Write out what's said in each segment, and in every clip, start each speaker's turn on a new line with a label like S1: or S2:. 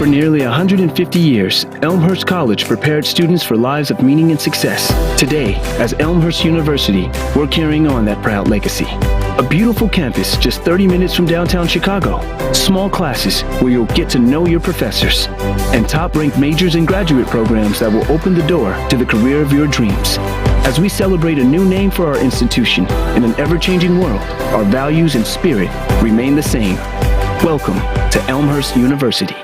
S1: For nearly 150 years, Elmhurst College prepared students for lives of meaning and success. Today, as Elmhurst University, we're carrying on that proud legacy. A beautiful campus just 30 minutes from downtown Chicago. Small classes where you'll get to know your professors. And top-ranked majors and graduate programs that will open the door to the career of your dreams. As we celebrate a new name for our institution in an ever-changing world, our values and spirit remain the same. Welcome to Elmhurst University.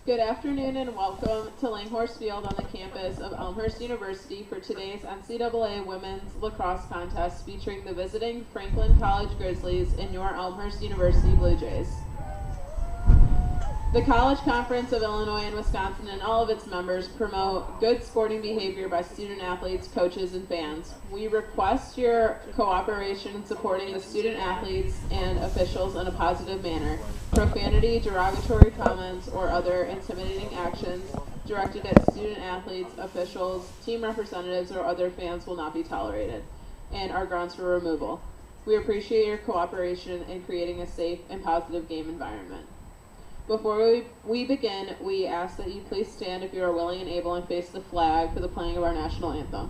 S2: Good afternoon and welcome to Langhorse Field on the campus of Elmhurst University for today's NCAA Women's Lacrosse Contest featuring the visiting Franklin College Grizzlies and your Elmhurst University Blue Jays. The College Conference of Illinois and Wisconsin and all of its members promote good sporting behavior by student athletes, coaches, and fans. We request your cooperation in supporting the student athletes and officials in a positive manner. Profanity, derogatory comments, or other intimidating actions directed at student athletes, officials, team representatives, or other fans will not be tolerated and are grounds for removal. We appreciate your cooperation in creating a safe and positive game environment. Before we begin, we ask that you please stand if you are willing and able and face the flag for the playing of our national anthem.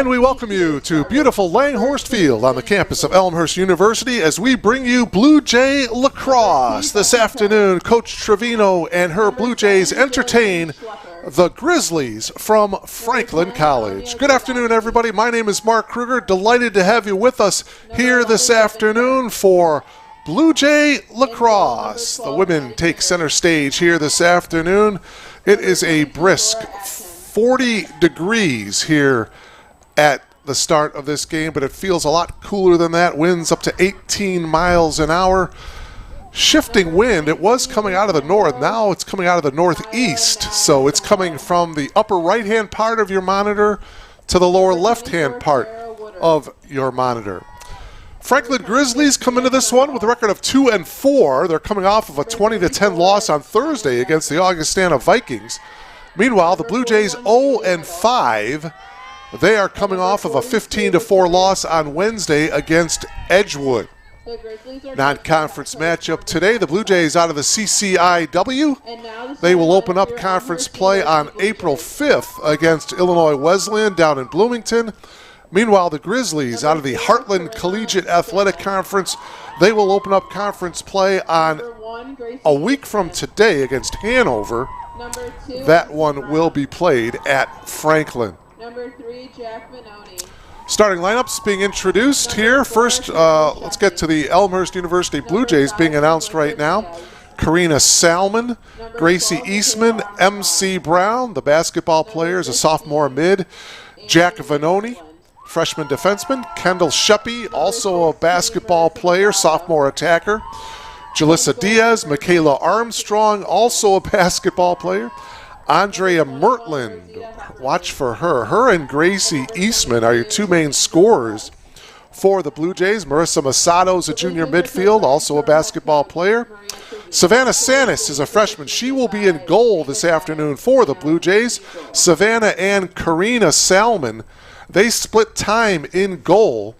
S3: And we welcome you to beautiful Langhorse Field on the campus of Elmhurst University as we bring you Blue Jay lacrosse. This afternoon, Coach Trevino and her Blue Jays entertain the Grizzlies from Franklin College. Good afternoon, everybody. My name is Mark Kruger. Delighted to have you with us here this afternoon for Blue Jay lacrosse. The women take center stage here this afternoon. It is a brisk 40 degrees here at the start of this game, but it feels a lot cooler than that. Winds up to 18 miles an hour. Shifting wind. It was coming out of the north. Now it's coming out of the northeast. So it's coming from the upper right-hand part of your monitor to the lower left-hand part of your monitor. Franklin Grizzlies come into this one with a record of 2-4. They're coming off of a 20-10 loss on Thursday against the Augustana Vikings. Meanwhile, the Blue Jays 0-5. They are coming off of a 15-4 loss on Wednesday against Edgewood. Non-conference matchup today. The Blue Jays out of the CCIW. They will open up conference play on April 5th against Illinois Wesleyan down in Bloomington. Meanwhile, the Grizzlies out of the Heartland Collegiate Athletic Conference, they will open up conference play on a week from today against Hanover. That one will be played at Franklin.
S2: Number 3, Jack Minoni.
S3: Starting lineups being introduced here. First, let's get to the Elmhurst University Blue Jays being announced right now. Karina Salmon, Gracie Eastman, MC Brown, the basketball players, a sophomore mid. Jack Vanoni, freshman defenseman. Kendall Sheppy, also a basketball player, sophomore attacker. Jalissa Diaz, Michaela Armstrong, also a basketball player. Andrea Mertland, watch for her. Her and Gracie Eastman are your two main scorers for the Blue Jays. Marissa Masato is a junior midfield, also a basketball player. Savannah Sanis is a freshman. She will be in goal this afternoon for the Blue Jays. Savannah and Karina Salmon, they split time in goal.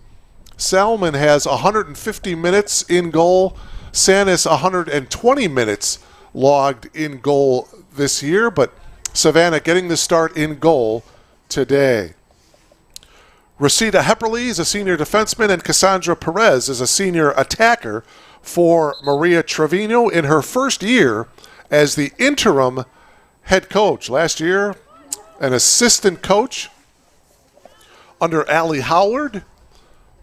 S3: Salmon has 150 minutes in goal. Sanis 120 minutes logged in goal this year, but Savannah getting the start in goal today. Rosita Hepperly is a senior defenseman, and Cassandra Perez is a senior attacker for Maria Trevino in her first year as the interim head coach. Last year, an assistant coach under Allie Howard,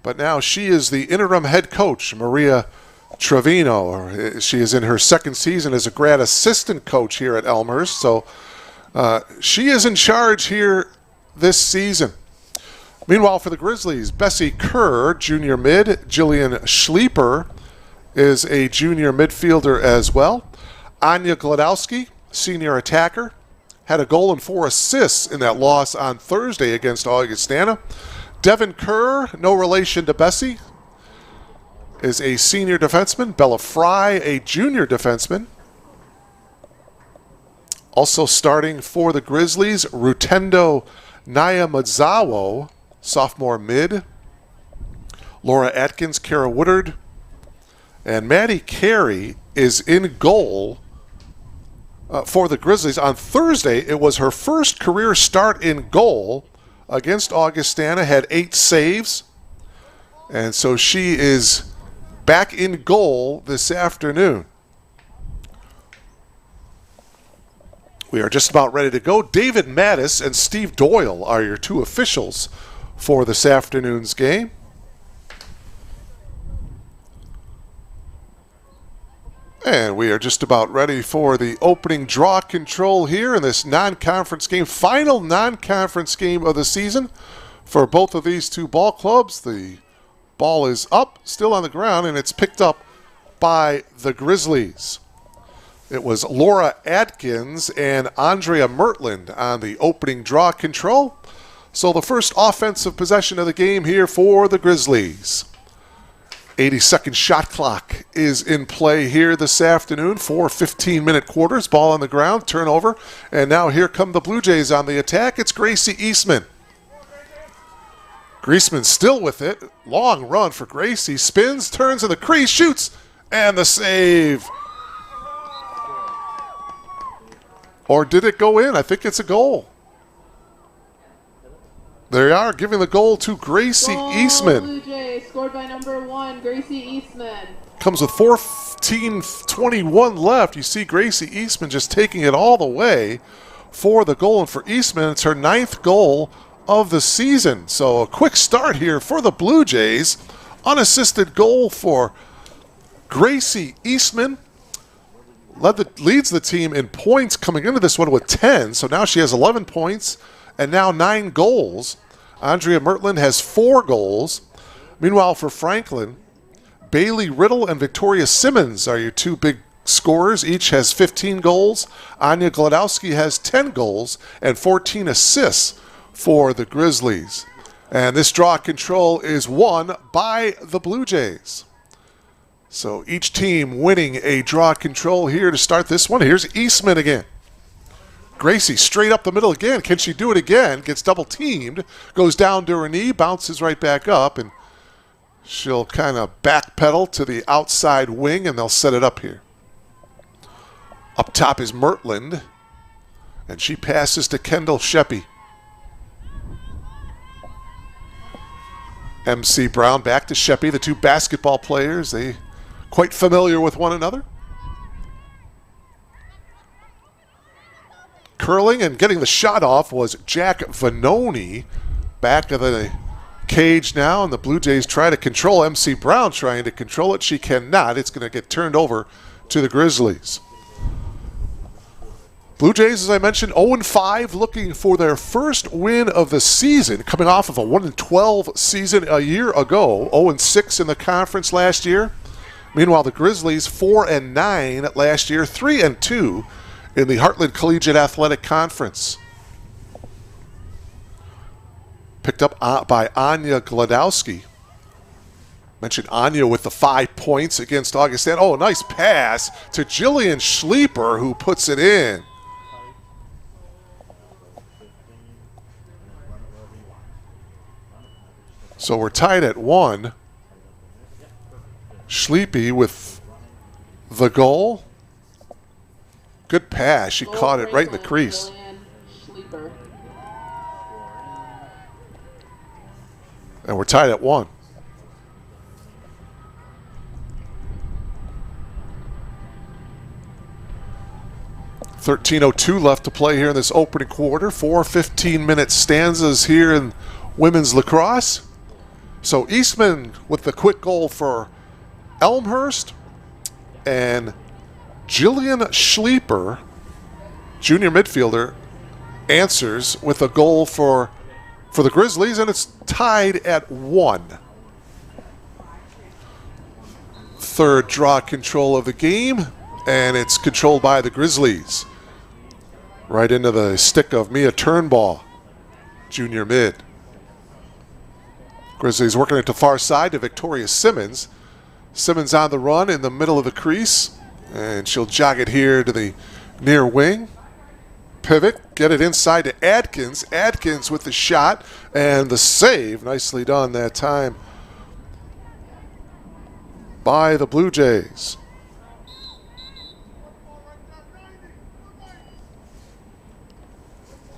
S3: but now she is the interim head coach, Maria Trevino. She is in her second season as a grad assistant coach here at Elmhurst, so she is in charge here this season. Meanwhile, for the Grizzlies, Bessie Kerr, junior mid. Jillian Schleeper is a junior midfielder as well. Anya Gladowski, senior attacker, had a goal and 4 assists in that loss on Thursday against Augustana. Devin Kerr, no relation to Bessie, is a senior defenseman. Bella Fry, a junior defenseman. Also starting for the Grizzlies, Rutendo Nayamazawa, sophomore mid. Laura Atkins, Kara Woodard, and Maddie Carey is in goal for the Grizzlies. On Thursday, it was her first career start in goal against Augustana, had 8 saves, and so she is back in goal this afternoon. We are just about ready to go. David Mattis and Steve Doyle are your 2 officials for this afternoon's game. And we are just about ready for the opening draw control here in this non-conference game. Final non-conference game of the season for both of these 2 ball clubs. The ball is up, still on the ground, and it's picked up by the Grizzlies. It was Laura Atkins and Andrea Mertland on the opening draw control. So the first offensive possession of the game here for the Grizzlies. 80-second shot clock is in play here this afternoon. 4 15-minute quarters, ball on the ground, turnover. And now here come the Blue Jays on the attack. It's Gracie Eastman. Griezmann still with it. Long run for Gracie. Spins, turns in the crease, shoots, and the save. Or did it go in? I think it's a goal. There you are, giving the goal to Gracie Eastman.
S2: Blue Jays, scored by number 1, Gracie Eastman.
S3: Comes with 14:21 left. You see Gracie Eastman just taking it all the way for the goal. And for Eastman, it's her 9th goal of the season. So a quick start here for the Blue Jays. Unassisted goal for Gracie Eastman. Leads the team in points coming into this one with 10. So now she has 11 points and now 9 goals. Andrea Mertland has 4 goals. Meanwhile, for Franklin, Bailey Riddle and Victoria Simmons are your 2 big scorers. Each has 15 goals. Anya Glodowski has 10 goals and 14 assists for the Grizzlies. And this draw control is won by the Blue Jays. So each team winning a draw control here to start this one. Here's Eastman again. Gracie straight up the middle again. Can she do it again? Gets double teamed. Goes down to her knee. Bounces right back up. And she'll kind of backpedal to the outside wing. And they'll set it up here. Up top is Mertland. And she passes to Kendall Sheppy. MC Brown back to Sheppy. The 2 basketball players. They quite familiar with one another. Curling and getting the shot off was Jack Vanoni. Back of the cage now, and the Blue Jays try to control. MC Brown trying to control it. She cannot. It's going to get turned over to the Grizzlies. Blue Jays, as I mentioned, 0-5, looking for their first win of the season, coming off of a 1-12 season a year ago. 0-6 in the conference last year. Meanwhile, the Grizzlies 4-9 last year, 3-2 in the Heartland Collegiate Athletic Conference. Picked up by Anya Glodowski. Mentioned Anya with the 5 points against Augustana. Oh, a nice pass to Jillian Schleeper, who puts it in. So we're tied at 1. Schleepy with the goal. Good pass. She caught it right in the crease. And we're tied at 1. .13:02 left to play here in this opening quarter. 4 15-minute stanzas here in women's lacrosse. So Eastman with the quick goal for Elmhurst, and Jillian Schleeper, junior midfielder, answers with a goal for the Grizzlies, and it's tied at 1. Third draw control of the game, and it's controlled by the Grizzlies. Right into the stick of Mia Turnball, junior mid. Grizzlies working it to far side to Victoria Simmons. Simmons on the run in the middle of the crease, and she'll jog it here to the near wing. Pivot, get it inside to Adkins. Adkins with the shot and the save. Nicely done that time by the Blue Jays.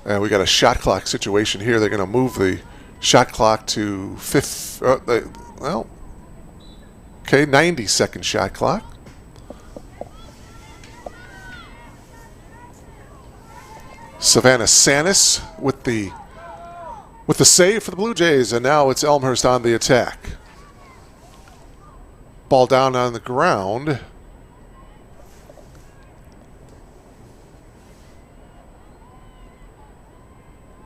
S3: And we got a shot clock situation here. They're going to move the shot clock to 90-second shot clock. Savannah Sanis with the save for the Blue Jays, and now it's Elmhurst on the attack. Ball down on the ground.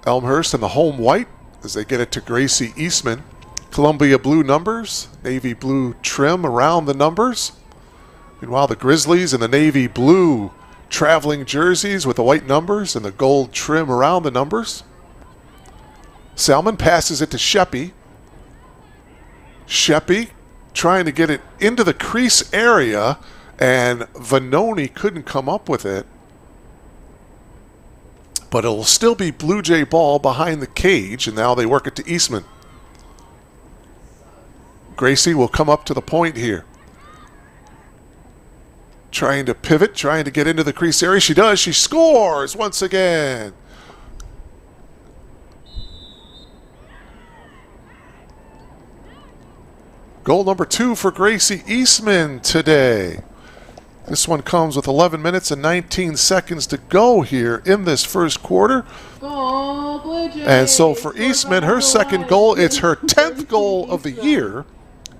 S3: Elmhurst in the home white as they get it to Gracie Eastman. Columbia blue numbers, navy blue trim around the numbers. Meanwhile, the Grizzlies in the navy blue traveling jerseys with the white numbers and the gold trim around the numbers. Salmon passes it to Sheppy. Sheppy trying to get it into the crease area, and Vanoni couldn't come up with it. But it'll still be Blue Jay ball behind the cage, and now they work it to Eastman. Gracie will come up to the point here. Trying to pivot, trying to get into the crease area. She does. She scores once again. Goal number 2 for Gracie Eastman today. This one comes with 11 minutes and 19 seconds to go here in this first quarter.
S2: Goal, Blue Jays.
S3: And so for Eastman, her second goal, it's her 10th goal of the year.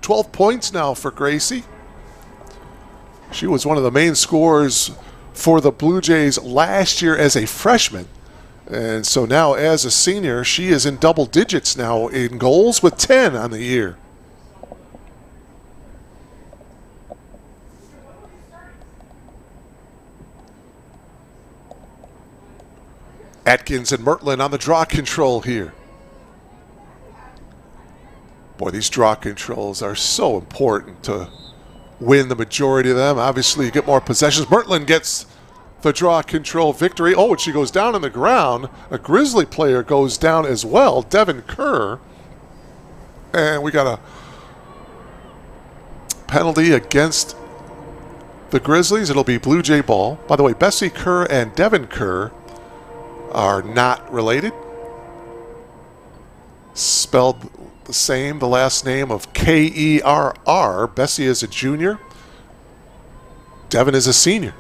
S3: 12 points now for Gracie. She was one of the main scorers for the Blue Jays last year as a freshman, And so now as a senior, she is in double digits now in goals with 10 on the year. Atkins and Mertland on the draw control here. Boy, these draw controls are so important to win the majority of them. Obviously, you get more possessions. Mertland gets the draw control victory. Oh, and she goes down on the ground. A Grizzly player goes down as well, Devin Kerr. And we got a penalty against the Grizzlies. It'll be Blue Jay ball. By the way, Bessie Kerr and Devin Kerr are not related. Spelled the same, the last name of Kerr. Bessie is a junior. Devin is a senior.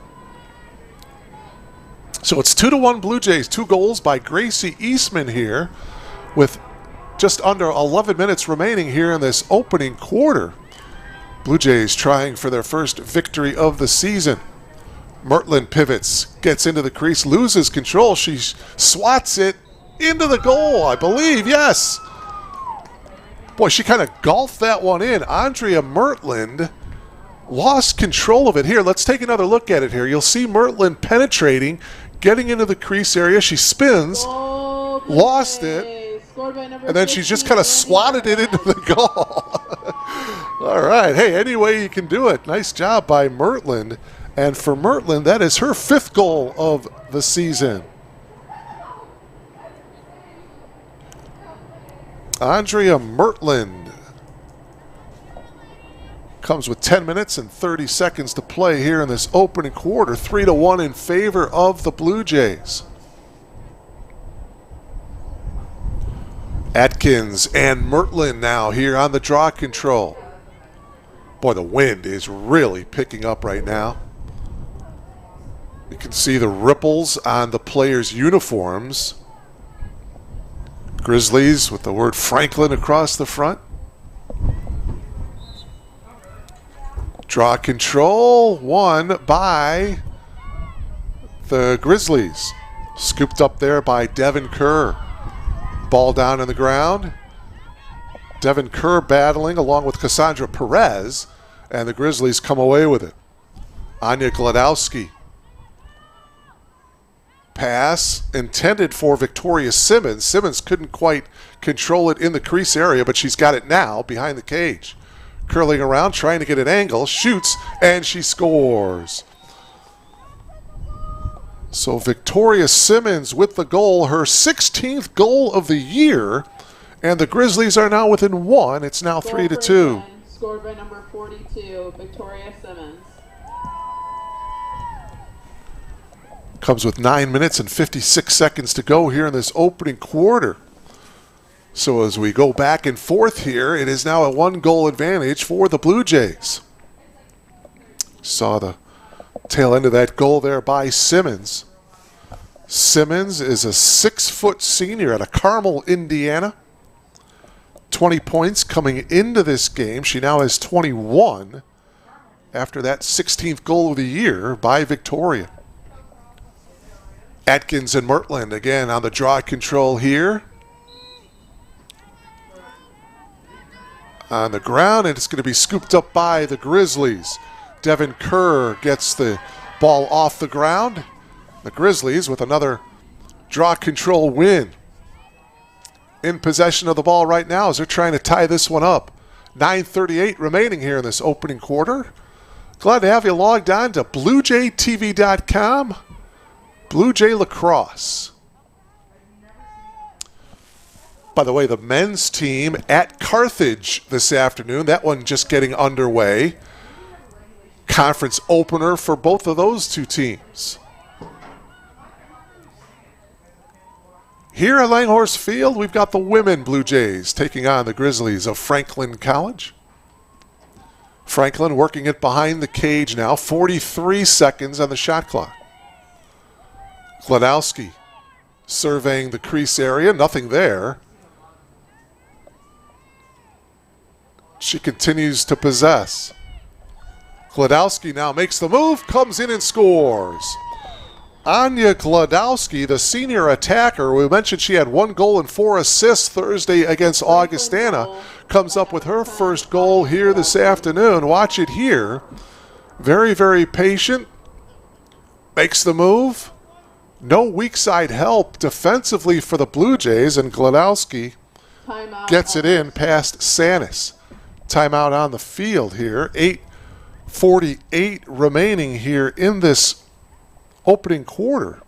S3: So it's 2-1 Blue Jays. 2 goals by Gracie Eastman here with just under 11 minutes remaining here in this opening quarter. Blue Jays trying for their first victory of the season. Mertland pivots, gets into the crease, loses control. She swats it into the goal, I believe. Yes. Boy, she kind of golfed that one in. Andrea Mertland lost control of it. Here, let's take another look at it here. You'll see Mertland penetrating, getting into the crease area. She spins, lost it, and then she just kind of swatted it into the goal. All right. Hey, any way you can do it. Nice job by Mertland. And for Mertland, that is her 5th goal of the season. Andrea Mertland comes with 10 minutes and 30 seconds to play here in this opening quarter. 3-1 in favor of the Blue Jays. Atkins and Mertland now here on the draw control. Boy, the wind is really picking up right now. You can see the ripples on the players' uniforms. Grizzlies with the word Franklin across the front. Draw control won by the Grizzlies. Scooped up there by Devin Kerr. Ball down on the ground. Devin Kerr battling along with Cassandra Perez, and the Grizzlies come away with it. Anya Gladowski. Pass intended for Victoria Simmons. Simmons couldn't quite control it in the crease area, but she's got it now behind the cage. Curling around, trying to get an angle, shoots, and she scores. So Victoria Simmons with the goal, her 16th goal of the year, and the Grizzlies are now within 1. It's now 3-2.
S2: Scored by number 42, Victoria Simmons.
S3: Comes with 9 minutes and 56 seconds to go here in this opening quarter. So as we go back and forth here, it is now a 1-goal advantage for the Blue Jays. Saw the tail end of that goal there by Simmons. Simmons is a 6-foot senior out of Carmel, Indiana. 20 points coming into this game. She now has 21 after that 16th goal of the year by Victoria. Atkins and Mertland again on the draw control here. On the ground, and it's going to be scooped up by the Grizzlies. Devin Kerr gets the ball off the ground. The Grizzlies with another draw control win. In possession of the ball right now as they're trying to tie this one up. 9:38 remaining here in this opening quarter. Glad to have you logged on to BlueJayTV.com. Blue Jay Lacrosse. By the way, the men's team at Carthage this afternoon. That one just getting underway. Conference opener for both of those two teams. Here at Langhorse Field, we've got the women Blue Jays taking on the Grizzlies of Franklin College. Franklin working it behind the cage now. 43 seconds on the shot clock. Gladowski surveying the crease area. Nothing there. She continues to possess. Gladowski now makes the move, comes in and scores. Anya Glodowski, the senior attacker, we mentioned she had 1 goal and 4 assists Thursday against Augustana, comes up with her first goal here this afternoon. Watch it here. Very, very patient. Makes the move. No weak side help defensively for the Blue Jays, and Glodowski gets it in past Sanis. Timeout on the field here. 8:48 remaining here in this opening quarter.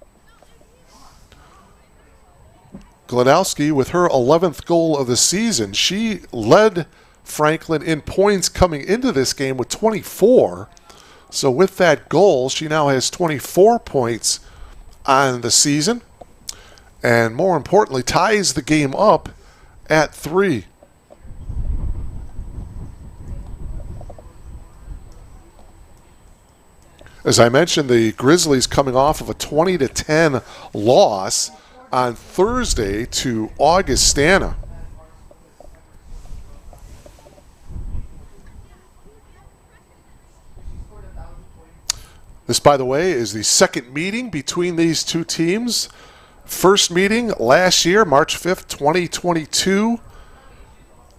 S3: Glodowski with her 11th goal of the season. She led Franklin in points coming into this game with 24. So with that goal, she now has 24 points on the season. And more importantly, ties the game up at 3. As I mentioned, the Grizzlies coming off of a 20-10 loss on Thursday to Augustana. This, by the way, is the second meeting between these two teams. First meeting last year, March 5th, 2022,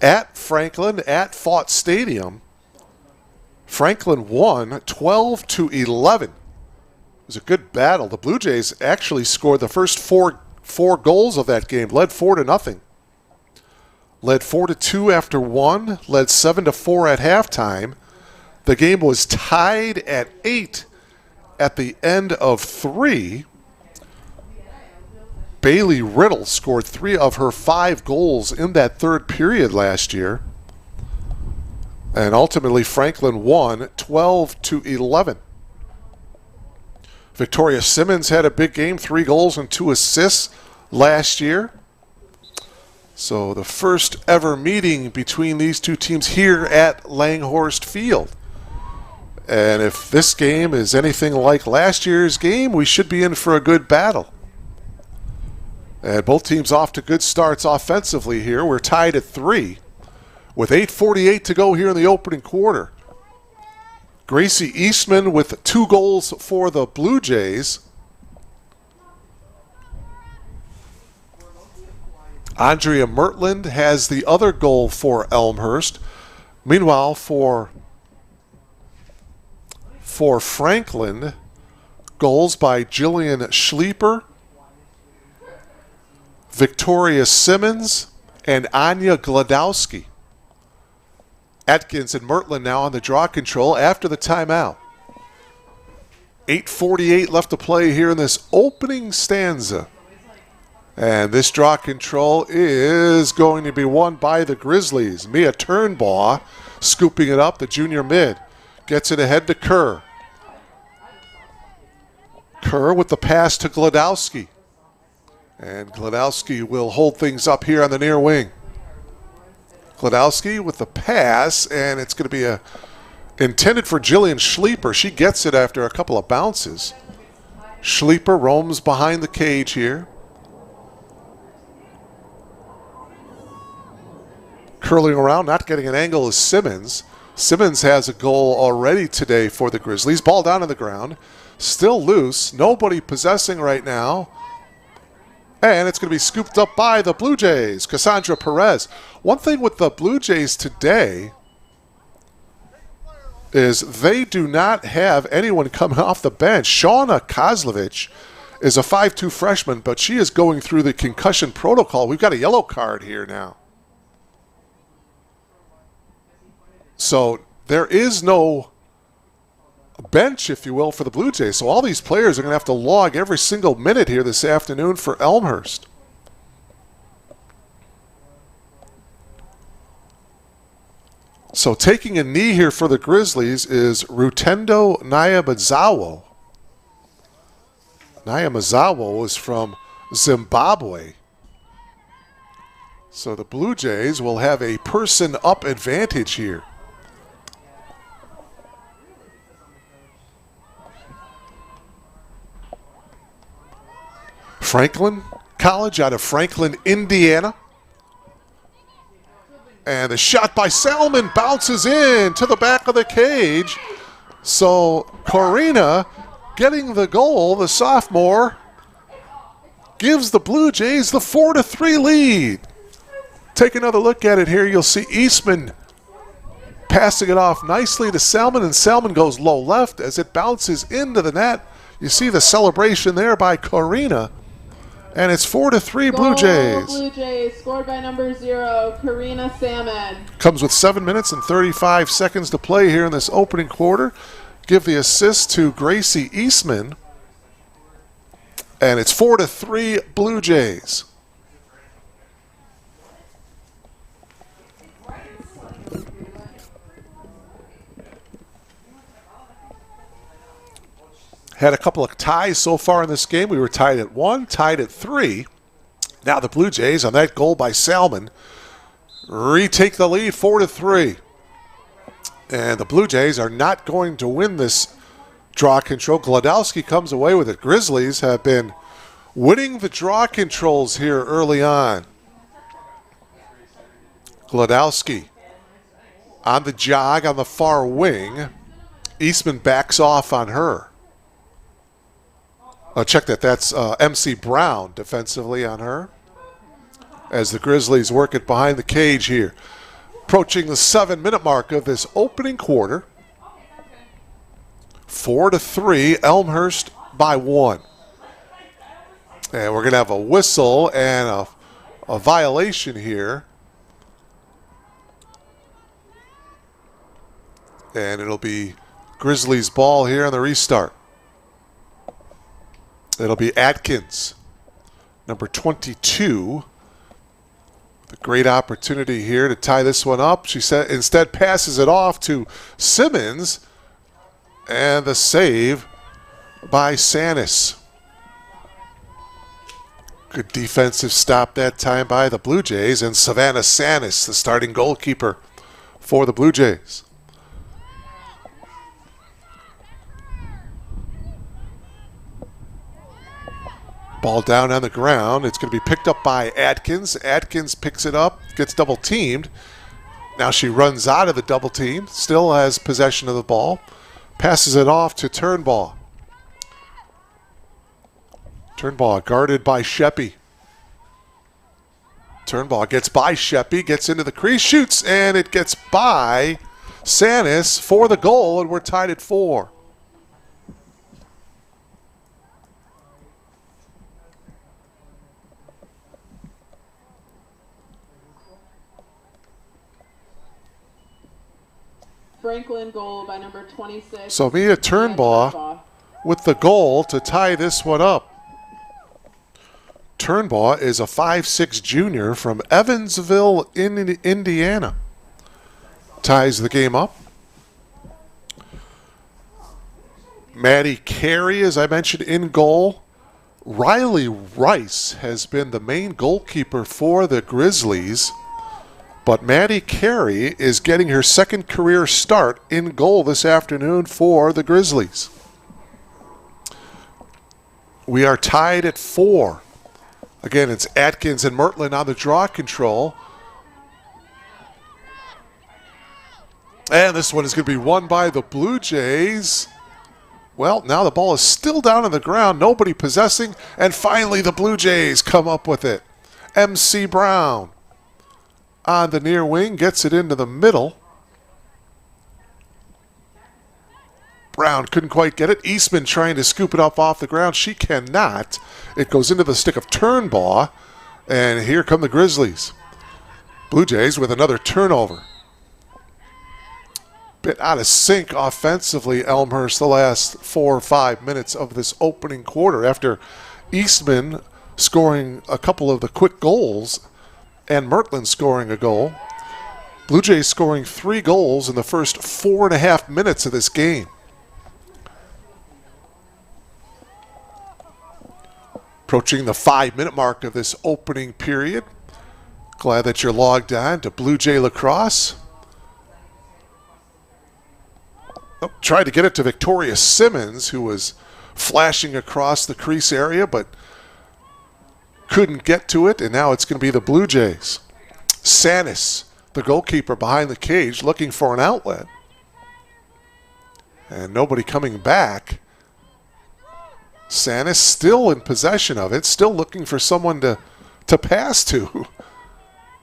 S3: at Franklin at Fott Stadium. Franklin won 12-11. It was a good battle. The Blue Jays actually scored the first four goals of that game, led 4-0. Led 4-2 after 1, led 7-4 at halftime. The game was tied at 8 at the end of 3. Bailey Riddle scored 3 of her 5 goals in that third period last year. And ultimately, Franklin won 12-11. Victoria Simmons had a big game, 3 goals and 2 assists last year. So the first ever meeting between these two teams here at Langhorst Field. And if this game is anything like last year's game, we should be in for a good battle. And both teams off to good starts offensively here. We're tied at 3. With 8:48 to go here in the opening quarter. Gracie Eastman with 2 goals for the Blue Jays. Andrea Mertland has the other goal for Elmhurst. Meanwhile, for Franklin, goals by Jillian Schleeper, Victoria Simmons, and Anya Glodowski. Atkins and Mertland now on the draw control after the timeout. 8:48 left to play here in this opening stanza. And this draw control is going to be won by the Grizzlies. Mia Turnbaugh scooping it up, the junior mid. Gets it ahead to Kerr. Kerr with the pass to Glodowski. And Glodowski will hold things up here on the near wing. Glodowski with the pass, and it's going to be intended for Jillian Schleeper. She gets it after a couple of bounces. Schleeper roams behind the cage here. Curling around, not getting an angle is Simmons. Simmons has a goal already today for the Grizzlies. Ball down on the ground. Still loose. Nobody possessing right now. And it's going to be scooped up by the Blue Jays, Cassandra Perez. One thing with the Blue Jays today is they do not have anyone coming off the bench. Shauna Kozlovich is a 5'2 freshman, but she is going through the concussion protocol. We've got a yellow card here now. So there is no bench, if you will, for the Blue Jays. So all these players are going to have to log every single minute here this afternoon for Elmhurst. So taking a knee here for the Grizzlies is Rutendo Nyamazawa. Nyamazawa is from Zimbabwe. So the Blue Jays will have a person-up advantage here. Franklin College out of Franklin, Indiana. And the shot by Salmon bounces in to the back of the cage. So Corina getting the goal, the sophomore, gives the Blue Jays the 4-3 lead. Take another look at it here. You'll see Eastman passing it off nicely to Salmon, and Salmon goes low left as it bounces into the net. You see the celebration there by Karina, and it's 4-3 Blue Jays.
S2: Blue Jays, scored by number 0, Karina Salmon.
S3: Comes with 7 minutes and 35 seconds to play here in this opening quarter. Give the assist to Gracie Eastman, and it's 4-3 Blue Jays. Had a couple of ties so far in this game. We were tied at 1, tied at 3. Now the Blue Jays, on that goal by Salmon, retake the lead 4-3. And the Blue Jays are not going to win this draw control. Glodowski comes away with it. Grizzlies have been winning the draw controls here early on. Glodowski on the jog on the far wing. Eastman backs off on her. Check that. That's MC Brown defensively on her as the Grizzlies work it behind the cage here. Approaching the 7-minute mark of this opening quarter. 4-3, Elmhurst by 1. And we're going to have a whistle and a violation here. And it'll be Grizzlies ball here on the restart. It'll be Atkins, number 22. The great opportunity here to tie this one up. She instead passes it off to Simmons, and the save by Sanis. Good defensive stop that time by the Blue Jays, and Savannah Sanis, the starting goalkeeper for the Blue Jays. Ball down on the ground. It's going to be picked up by Atkins. Atkins picks it up, gets double teamed. Now she runs out of the double team, still has possession of the ball. Passes it off to Turnbaugh. Turnbaugh guarded by Sheppy. Turnbaugh gets by Sheppy, gets into the crease, shoots, and it gets by Sanis for the goal, and we're tied at 4.
S2: Franklin goal by number 26.
S3: So Mia Turnbaugh with the goal to tie this one up. Turnbaugh is a 5'6" junior from Evansville, Indiana. Ties the game up. Maddie Carey, as I mentioned, in goal. Riley Rice has been the main goalkeeper for the Grizzlies. But Maddie Carey is getting her second career start in goal this afternoon for the Grizzlies. We are tied at 4. Again, it's Atkins and Mertland on the draw control. And this one is going to be won by the Blue Jays. Well, now the ball is still down on the ground, nobody possessing, and finally the Blue Jays come up with it. MC Brown on the near wing, gets it into the middle. Brown couldn't quite get it. Eastman trying to scoop it up off the ground. She cannot. It goes into the stick of Turnbaugh, and here come the Grizzlies. Blue Jays with another turnover. Bit out of sync offensively, Elmhurst, the last 4 or 5 minutes of this opening quarter after Eastman scoring a couple of the quick goals and Mertland scoring a goal. Blue Jays scoring 3 goals in the first 4.5 minutes of this game. Approaching the 5-minute mark of this opening period. Glad that you're logged on to Blue Jay Lacrosse. Oh, tried to get it to Victoria Simmons, who was flashing across the crease area, but couldn't get to it, and now it's going to be the Blue Jays. Sanis, the goalkeeper behind the cage, looking for an outlet. And nobody coming back. Sanis still in possession of it, still looking for someone to pass to.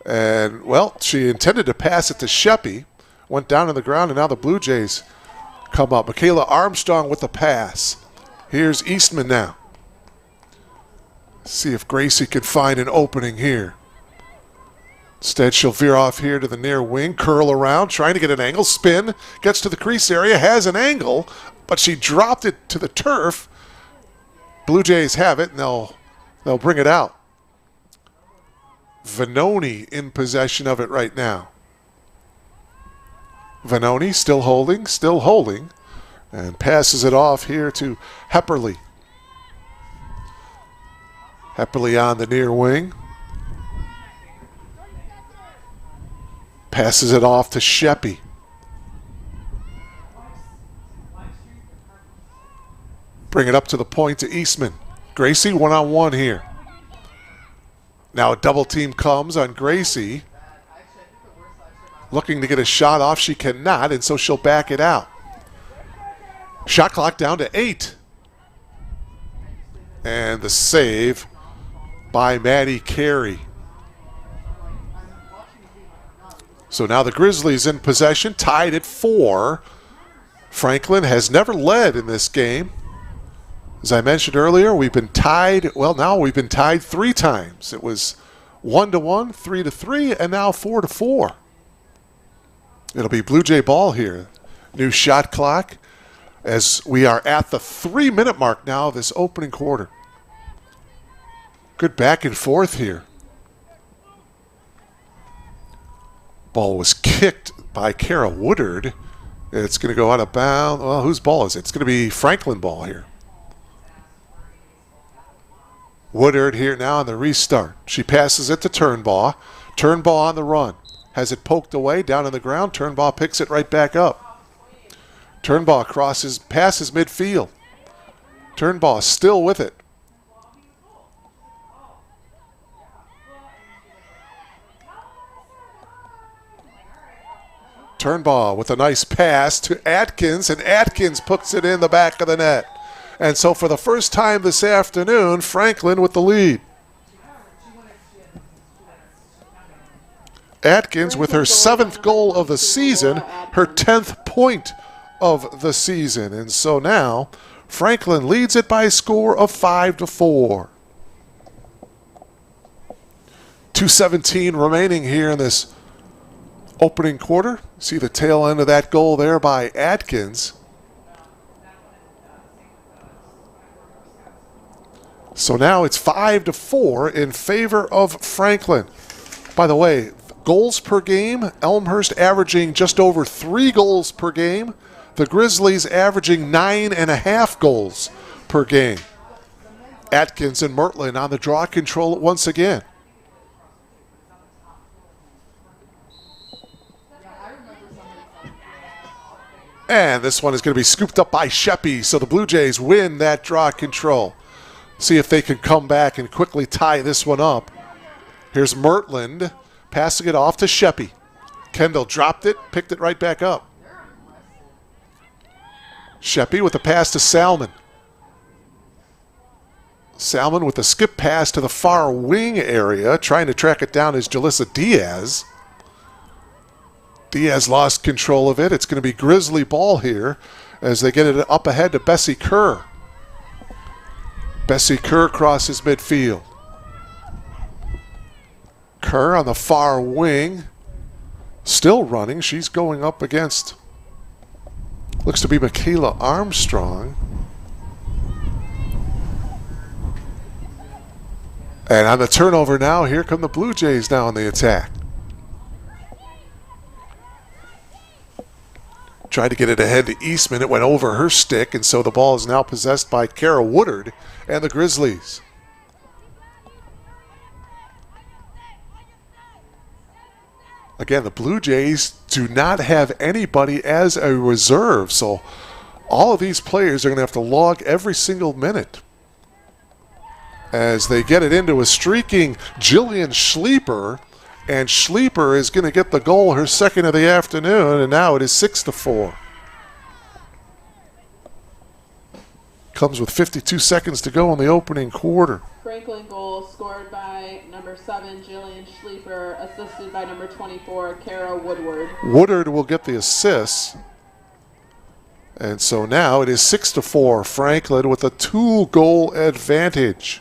S3: And, well, she intended to pass it to Sheppy, went down on the ground, and now the Blue Jays come up. Michaela Armstrong with the pass. Here's Eastman now. See if Gracie can find an opening here. Instead, she'll veer off here to the near wing, curl around, trying to get an angle, spin, gets to the crease area, has an angle, but she dropped it to the turf. Blue Jays have it, and they'll bring it out. Vanoni in possession of it right now. Vanoni still holding, and passes it off here to Hepperly. Hepperly on the near wing. Passes it off to Sheppy. Bring it up to the point to Eastman. Gracie one-on-one here. Now a double team comes on Gracie. Looking to get a shot off. She cannot, and so she'll back it out. Shot clock down to 8. And the save by Maddie Carey. So now the Grizzlies in possession, tied at 4. Franklin has never led in this game. As I mentioned earlier, we've been tied. Well, now we've been tied 3 times. It was 1-1, 3-3, and now 4-4. It'll be Blue Jay ball here. New shot clock as we are at the 3-minute mark now of this opening quarter. Good back and forth here. Ball was kicked by Kara Woodard. It's going to go out of bounds. Well, whose ball is it? It's going to be Franklin ball here. Woodard here now on the restart. She passes it to Turnbaugh. Turnbaugh on the run. Has it poked away down on the ground. Turnbaugh picks it right back up. Turnbaugh passes midfield. Turnbaugh still with it. Turnbaugh with a nice pass to Atkins, and Atkins puts it in the back of the net. And so for the first time this afternoon, Franklin with the lead. Atkins with her 7th goal of the season, her 10th point of the season. And so now Franklin leads it by a score of 5-4. 2:17 remaining here in this opening quarter. See the tail end of that goal there by Atkins. So now it's 5-4 in favor of Franklin. By the way, goals per game, Elmhurst averaging just over 3 goals per game. The Grizzlies averaging 9.5 goals per game. Atkins and Mertland on the draw control once again. And this one is going to be scooped up by Sheppy, so the Blue Jays win that draw control. See if they can come back and quickly tie this one up. Here's Mertland passing it off to Sheppy. Kendall dropped it, picked it right back up. Sheppy with a pass to Salmon. Salmon with a skip pass to the far wing area. Trying to track it down is Jalissa Diaz. Diaz lost control of it. It's going to be Grizzly ball here as they get it up ahead to Bessie Kerr. Bessie Kerr crosses midfield. Kerr on the far wing. Still running. She's going up against, looks to be Michaela Armstrong. And on the turnover now, here come the Blue Jays now on the attack. Tried to get it ahead to Eastman. It went over her stick, and so the ball is now possessed by Kara Woodard and the Grizzlies. Again, the Blue Jays do not have anybody as a reserve, so all of these players are going to have to log every single minute as they get it into a streaking Jillian Schleeper. And Schleeper is going to get the goal, her 2nd of the afternoon, and now it is 6-4. Comes with 52 seconds to go in the opening quarter.
S2: Franklin goal scored by number 7, Jillian Schleifer, assisted by number 24, Kara Woodward.
S3: Woodward will get the assist. And so now it is 6-4, Franklin with a 2-goal advantage.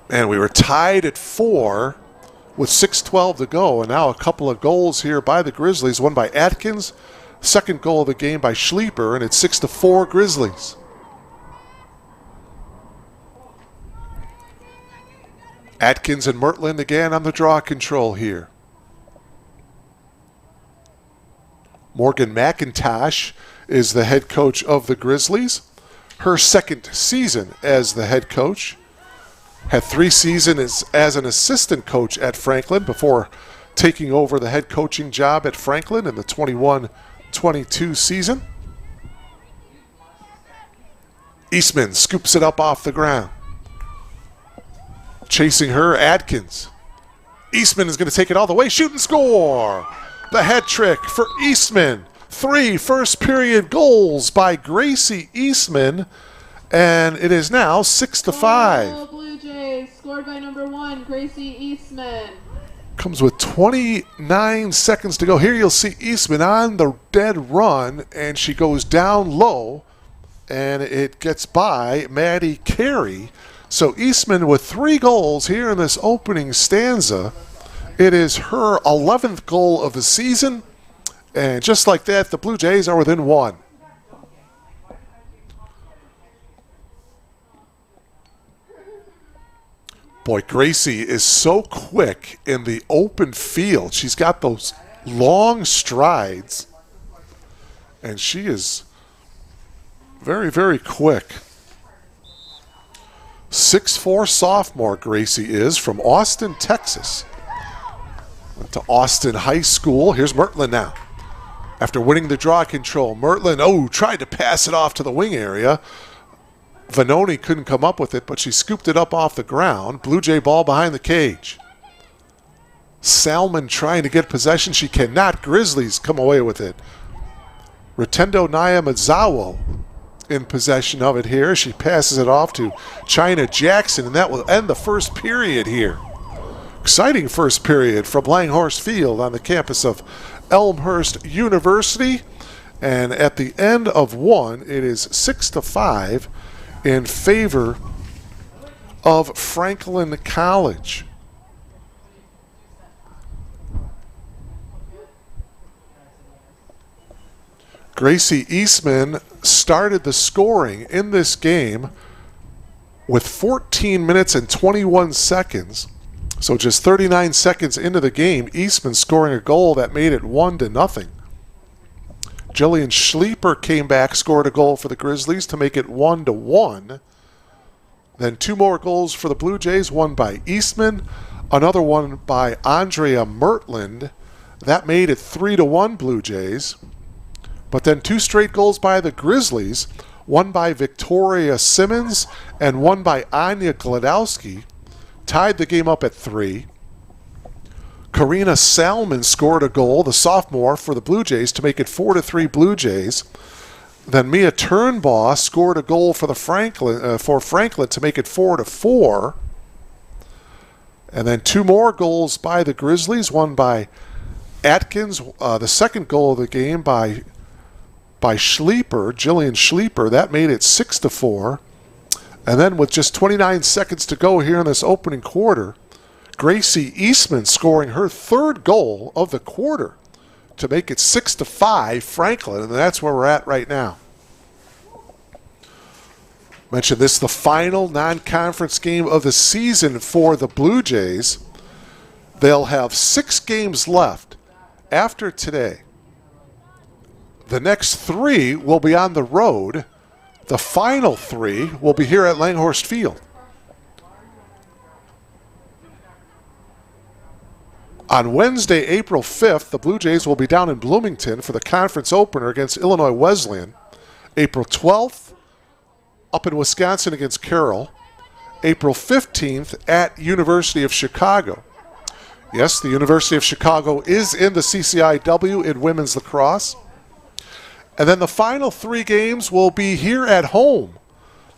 S3: And we were tied at 4 with 6:12 to go. And now a couple of goals here by the Grizzlies, one by Atkins, second goal of the game by Schleifer, and it's 6-4 Grizzlies. Atkins and Mertland again on the draw control here. Morgan McIntosh is the head coach of the Grizzlies. Her second season as the head coach. Had 3 seasons as an assistant coach at Franklin before taking over the head coaching job at Franklin in the 21-22 season. Eastman scoops it up off the ground. Chasing her, Atkins. Eastman is going to take it all the way. Shoot and score! The hat trick for Eastman. 3 first-period goals by Gracie Eastman. And it is now 6-5.
S2: Oh, Blue Jays, scored by number 1, Gracie Eastman.
S3: Comes with 29 seconds to go. Here you'll see Eastman on the dead run, and she goes down low, and it gets by Maddie Carey. So Eastman with 3 goals here in this opening stanza. It is her 11th goal of the season, and just like that, the Blue Jays are within 1. Boy, Gracie is so quick in the open field. She's got those long strides, and she is very, very quick. 6'4" sophomore Gracie is from Austin, Texas. Went to Austin High School. Here's Mertland now. After winning the draw control, Mertland, tried to pass it off to the wing area. Vanoni couldn't come up with it, but she scooped it up off the ground. Blue Jay ball behind the cage. Salmon trying to get possession. She cannot. Grizzlies come away with it. Rotendo Nyamazawa in possession of it here. She passes it off to China Jackson, and that will end the first period here. Exciting first period from Langhorse Field on the campus of Elmhurst University. And at the end of 1, it is 6-5 in favor of Franklin College. Gracie Eastman started the scoring in this game with 14 minutes and 21 seconds. So just 39 seconds into the game, Eastman scoring a goal that made it 1-0. Jillian Schleifer came back, scored a goal for the Grizzlies to make it 1-1. Then 2 more goals for the Blue Jays, one by Eastman, another one by Andrea Mertland. That made it 3-1 Blue Jays. But then 2 straight goals by the Grizzlies, one by Victoria Simmons and one by Anya Gladowski, tied the game up at 3. Karina Salmon scored a goal, the sophomore, for the Blue Jays to make it 4-3 Blue Jays. Then Mia Turnbaugh scored a goal for Franklin to make it 4-4. And then 2 more goals by the Grizzlies, one by Atkins, the second goal of the game by Schleifer, Jillian Schleifer. That made it 6-4. And then with just 29 seconds to go here in this opening quarter, Gracie Eastman scoring her 3rd goal of the quarter to make it 6-5 Franklin, and that's where we're at right now. Mentioned this, the final non-conference game of the season for the Blue Jays. They'll have 6 games left after today. The next 3 will be on the road. The final 3 will be here at Langhorst Field. On Wednesday, April 5th, the Blue Jays will be down in Bloomington for the conference opener against Illinois Wesleyan. April 12th, up in Wisconsin against Carroll. April 15th at University of Chicago. Yes, the University of Chicago is in the CCIW in women's lacrosse. And then the final 3 games will be here at home.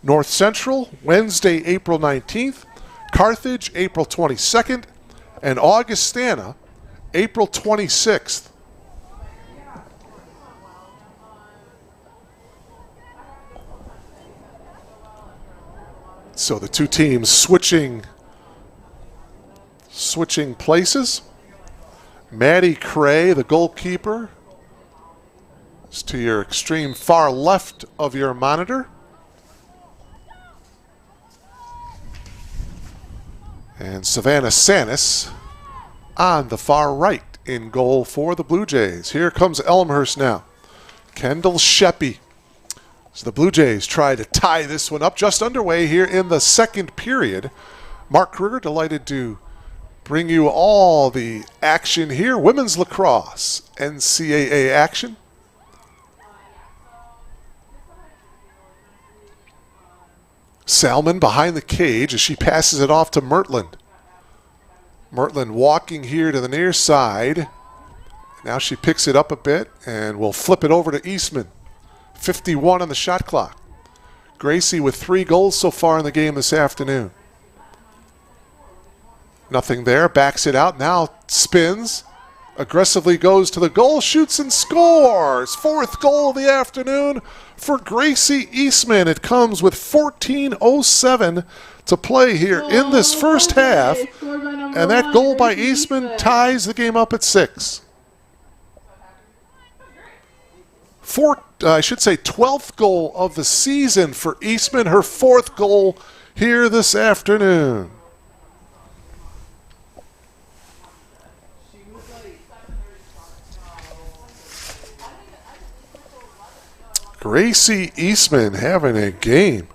S3: North Central, Wednesday, April 19th. Carthage, April 22nd. And Augustana, April 26th. So the two teams switching places. Maddie Cray, the goalkeeper, is to your extreme far left of your monitor. And Savannah Sanis on the far right in goal for the Blue Jays. Here comes Elmhurst now. Kendall Sheppy. So the Blue Jays try to tie this one up. Just underway here in the second period. Mark Kruger, delighted to bring you all the action here. Women's lacrosse, NCAA action. Salmon behind the cage as she passes it off to Mertland. Mertland walking here to the near side. Now she picks it up a bit and will flip it over to Eastman. 51 on the shot clock. Gracie with 3 goals so far in the game this afternoon. Nothing there, backs it out, now spins, aggressively goes to the goal, shoots and scores. 4th goal of the afternoon for Gracie Eastman. It comes with 14:07 to play here in this first half. And that goal by Eastman ties the game up at 6. 12th goal of the season for Eastman, her 4th goal here this afternoon. Gracie Eastman having a game.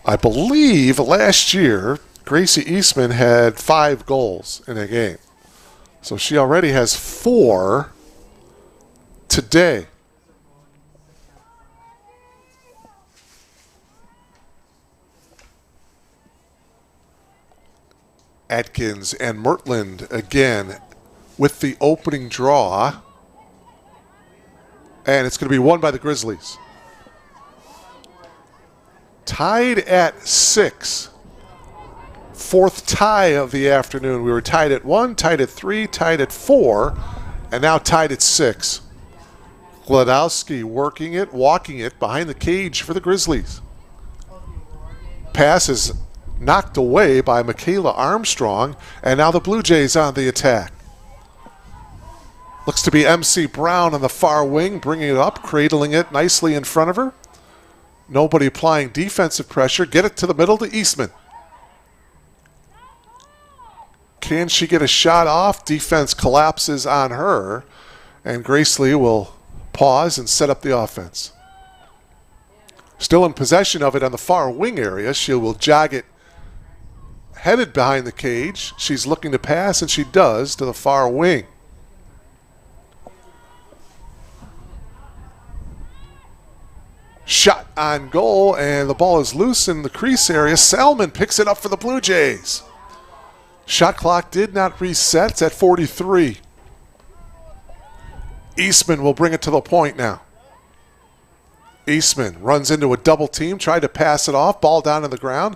S3: I believe last year Gracie Eastman had 5 goals in a game. So she already has 4 today. Atkins and Mertland again with the opening draw. And it's going to be won by the Grizzlies. Tied at 6. 4th tie of the afternoon. We were tied at 1, tied at 3, tied at 4, and now tied at 6. Gladowski working it, walking it behind the cage for the Grizzlies. Pass is knocked away by Michaela Armstrong, and now the Blue Jays on the attack. Looks to be MC Brown on the far wing, bringing it up, cradling it nicely in front of her. Nobody applying defensive pressure. Get it to the middle to Eastman. Can she get a shot off? Defense collapses on her, and Grace Lee will pause and set up the offense. Still in possession of it on the far wing area. She will jog it headed behind the cage. She's looking to pass, and she does to the far wing. Shot on goal, and the ball is loose in the crease area. Salmon picks it up for the Blue Jays. Shot clock did not reset. It's at 43. Eastman will bring it to the point now. Eastman runs into a double team, tried to pass it off, ball down on the ground.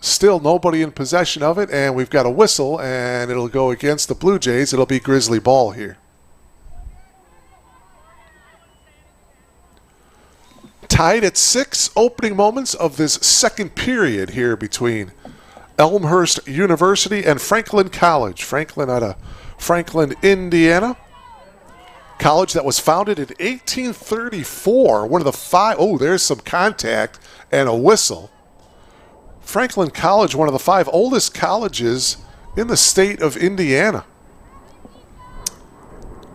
S3: Still nobody in possession of it, and we've got a whistle, and it'll go against the Blue Jays. It'll be Grizzly ball here. Tied at 6, opening moments of this second period here between Elmhurst University and Franklin College. Franklin out of Franklin, Indiana. College that was founded in 1834. One of the 5. Oh, there's some contact and a whistle. Franklin College, one of the 5 oldest colleges in the state of Indiana.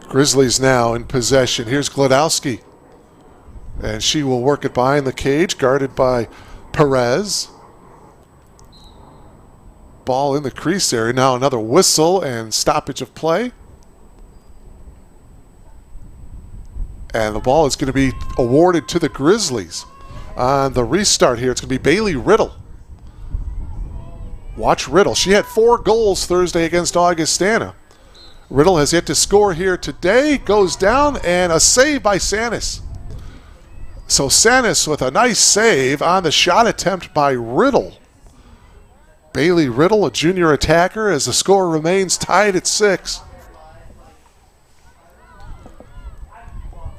S3: Grizzlies now in possession. Here's Gladowski. And she will work it behind the cage, guarded by Perez. Ball in the crease area. Now another whistle and stoppage of play. And the ball is going to be awarded to the Grizzlies. On the restart here, it's going to be Bailey Riddle. Watch Riddle. She had 4 goals Thursday against Augustana. Riddle has yet to score here today. Goes down, and a save by Sanis. So Sanis with a nice save on the shot attempt by Riddle. Bailey Riddle, a junior attacker, as the score remains tied at 6.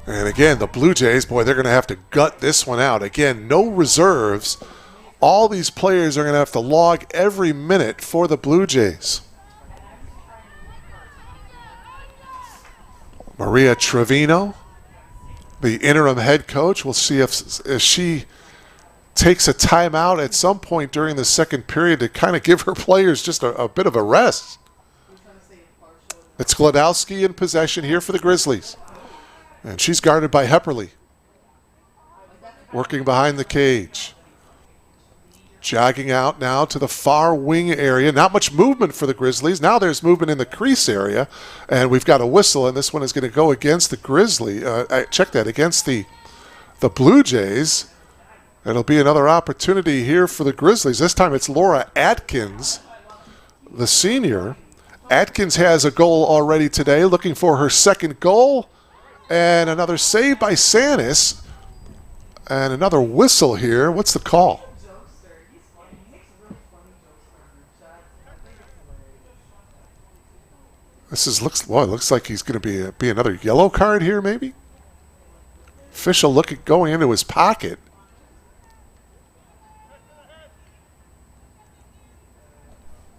S3: And again, the Blue Jays, boy, they're going to have to gut this one out. Again, no reserves. All these players are going to have to log every minute for the Blue Jays. Maria Trevino, the interim head coach. We'll see if she takes a timeout at some point during the second period to kind of give her players just a bit of a rest. It's Glodowski in possession here for the Grizzlies. And she's guarded by Hepperly, working behind the cage. Jogging out now to the far wing area. Not much movement for the Grizzlies. Now there's movement in the crease area. And we've got a whistle, and this one is going to go against the against the Blue Jays. It'll be another opportunity here for the Grizzlies. This time it's Laura Atkins, the senior. Atkins has a goal already today, looking for her second goal. And another save by Sanis. And another whistle here. What's the call? Looks like he's going to be another yellow card here, maybe. Official going into his pocket.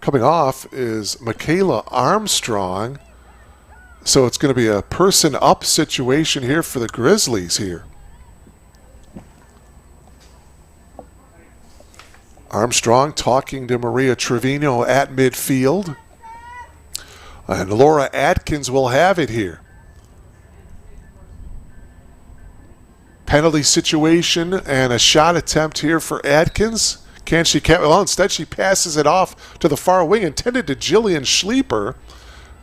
S3: Coming off is Michaela Armstrong. So it's going to be a person up situation here for the Grizzlies here. Armstrong talking to Maria Trevino at midfield. And Laura Atkins will have it here. Penalty situation and a shot attempt here for Atkins. Can she? Well, instead she passes it off to the far wing, intended to Jillian Schleeper.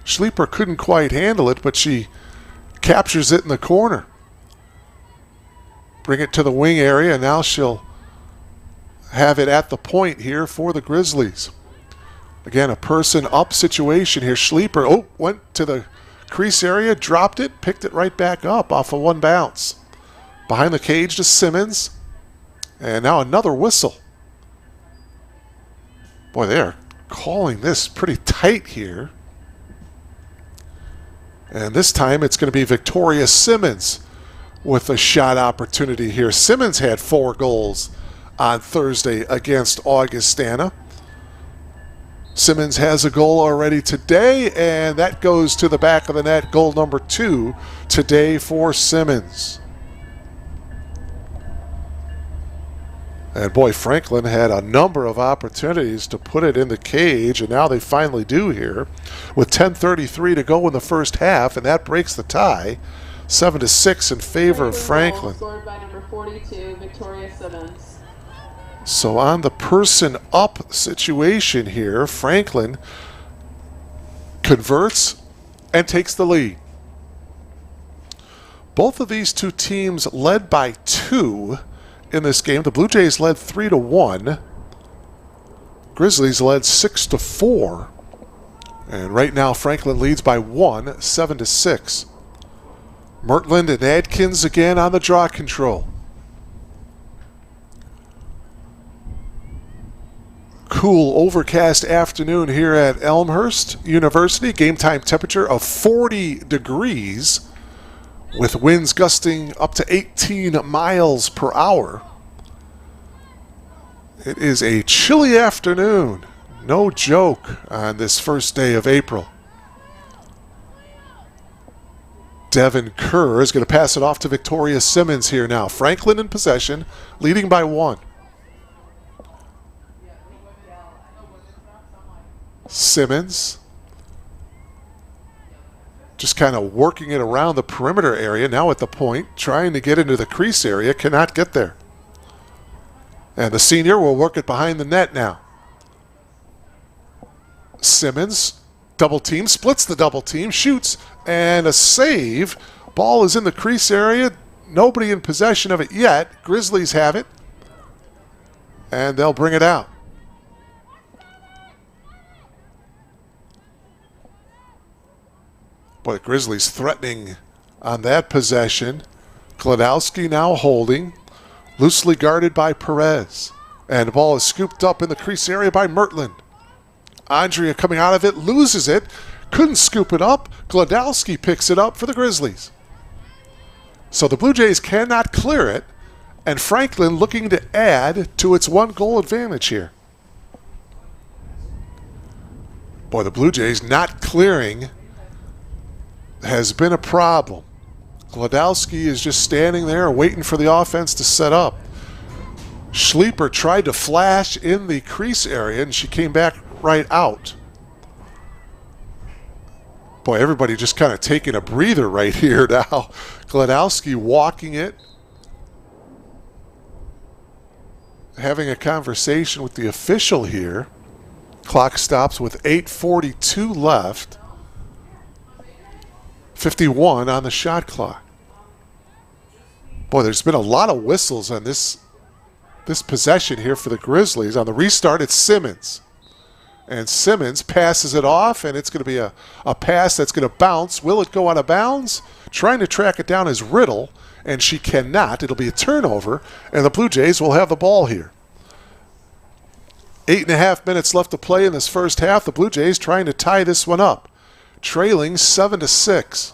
S3: Schleeper couldn't quite handle it, but she captures it in the corner. Bring it to the wing area, and now she'll have it at the point here for the Grizzlies. Again, a person up situation here. Schleeper, went to the crease area, dropped it, picked it right back up off of one bounce. Behind the cage to Simmons. And now another whistle. Boy, they are calling this pretty tight here. And this time it's going to be Victoria Simmons with a shot opportunity here. Simmons had 4 goals on Thursday against Augustana. Simmons has a goal already today, and that goes to the back of the net. Goal number 2 today for Simmons. And boy, Franklin had a number of opportunities to put it in the cage, and now they finally do here with 10:33 to go in the first half, and that breaks the tie. 7-6 in favor of Franklin.
S2: Scored by number 42, Victoria Simmons.
S3: So on the person up situation here, Franklin converts and takes the lead. Both of these two teams led by 2 in this game. The Blue Jays led 3-1. Grizzlies led 6-4. And right now Franklin leads by 1, 7-6. Mertland and Adkins again on the draw control. Cool, overcast afternoon here at Elmhurst University. Game time temperature of 40 degrees with winds gusting up to 18 miles per hour. It is a chilly afternoon. No joke on this first day of April. Devin Kerr is going to pass it off to Victoria Simmons here now. Franklin in possession, leading by 1. Simmons just kind of working it around the perimeter area, now at the point, trying to get into the crease area, cannot get there. And the senior will work it behind the net now. Simmons, double team, splits the double team, shoots, and a save. Ball is in the crease area. Nobody in possession of it yet. Grizzlies have it, and they'll bring it out. Boy, the Grizzlies threatening on that possession. Glodowski now holding, loosely guarded by Perez. And the ball is scooped up in the crease area by Mertland. Andrea coming out of it, loses it, couldn't scoop it up. Glodowski picks it up for the Grizzlies. So the Blue Jays cannot clear it, and Franklin looking to add to its 1-goal advantage here. Boy, the Blue Jays not clearing has been a problem. Glodowski is just standing there waiting for the offense to set up. Schleeper tried to flash in the crease area, and she came back right out. Boy, everybody just kind of taking a breather right here now. Glodowski walking it, having a conversation with the official here. Clock stops with 8:42 left. 51 on the shot clock. Boy, there's been a lot of whistles on this possession here for the Grizzlies. On the restart, it's Simmons. And Simmons passes it off, and it's going to be a pass that's going to bounce. Will it go out of bounds? Trying to track it down is Riddle, and she cannot. It'll be a turnover, and the Blue Jays will have the ball here. 8.5 minutes left to play in this first half. The Blue Jays trying to tie this one up, trailing 7-6.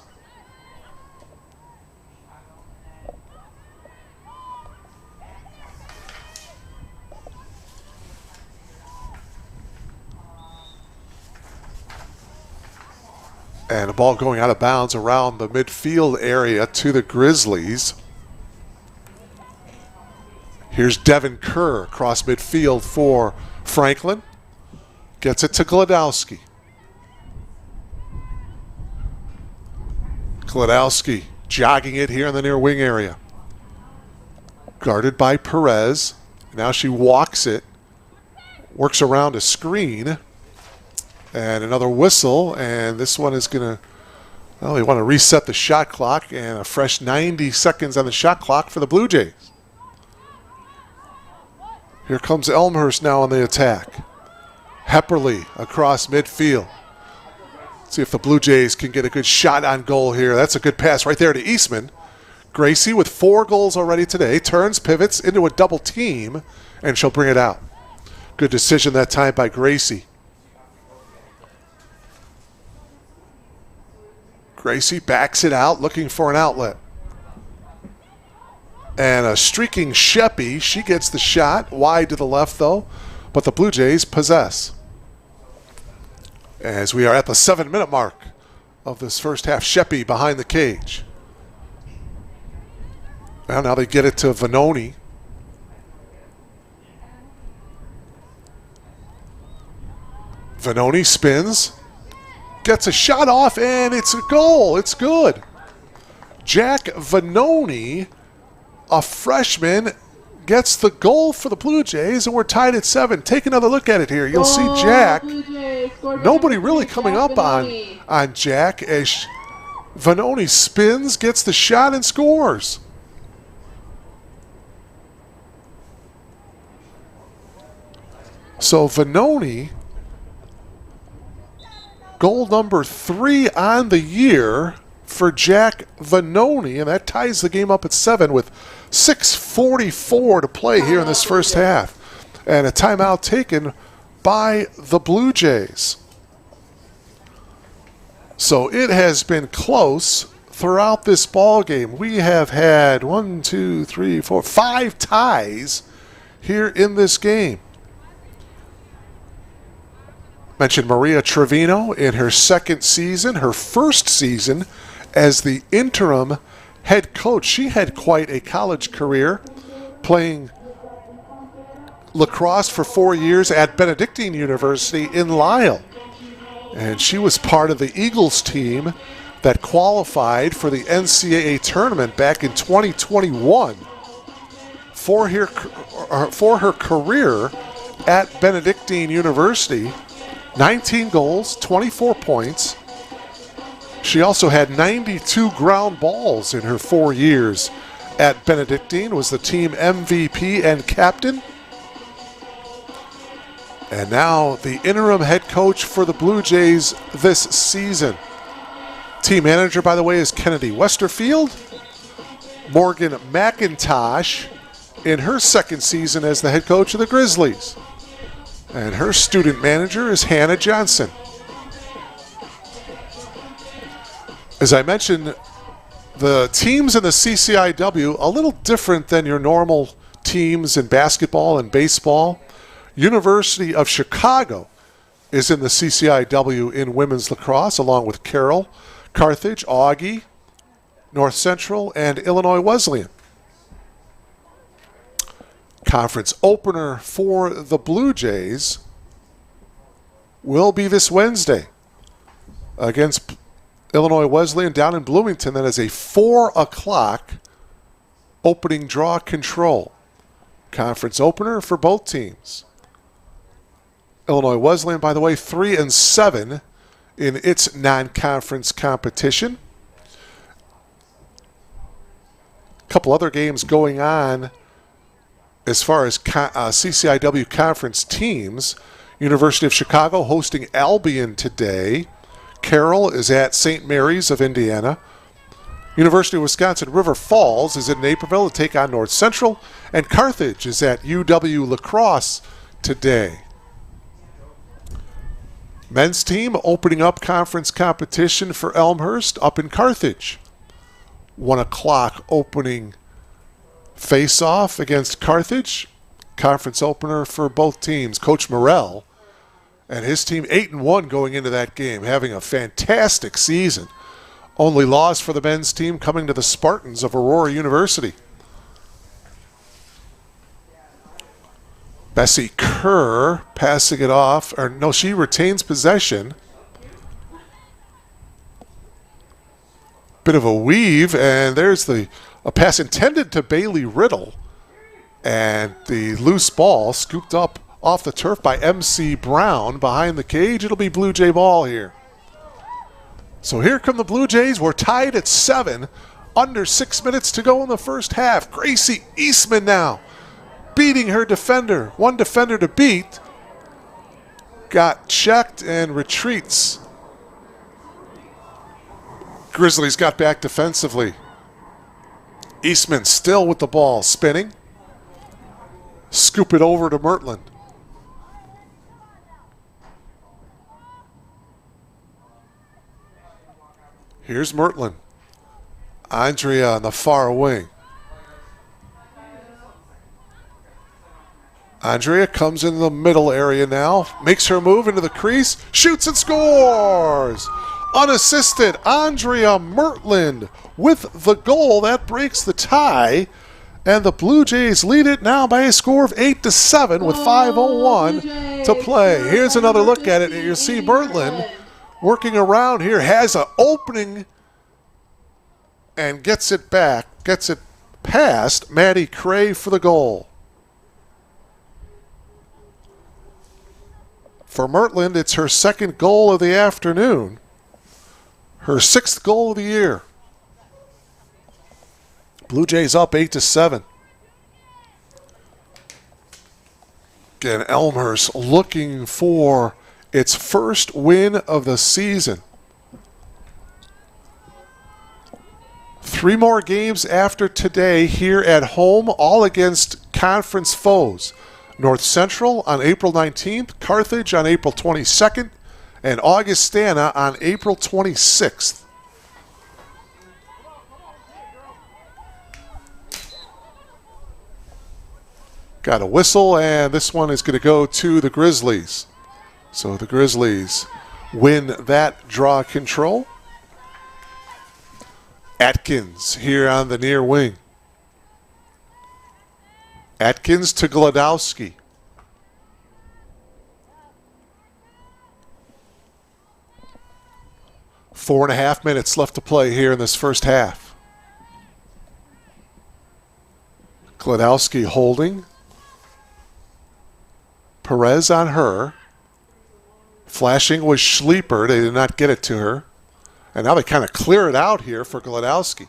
S3: And the ball going out of bounds around the midfield area to the Grizzlies. Here's Devin Kerr across midfield for Franklin. Gets it to Glodowski. Glodowski jogging it here in the near wing area. Guarded by Perez. Now she walks it. Works around a screen. And another whistle, and this one is going to, well, they want to reset the shot clock, and a fresh 90 seconds on the shot clock for the Blue Jays. Here comes Elmhurst now on the attack. Hepperly across midfield. See if the Blue Jays can get a good shot on goal here. That's a good pass right there to Eastman. Gracie with 4 goals already today, turns, pivots into a double team, and she'll bring it out. Good decision that time by Gracie. Gracie backs it out, looking for an outlet. And a streaking Sheppy. She gets the shot, wide to the left though, but the Blue Jays possess. As we are at the 7-minute mark of this first half, Sheppy behind the cage. Well, now they get it to Vanoni. Vanoni spins. Gets a shot off, and it's a goal. It's good. Jack Vanoni, a freshman, gets the goal for the Blue Jays, and we're tied at 7. Take another look at it here. You'll see Jack. Nobody really coming up on Jack as Vanoni spins, gets the shot, and scores. So Vanoni, goal number 3 on the year for Jack Vanoni, and that ties the game up at 7 with 6:44 to play here in this first half. And a timeout taken by the Blue Jays. So it has been close throughout this ball game. We have had 5 ties here in this game. Mentioned Maria Trevino in her second season, her first season as the interim head coach. She had quite a college career, playing lacrosse for 4 years at Benedictine University in Lisle. And she was part of the Eagles team that qualified for the NCAA tournament back in 2021. For her career at Benedictine University, 19 goals, 24 points. She also had 92 ground balls in her 4 years at Benedictine, was the team MVP and captain. And now the interim head coach for the Blue Jays this season. Team manager, by the way, is Kennedy Westerfield. Morgan McIntosh in her second season as the head coach of the Grizzlies. And her student manager is Hannah Johnson. As I mentioned, the teams in the CCIW, a little different than your normal teams in basketball and baseball. University of Chicago is in the CCIW in women's lacrosse, along with Carroll, Carthage, Augie, North Central, and Illinois Wesleyan. Conference opener for the Blue Jays will be this Wednesday against Illinois Wesleyan down in Bloomington. That is a 4 o'clock opening draw control. Conference opener for both teams. Illinois Wesleyan, by the way, 3-7 in its non-conference competition. A couple other games going on as far as CCIW conference teams. University of Chicago hosting Albion today. Carroll is at St. Mary's of Indiana. University of Wisconsin River Falls is in Naperville to take on North Central. And Carthage is at UW La Crosse today. Men's team opening up conference competition for Elmhurst up in Carthage. 1 o'clock opening face-off against Carthage. Conference opener for both teams. Coach Morrell and his team 8-1 going into that game, having a fantastic season. Only loss for the men's team coming to the Spartans of Aurora University. Bessie Kerr passing it off. Or no, she retains possession. Bit of a weave, and there's a pass intended to Bailey Riddle. And the loose ball scooped up off the turf by MC Brown behind the cage. It'll be Blue Jay ball here. So here come the Blue Jays. We're tied at 7. Under 6 minutes to go in the first half. Gracie Eastman now beating her defender. One defender to beat. Got checked and retreats. Grizzlies got back defensively. Eastman still with the ball, spinning. Scoop it over to Mertland. Here's Mertland. Andrea on the far wing. Andrea comes in the middle area now. Makes her move into the crease. Shoots and scores! Unassisted, Andrea Mertland with the goal. That breaks the tie. And the Blue Jays lead it now by a score of 8-7 with 5:01 to play. Here's another look at it. You see Mertland working around here, has an opening and gets it back, gets it past Maddie Cray for the goal. For Mertland, it's her second goal of the afternoon, her 6th goal of the year. Blue Jays up 8-7. Again, Elmhurst looking for its first win of the season. 3 more games after today here at home, all against conference foes. North Central on April 19th, Carthage on April 22nd, and Augustana on April 26th. Got a whistle, and this one is going to go to the Grizzlies. So the Grizzlies win that draw control. Atkins here on the near wing. Atkins to Glodowski. Four and a half minutes left to play here in this first half. Glodowski holding. Perez on her. Flashing was Schleeper. They did not get it to her. And now they kind of clear it out here for Glodowski.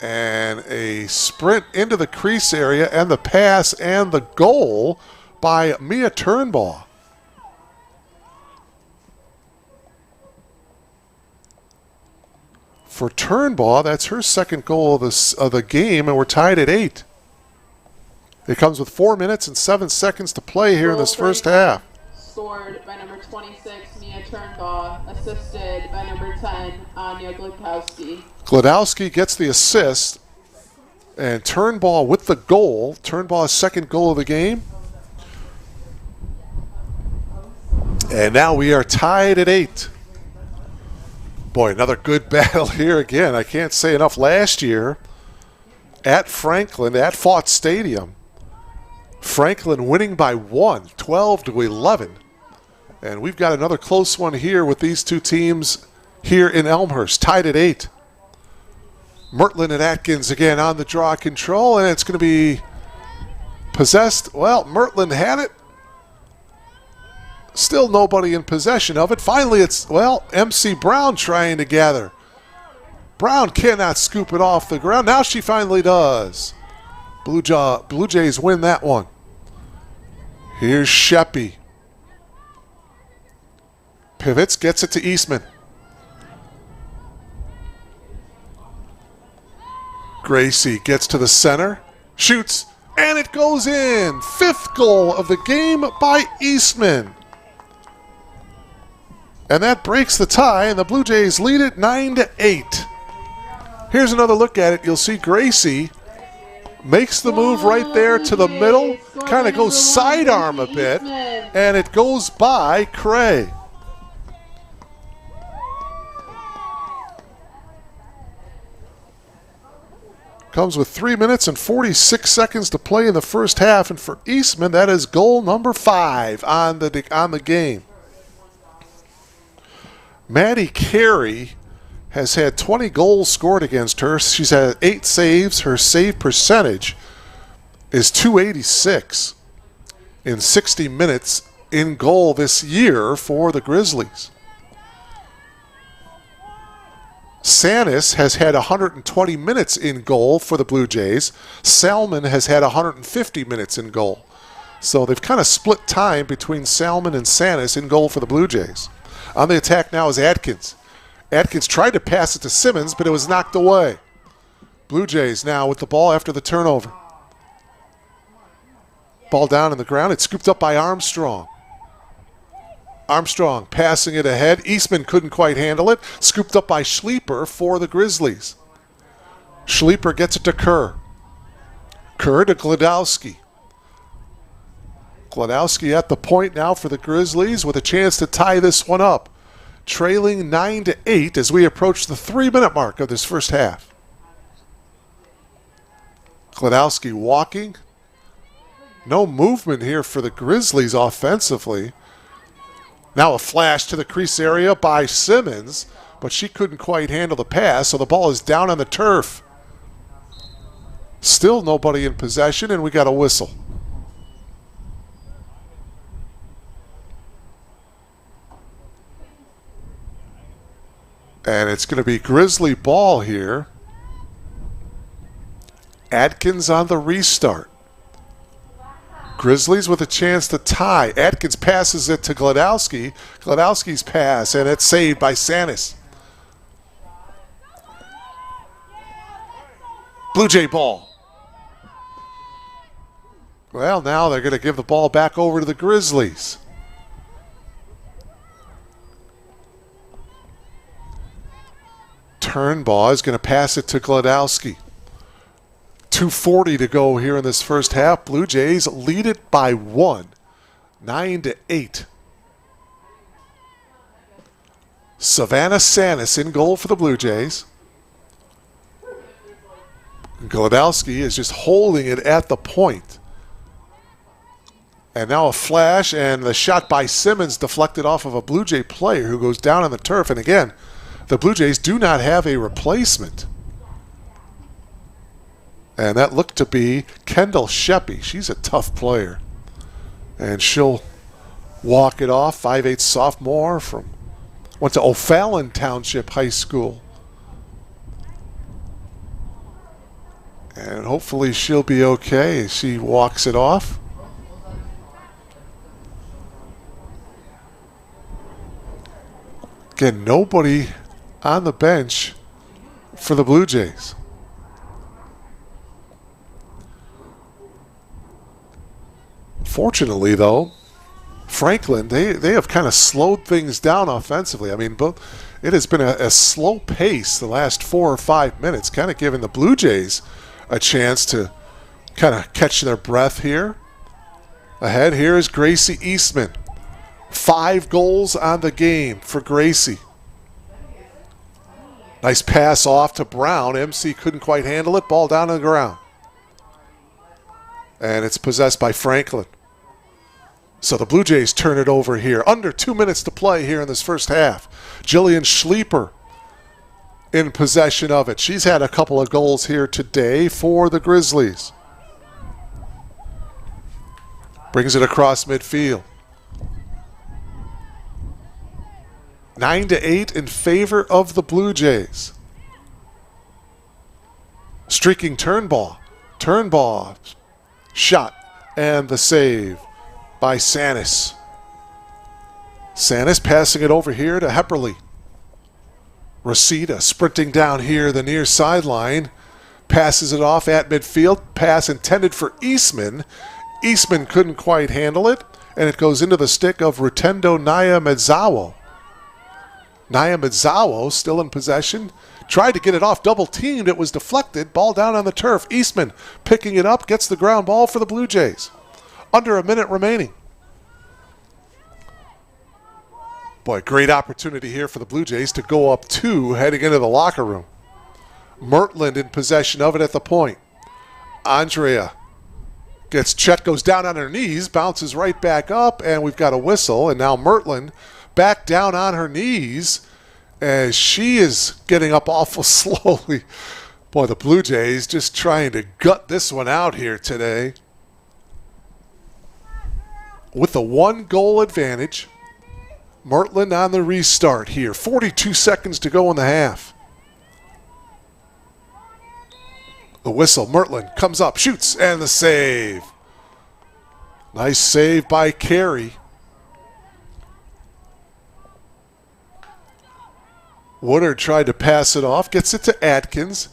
S3: And a sprint into the crease area and the pass and the goal by Mia Turnbaugh. For Turnbaugh, that's her second goal of the game, and we're tied at 8. It comes with 4 minutes and 7 seconds to play here in this first half.
S2: Scored by number 26, Mia Turnbaugh, assisted by number 10, Anya Glukowski.
S3: Glodowski gets the assist, and Turnbaugh with the goal. Turnbaugh's second goal of the game. And now we are tied at 8. Boy, another good battle here again. I can't say enough. Last year at Franklin, at Fott Stadium, Franklin winning by 1, 12-11. And we've got another close one here with these two teams here in Elmhurst, tied at 8. Mertland and Atkins again on the draw control, and it's going to be possessed. Well, Mertland had it. Still nobody in possession of it. Finally, it's, well, MC Brown trying to gather. Brown cannot scoop it off the ground. Now she finally does. Blue Jays win that one. Here's Sheppy. Pivots, gets it to Eastman. Gracie gets to the center, shoots, and it goes in. 5th goal of the game by Eastman. And that breaks the tie, and the Blue Jays lead it 9-8. Here's another look at it. You'll see Gracie makes the move right there to the middle, kind of goes sidearm a bit, and it goes by Cray. Comes with 3 minutes and 46 seconds to play in the first half, and for Eastman, that is goal number 5 on the game. Maddie Carey has had 20 goals scored against her. She's had 8 saves. Her save percentage is .286 in 60 minutes in goal this year for the Grizzlies. Sanis has had 120 minutes in goal for the Blue Jays. Salmon has had 150 minutes in goal. So they've kind of split time between Salmon and Sanis in goal for the Blue Jays. On the attack now is Atkins. Atkins tried to pass it to Simmons, but it was knocked away. Blue Jays now with the ball after the turnover. Ball down on the ground. It's scooped up by Armstrong. Armstrong passing it ahead. Eastman couldn't quite handle it. Scooped up by Schleeper for the Grizzlies. Schleeper gets it to Kerr. Kerr to Glodowski. Glodowski at the point now for the Grizzlies with a chance to tie this one up. Trailing 9-8 as we approach the 3-minute mark of this first half. Glodowski walking. No movement here for the Grizzlies offensively. Now a flash to the crease area by Simmons, but she couldn't quite handle the pass, so the ball is down on the turf. Still nobody in possession, and we got a whistle. And it's going to be Grizzly ball here. Atkins on the restart. Grizzlies with a chance to tie. Atkins passes it to Glodowski. Glodowski's pass, and it's saved by Sanis. Blue Jay ball. Well, now they're going to give the ball back over to the Grizzlies. Turnbaugh is going to pass it to Glodowski. 2:40 to go here in this first half. Blue Jays lead it by 1, 9-8. Savannah Sanis in goal for the Blue Jays. Glodowski is just holding it at the point. And now a flash, and the shot by Simmons deflected off of a Blue Jay player who goes down on the turf. And again, the Blue Jays do not have a replacement. And that looked to be Kendall Sheppy. She's a tough player. And she'll walk it off. 5'8" sophomore went to O'Fallon Township High School. And hopefully she'll be okay as she walks it off. Again, nobody on the bench for the Blue Jays. Fortunately, though, Franklin, they have kind of slowed things down offensively. I mean, it has been a slow pace the last 4 or 5 minutes, kind of giving the Blue Jays a chance to kind of catch their breath here. Ahead here is Gracie Eastman. 5 goals on the game for Gracie. Nice pass off to Brown. MC couldn't quite handle it. Ball down on the ground. And it's possessed by Franklin. So the Blue Jays turn it over here. Under 2 minutes to play here in this first half. Jillian Schleeper in possession of it. She's had a couple of goals here today for the Grizzlies. Brings it across midfield. 9-8 in favor of the Blue Jays. Streaking Turnball. Turnball. Shot. And the save by Sanis. Sanis passing it over here to Hepperly. Reseda sprinting down here the near sideline. Passes it off at midfield. Pass intended for Eastman. Eastman couldn't quite handle it. And it goes into the stick of Rutendo Naya Medzawo. Naya Medzawo still in possession. Tried to get it off, double teamed. It was deflected. Ball down on the turf. Eastman picking it up, gets the ground ball for the Blue Jays. Under a minute remaining. Boy, great opportunity here for the Blue Jays to go up 2 heading into the locker room. Mertland in possession of it at the point. Andrea gets checked, goes down on her knees, bounces right back up, and we've got a whistle. And now Mertland back down on her knees as she is getting up awful slowly. Boy, the Blue Jays just trying to gut this one out here today. With a 1-goal advantage, Mertland on the restart here. 42 seconds to go in the half. The whistle, Mertland comes up, shoots, and the save. Nice save by Carey. Woodard tried to pass it off, gets it to Atkins.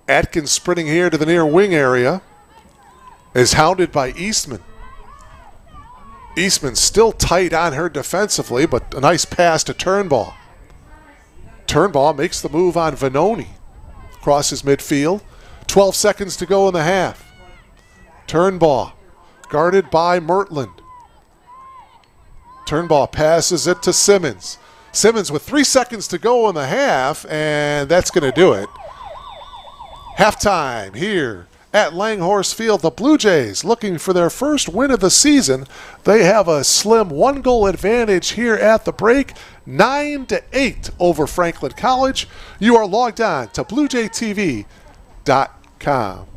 S3: Atkins sprinting here to the near wing area. Is hounded by Eastman. Eastman still tight on her defensively, but a nice pass to Turnball. Turnball makes the move on Vanoni. Crosses midfield. 12 seconds to go in the half. Turnball guarded by Mertland. Turnball passes it to Simmons. Simmons with 3 seconds to go in the half, and that's going to do it. Halftime here at Langhorse Field. The Blue Jays looking for their first win of the season. They have a slim 1-goal advantage here at the break. 9-8 over Franklin College. You are logged on to BlueJayTV.com.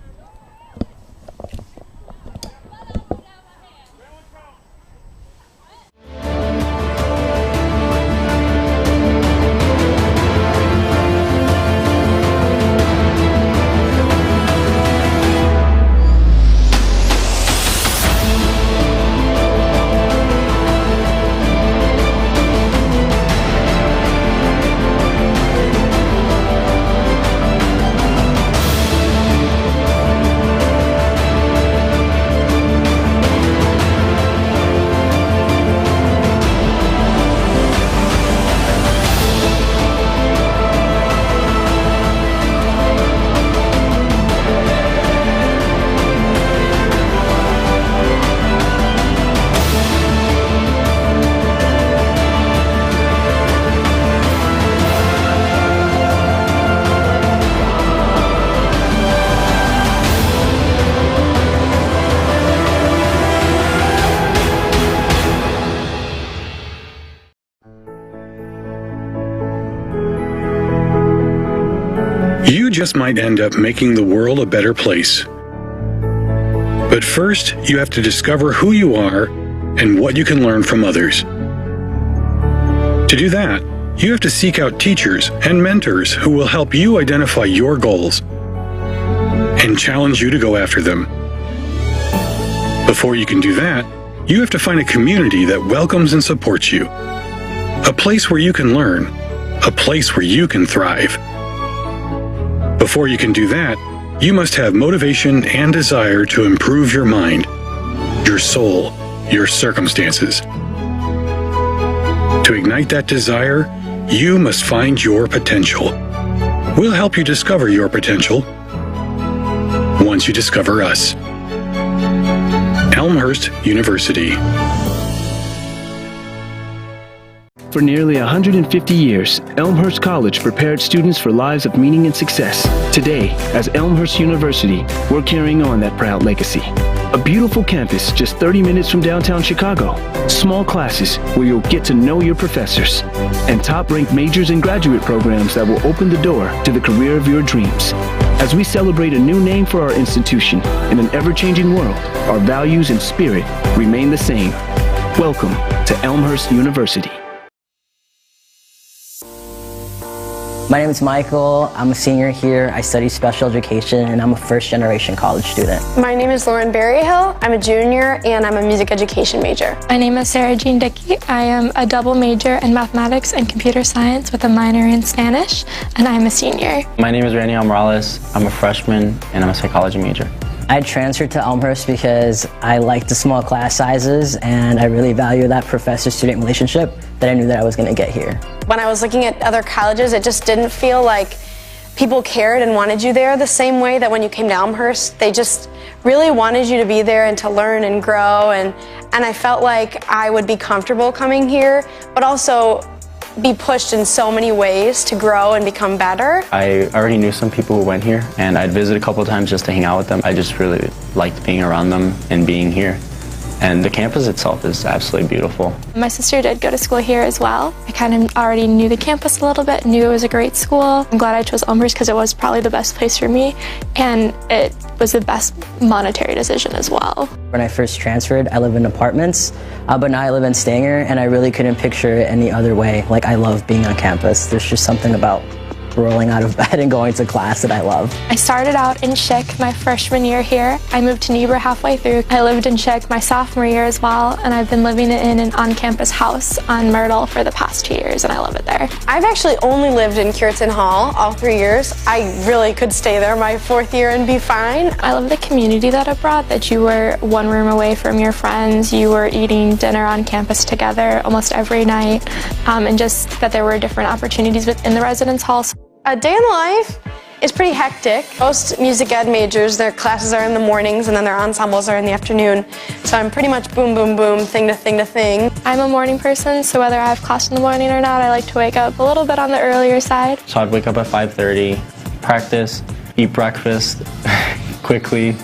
S4: You just might end up making the world a better place. But first, you have to discover who you are and what you can learn from others. To do that, you have to seek out teachers and mentors who will help you identify your goals and challenge you to go after them. Before you can do that, you have to find a community that welcomes and supports you. A place where you can learn. A place where you can thrive. Before you can do that, you must have motivation and desire to improve your mind, your soul, your circumstances. To ignite that desire, you must find your potential. We'll help you discover your potential once you discover us. Elmhurst University.
S1: For nearly 150 years, Elmhurst College prepared students for lives of meaning and success. Today, as Elmhurst University, we're carrying on that proud legacy. A beautiful campus just 30 minutes from downtown Chicago. Small classes where you'll get to know your professors. And top-ranked majors and graduate programs that will open the door to the career of your dreams. As we celebrate a new name for our institution in an ever-changing world, our values and spirit remain the same. Welcome to Elmhurst University.
S5: My name is Michael. I'm a senior here. I study special education and I'm a first-generation college student.
S6: My name is Lauren Berryhill. I'm a junior and I'm a music education major.
S7: My name is Sarah Jean Dickey. I am a double major in mathematics and computer science with a minor in Spanish, and I'm a senior.
S8: My name is Randy Morales. I'm a freshman and I'm a psychology major.
S5: I transferred to Elmhurst because I like the small class sizes and I really value that professor-student relationship that I knew that I was going to get here.
S6: When I was looking at other colleges, it just didn't feel like people cared and wanted you there the same way that when you came to Elmhurst. They just really wanted you to be there and to learn and grow, and I felt like I would be comfortable coming here, but also be pushed in so many ways to grow and become better.
S8: I already knew some people who went here, and I'd visit a couple of times just to hang out with them. I just really liked being around them and being here. And the campus itself is absolutely beautiful.
S7: My sister did go to school here as well. I kind of already knew the campus a little bit, knew it was a great school. I'm glad I chose Elmhurst because it was probably the best place for me, and it was the best monetary decision as well.
S5: When I first transferred, I lived in apartments, but now I live in Stanger, and I really couldn't picture it any other way. Like, I love being on campus. There's just something about rolling out of bed and going to class that I love.
S7: I started out in Chick my freshman year here. I moved to Niebuhr halfway through. I lived in Chick my sophomore year as well, and I've been living in an on-campus house on Myrtle for the past 2 years, and I love it there.
S6: I've actually only lived in Cureton Hall all 3 years. I really could stay there my 4th year and be fine.
S7: I love the community that it brought, that you were one room away from your friends, you were eating dinner on campus together almost every night, and just that there were different opportunities within the residence halls.
S6: A day in the life is pretty hectic. Most music ed majors, their classes are in the mornings and then their ensembles are in the afternoon. So I'm pretty much boom, boom, boom, thing to thing to thing.
S7: I'm a morning person, so whether I have class in the morning or not, I like to wake up a little bit on the earlier side.
S8: So I'd wake up at 5:30, practice, eat breakfast quickly,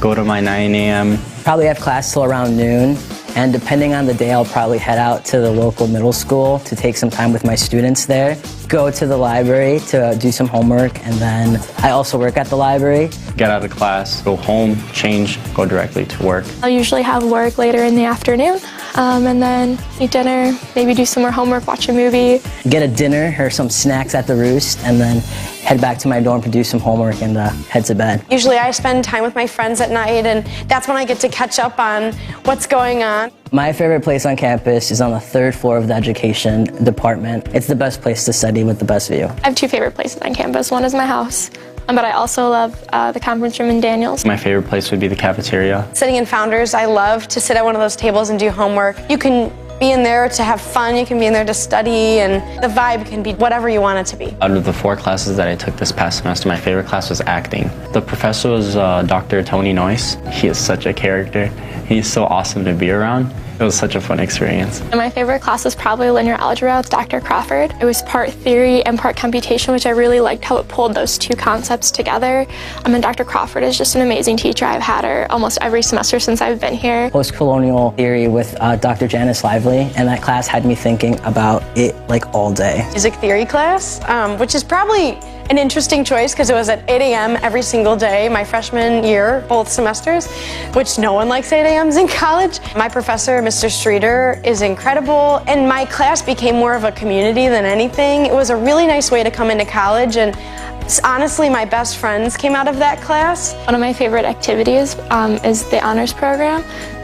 S8: go to my 9 a.m.
S5: Probably have class till around noon, and depending on the day, I'll probably head out to the local middle school to take some time with my students there, go to the library to do some homework, and then I also work at the library.
S8: Get out of class, go home, change, go directly to work.
S7: I'll usually have work later in the afternoon, and then eat dinner, maybe do some more homework, watch a movie.
S5: Get a dinner or some snacks at the Roost, and then head back to my dorm to do some homework and head to bed.
S6: Usually I spend time with my friends at night, and that's when I get to catch up on what's going on.
S5: My favorite place on campus is on the 3rd floor of the education department. It's the best place to study with the best view.
S7: I have 2 favorite places on campus. One is my house, but I also love the conference room in Daniels.
S8: My favorite place would be the cafeteria.
S6: Sitting in Founders, I love to sit at one of those tables and do homework. You can be in there to have fun, you can be in there to study, and the vibe can be whatever you want it to be.
S8: Out of the 4 classes that I took this past semester, my favorite class was acting. The professor was Dr. Tony Noyce. He is such a character. He's so awesome to be around. It was such a fun experience.
S7: And my favorite class was probably linear algebra with Dr. Crawford. It was part theory and part computation, which I really liked how it pulled those 2 concepts together. And Dr. Crawford is just an amazing teacher. I've had her almost every semester since I've been here.
S5: Post-colonial theory with Dr. Janice Lively, and that class had me thinking about it like all day.
S6: Music theory class, which is probably an interesting choice because it was at 8 a.m. every single day my freshman year, both semesters, which no one likes 8 a.m.s in college. My professor, Mr. Streeter, is incredible, and my class became more of a community than anything. It was a really nice way to come into college, and honestly, my best friends came out of that class.
S7: One of my favorite activities is the honors program.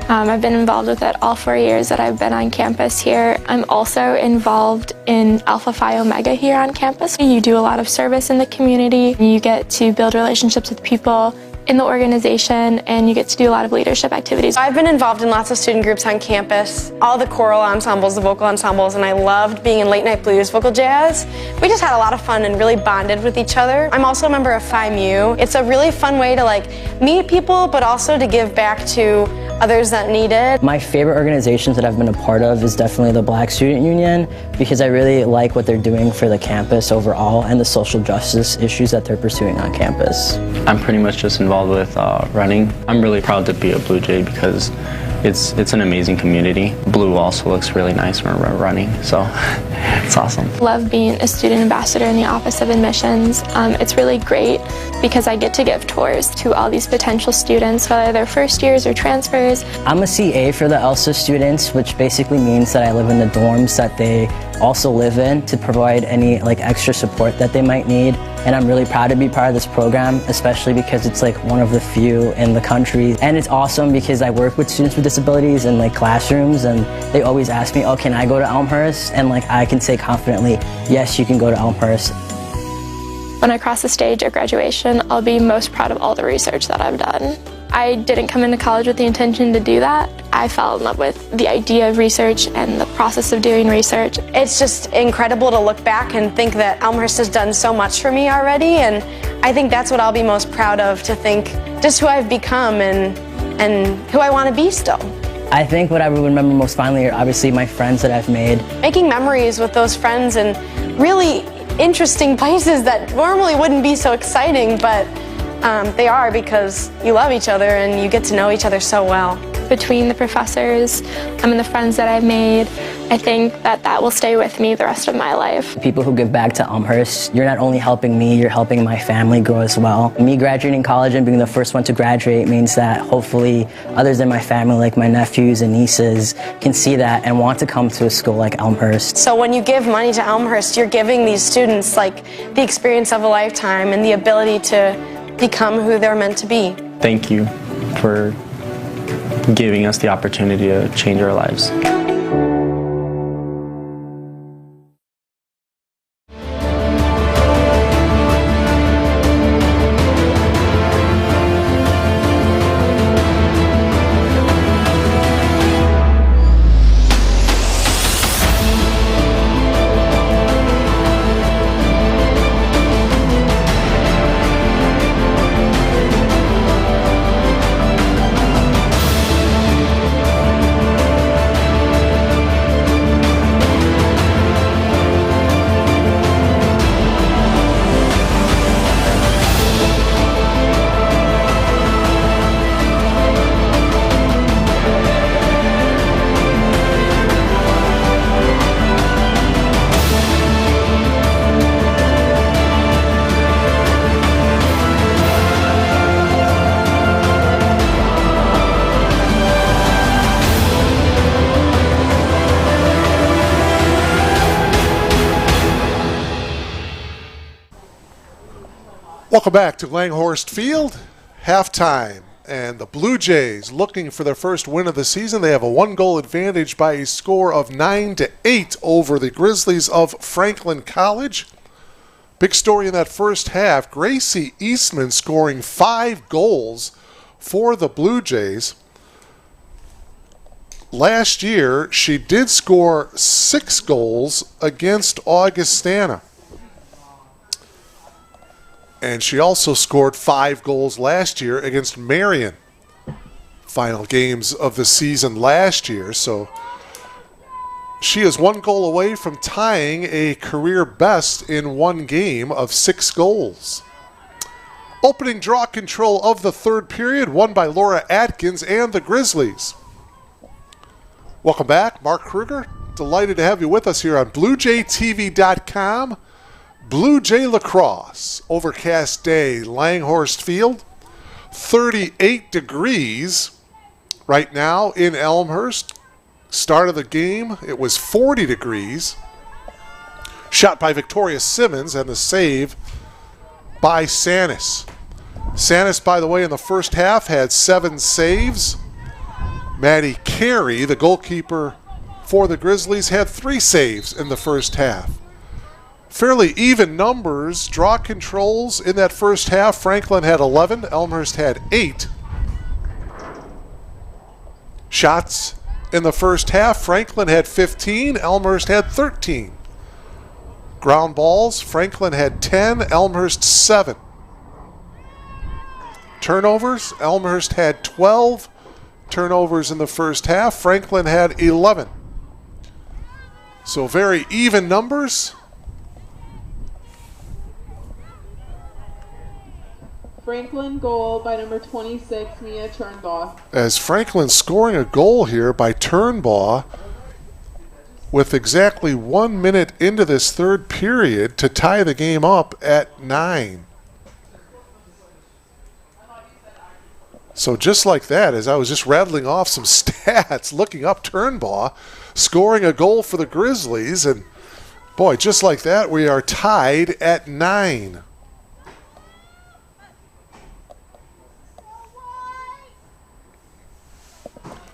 S7: I've been involved with it all 4 years that I've been on campus here. I'm also involved in Alpha Phi Omega here on campus. You do a lot of service in the community. You get to build relationships with people in the organization, and you get to do a lot of leadership activities.
S6: I've been involved in lots of student groups on campus, all the choral ensembles, the vocal ensembles, and I loved being in late night blues, vocal jazz. We just had a lot of fun and really bonded with each other. I'm also a member of Phi Mu. It's a really fun way to meet people, but also to give back to others that need it.
S5: My favorite organizations that I've been a part of is definitely the Black Student Union, because I really like what they're doing for the campus overall and the social justice issues that they're pursuing on campus.
S8: I'm pretty much just involved with running. I'm really proud to be a Blue Jay because it's an amazing community. Blue also looks really nice when we're running, so it's awesome.
S7: Love being a student ambassador in the Office of Admissions. It's really great because I get to give tours to all these potential students, whether they're first years or transfers.
S5: I'm a CA for the ELSA students, which basically means that I live in the dorms that they also live in to provide any extra support that they might need. And I'm really proud to be part of this program, especially because it's one of the few in the country. And it's awesome because I work with students with disabilities in classrooms, and they always ask me, oh, can I go to Elmhurst? And I can say confidently, yes, you can go to Elmhurst.
S7: When I cross the stage at graduation, I'll be most proud of all the research that I've done. I didn't come into college with the intention to do that. I fell in love with the idea of research and the process of doing research.
S6: It's just incredible to look back and think that Elmhurst has done so much for me already, and I think that's what I'll be most proud of, to think just who I've become and who I want to be still.
S5: I think what I would remember most fondly are obviously my friends that I've made.
S6: Making memories with those friends in really interesting places that normally wouldn't be so exciting, but they are, because you love each other and you get to know each other so well.
S7: Between the professors and the friends that I've made, I think that will stay with me the rest of my life.
S5: People who give back to Elmhurst, you're not only helping me, you're helping my family grow as well. Me graduating college and being the first one to graduate means that hopefully others in my family, like my nephews and nieces, can see that and want to come to a school like Elmhurst.
S6: So when you give money to Elmhurst, you're giving these students the experience of a lifetime and the ability to become who they're meant to be.
S8: Thank you for giving us the opportunity to change our lives.
S3: Welcome back to Langhorst Field. Halftime, and the Blue Jays looking for their first win of the season. They have a 1-goal advantage by a score of 9-8 over the Grizzlies of Franklin College. Big story in that first half, Gracie Eastman scoring 5 goals for the Blue Jays. Last year, she did score 6 goals against Augustana. And she also scored 5 goals last year against Marion. Final games of the season last year. So she is 1 goal away from tying a career best in one game of 6 goals. Opening draw control of the third period, won by Laura Atkins and the Grizzlies. Welcome back, Mark Kruger. Delighted to have you with us here on BlueJayTV.com. Blue Jay Lacrosse, overcast day, Langhorst Field, 38 degrees right now in Elmhurst. Start of the game, it was 40 degrees. Shot by Victoria Simmons and the save by Sanis. Sanis, by the way, in the first half had 7 saves. Maddie Carey, the goalkeeper for the Grizzlies, had 3 saves in the first half. Fairly even numbers. Draw controls in that first half. Franklin had 11. Elmhurst had 8. Shots in the first half. Franklin had 15. Elmhurst had 13. Ground balls. Franklin had 10. Elmhurst 7. Turnovers. Elmhurst had 12 turnovers in the first half. Franklin had 11. So very even numbers.
S2: Franklin goal by number 26, Mia Turnbaugh.
S3: As Franklin scoring a goal here by Turnbaugh with exactly 1 minute into this third period to tie the game up at 9. So just like that, as I was just rattling off some stats, looking up Turnbaugh, scoring a goal for the Grizzlies, and boy, just like that, we are tied at 9.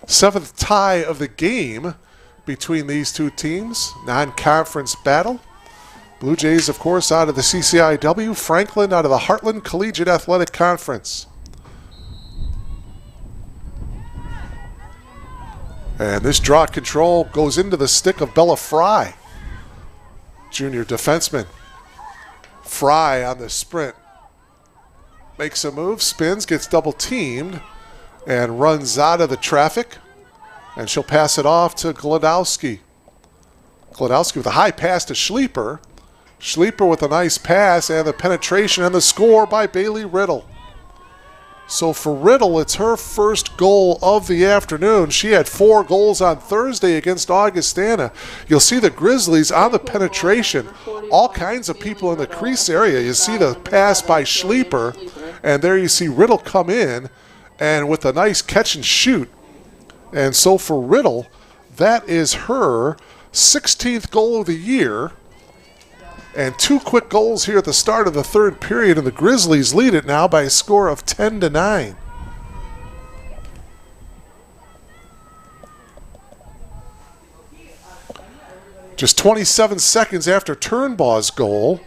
S3: Seventh tie of the game between these two teams. Non-conference battle. Blue Jays, of course, out of the CCIW. Franklin out of the Heartland Collegiate Athletic Conference. And this draw control goes into the stick of Bella Fry, junior defenseman. Fry on the sprint. Makes a move, spins, gets double teamed, and runs out of the traffic. And she'll pass it off to Glodowski. Glodowski with a high pass to Schleeper. Schleeper with a nice pass and the penetration and the score by Bailey Riddle. So for Riddle, it's her first goal of the afternoon. She had 4 goals on Thursday against Augustana. You'll see the Grizzlies on the penetration. All kinds of people in the crease area. You see the pass by Schleeper, and there you see Riddle come in, and with a nice catch and shoot. And so for Riddle, that is her 16th goal of the year. And 2 quick goals here at the start of the third period, and the Grizzlies lead it now by a score of 10-9. Just 27 seconds after Turnbaugh's goal,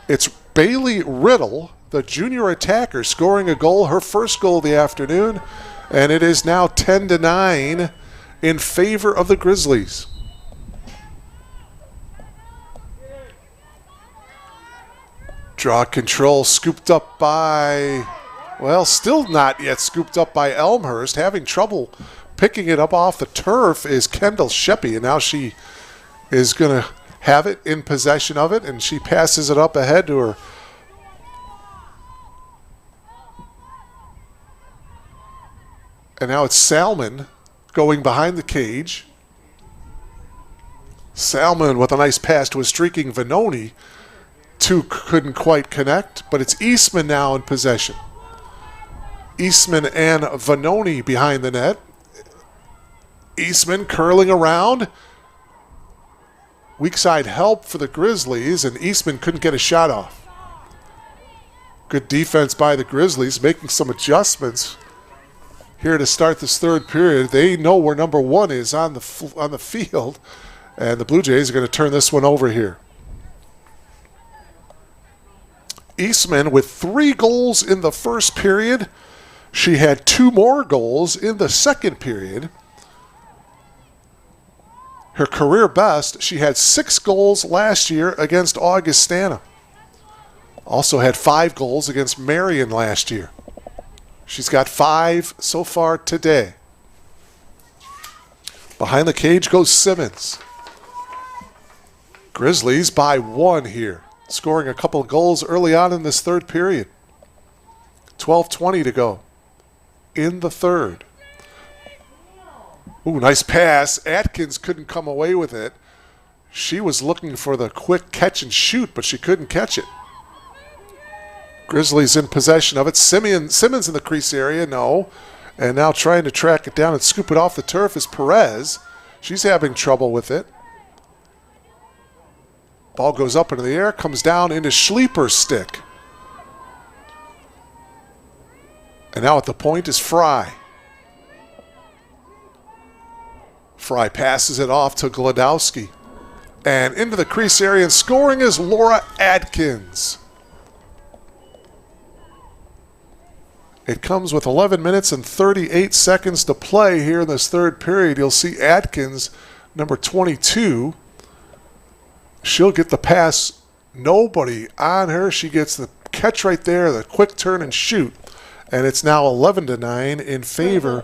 S3: it's Bailey Riddle, the junior attacker, scoring a goal, her first goal of the afternoon. And it is now 10-9 in favor of the Grizzlies. Draw control scooped up by, well, still not yet scooped up by Elmhurst. Having trouble picking it up off the turf is Kendall Sheppy, and now she is going to have it in possession of it, and she passes it up ahead to her. And now it's Salmon going behind the cage. Salmon with a nice pass to a streaking Vanoni. 2 couldn't quite connect, but it's Eastman now in possession. Eastman and Vanoni behind the net. Eastman curling around. Weak side help for the Grizzlies, and Eastman couldn't get a shot off. Good defense by the Grizzlies, making some adjustments here to start this third period. They know where number 1 is on the field, and the Blue Jays are going to turn this one over here. Eastman with 3 goals in the first period. She had 2 more goals in the second period. Her career best, she had 6 goals last year against Augustana. Also had 5 goals against Marion last year. She's got 5 so far today. Behind the cage goes Simmons. Grizzlies by 1 here, scoring a couple of goals early on in this third period. 12:20 to go in the third. Ooh, nice pass. Atkins couldn't come away with it. She was looking for the quick catch and shoot, but she couldn't catch it. Grizzlies in possession of it. Simmons in the crease area, no. And now trying to track it down and scoop it off the turf is Perez. She's having trouble with it. Ball goes up into the air, comes down into Schleeper's stick. And now at the point is Fry. Fry passes it off to Glodowski. And into the crease area, and scoring is Laura Adkins. It comes with 11 minutes and 38 seconds to play here in this third period. You'll see Adkins, number 22. She'll get the pass. Nobody on her. She gets the catch right there, the quick turn and shoot. And it's now 11-9 in favor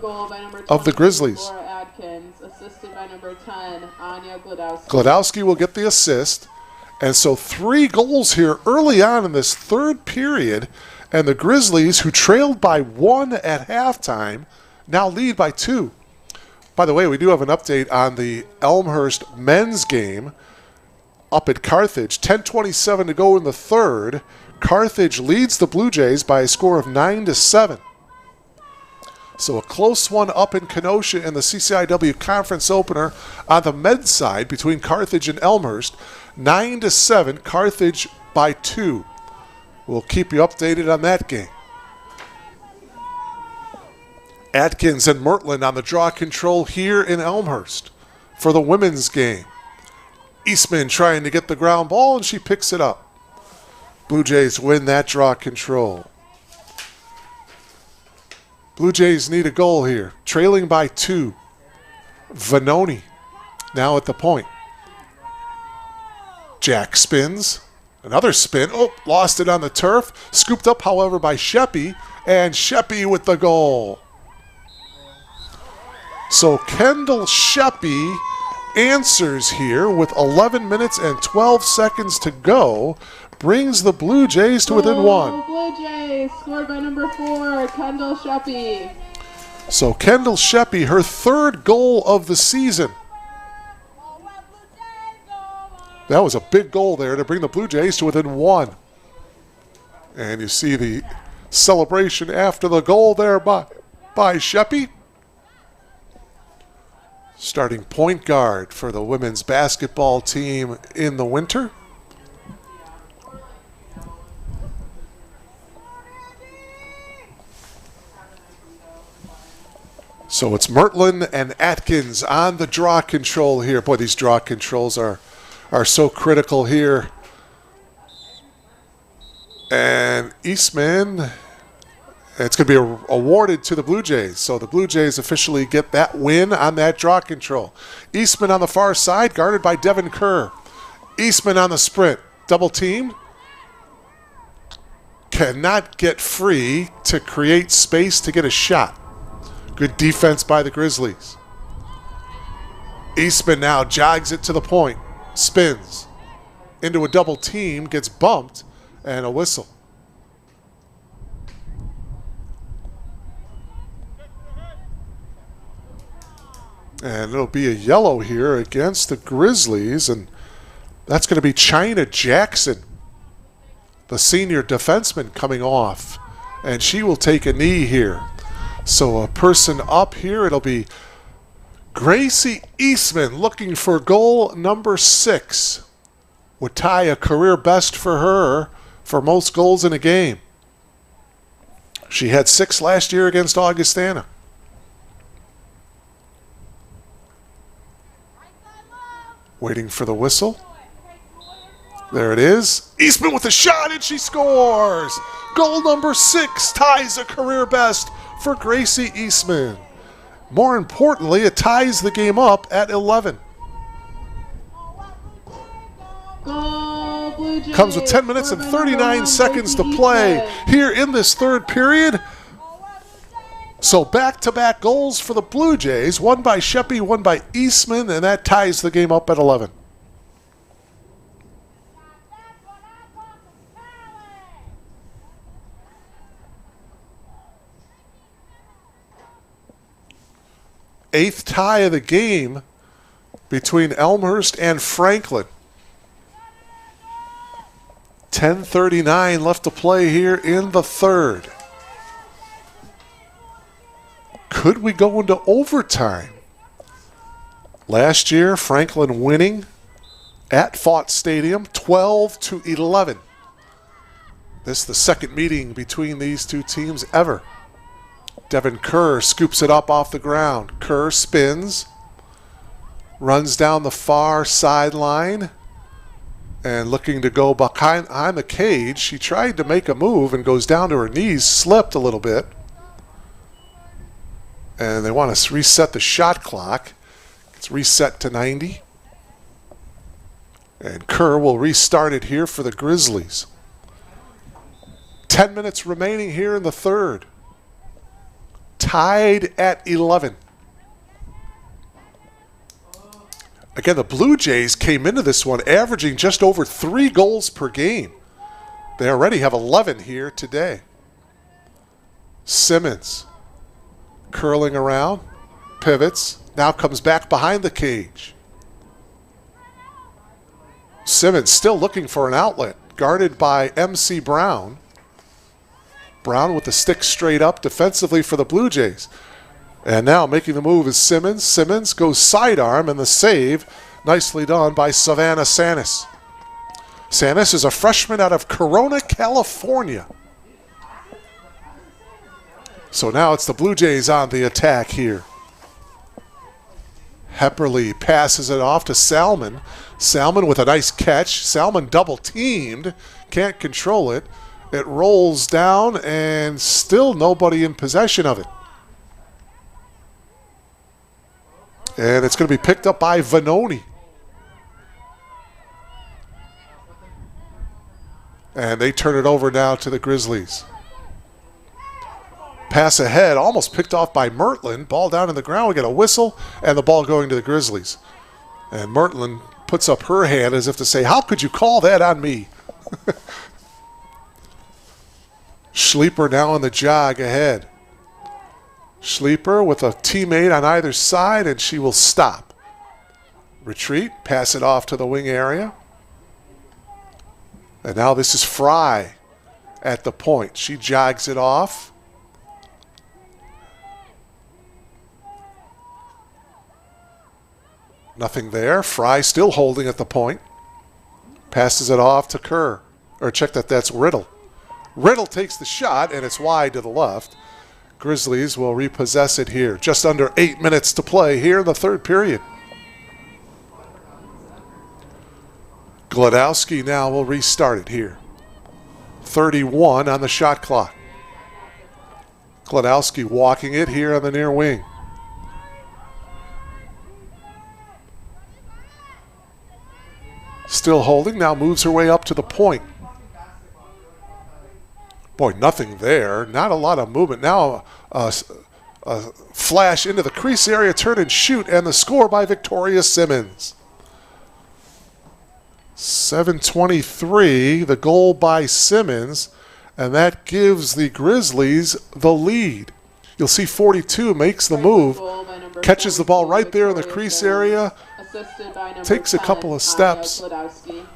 S3: of the Grizzlies.
S2: Laura Adkins, assisted by number 10, Anya Glodowski.
S3: Glodowski will get the assist. And so 3 goals here early on in this third period. And the Grizzlies, who trailed by 1 at halftime, now lead by 2. By the way, we do have an update on the Elmhurst men's game up at Carthage. 10:27 to go in the third. Carthage leads the Blue Jays by a score of 9-7. So a close one up in Kenosha in the CCIW conference opener on the men's side between Carthage and Elmhurst. 9-7, Carthage by 2. We'll keep you updated on that game. Atkins and Mertland on the draw control here in Elmhurst for the women's game. Eastman trying to get the ground ball, and she picks it up. Blue Jays win that draw control. Blue Jays need a goal here. Trailing by 2. Vanoni now at the point. Jack spins. Another spin. Oh, lost it on the turf. Scooped up, however, by Sheppy. And Sheppy with the goal. So Kendall Sheppy answers here with 11 minutes and 12 seconds to go. Brings the Blue Jays to within 1.
S2: Blue Jays, scored by number 4, Kendall Sheppy.
S3: So Kendall Sheppy, her 3rd goal of the season. That was a big goal there to bring the Blue Jays to within 1. And you see the celebration after the goal there by Sheppy. Starting point guard for the women's basketball team in the winter. So it's Mertland and Atkins on the draw control here. Boy, these draw controls are so critical here. And Eastman, it's going to be awarded to the Blue Jays. So the Blue Jays officially get that win on that draw control. Eastman on the far side, guarded by Devin Kerr. Eastman on the sprint, double teamed. Cannot get free to create space to get a shot. Good defense by the Grizzlies. Eastman now jogs it to the point. Spins into a double team, gets bumped, and a whistle. And it'll be a yellow here against the Grizzlies, and that's going to be China Jackson, the senior defenseman, coming off. And she will take a knee here. So a person up here, it'll be Gracie Eastman looking for goal number 6. Would tie a career best for her for most goals in a game. She had 6 last year against Augustana. Waiting for the whistle. There it is. Eastman with a shot, and she scores! Goal number 6 ties a career best for Gracie Eastman. More importantly, it ties the game up at 11.
S2: Goal, Blue Jays.
S3: Comes with 10 minutes and 39 seconds to play here in this third period. So back-to-back goals for the Blue Jays, one by Sheppy, one by Eastman, and that ties the game up at 11. Eighth tie of the game between Elmhurst and Franklin. 10:39 left to play here in the third. Could we go into overtime? Last year, Franklin winning at Fott Stadium, 12-11. This is the second meeting between these two teams ever. Devin Kerr scoops it up off the ground. Kerr spins, runs down the far sideline and looking to go behind the cage. She tried to make a move and goes down to her knees, slipped a little bit. And they want to reset the shot clock. It's reset to 90. And Kerr will restart it here for the Grizzlies. 10 minutes remaining here in the third. Tied at 11. Again, the Blue Jays came into this one averaging just over 3 goals per game. They already have 11 here today. Simmons curling around, pivots, now comes back behind the cage. Simmons still looking for an outlet, guarded by MC Brown. Brown with the stick straight up defensively for the Blue Jays. And now making the move is Simmons. Simmons goes sidearm, and the save nicely done by Savannah Sanis. Sanis is a freshman out of Corona, California. So now it's the Blue Jays on the attack here. Hepperly passes it off to Salmon. Salmon with a nice catch. Salmon double teamed. Can't control it. It rolls down and still nobody in possession of it. And it's going to be picked up by Vanoni. And they turn it over now to the Grizzlies. Pass ahead, almost picked off by Mertland. Ball down in the ground. We get a whistle, and the ball going to the Grizzlies. And Mertland puts up her hand as if to say, how could you call that on me? Schleeper now on the jog ahead. Schleeper with a teammate on either side, and she will stop. Retreat, pass it off to the wing area. And now this is Fry at the point. She jogs it off. Nothing there. Fry still holding at the point. Passes it off to Kerr. Or check that's Riddle. Riddle takes the shot, and it's wide to the left. Grizzlies will repossess it here. Just under 8 minutes to play here in the third period. Glodowski now will restart it here. 31 on the shot clock. Glodowski walking it here on the near wing. Still holding, now moves her way up to the point. Boy, nothing there. Not a lot of movement. Now a flash into the crease area, turn and shoot, and the score by Victoria Simmons. 7:23, the goal by Simmons, and that gives the Grizzlies the lead. You'll see 42 makes the move, catches the ball right there in the crease area, takes a couple of steps.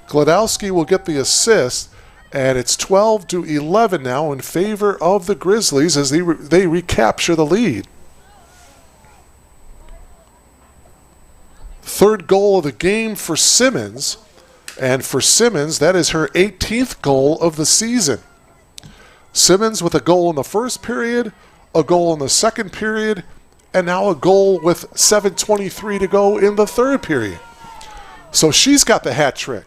S3: Glodowski will get the assist, and it's 12-11 now in favor of the Grizzlies as they recapture the lead. Third goal of the game for Simmons, and for Simmons, that is her 18th goal of the season. Simmons with a goal in the first period, a goal in the second period, and now a goal with 7:23 to go in the third period. So she's got the hat trick.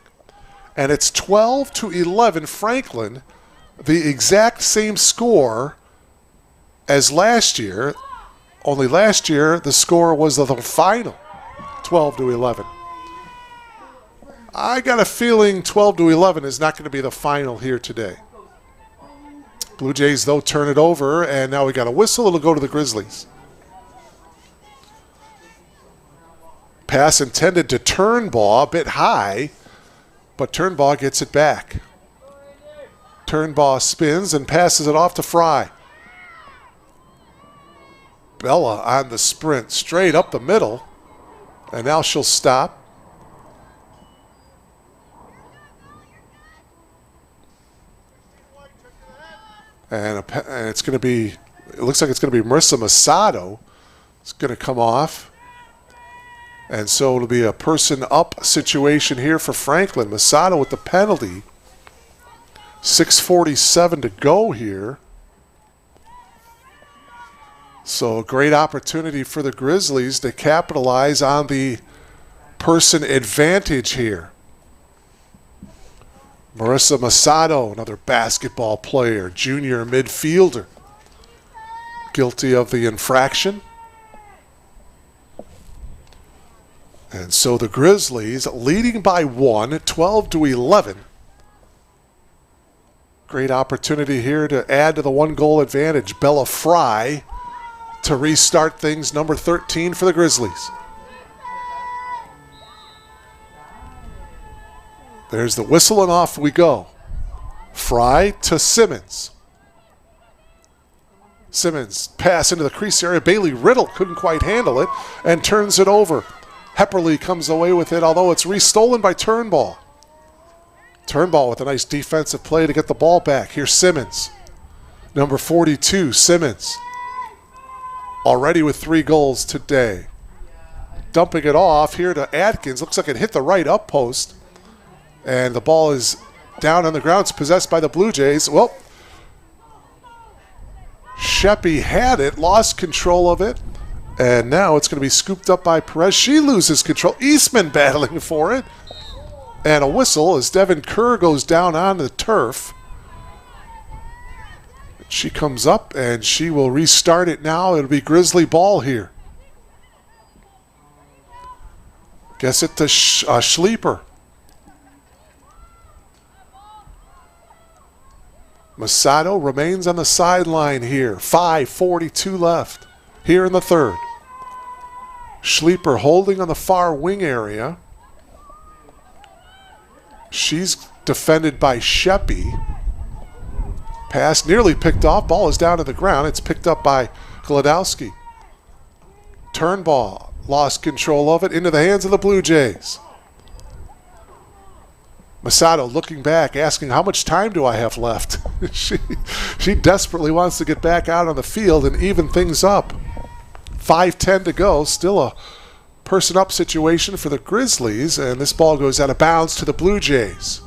S3: And it's 12-11 Franklin, the exact same score as last year. Only last year the score was the final, 12-11. I got a feeling 12-11 is not going to be the final here today. Blue Jays, though, turn it over, and now we got a whistle. It'll go to the Grizzlies. Pass intended to Turnbaugh, a bit high, but Turnbaugh gets it back. Turnbaugh spins and passes it off to Fry. Bella on the sprint, straight up the middle, and now she'll stop. And it's going to be, it looks like it's going to be Marissa Masato. It's going to come off. And so it'll be a person up situation here for Franklin. Masato with the penalty. 6:47 to go here. So a great opportunity for the Grizzlies to capitalize on the person advantage here. Marissa Masato, another basketball player, junior midfielder, guilty of the infraction. And so the Grizzlies leading by 1, 12-11. Great opportunity here to add to the 1-goal advantage. Bella Fry to restart things, number 13 for the Grizzlies. There's the whistle and off we go. Fry to Simmons. Simmons pass into the crease area. Bailey Riddle couldn't quite handle it and turns it over. Hepperly comes away with it, although it's restolen by Turnbull. Turnbull with a nice defensive play to get the ball back. Here's Simmons. Number 42, Simmons. Already with 3 goals today. Dumping it off here to Atkins. Looks like it hit the right up post. And the ball is down on the ground. It's possessed by the Blue Jays. Well, Sheppy had it, lost control of it. And now it's going to be scooped up by Perez. She loses control. Eastman battling for it. And a whistle as Devin Kerr goes down on the turf. She comes up and she will restart it now. It'll be Grizzly ball here. Guess it to Schleeper. Masato remains on the sideline here. 5:42 left here in the third. Schleeper holding on the far wing area. She's defended by Sheppy. Pass nearly picked off. Ball is down to the ground. It's picked up by Glodowski. Turnbull lost control of it into the hands of the Blue Jays. Masato looking back, asking how much time do I have left? she desperately wants to get back out on the field and even things up. 5:10 to go. Still a person up situation for the Grizzlies, and this ball goes out of bounds to the Blue Jays.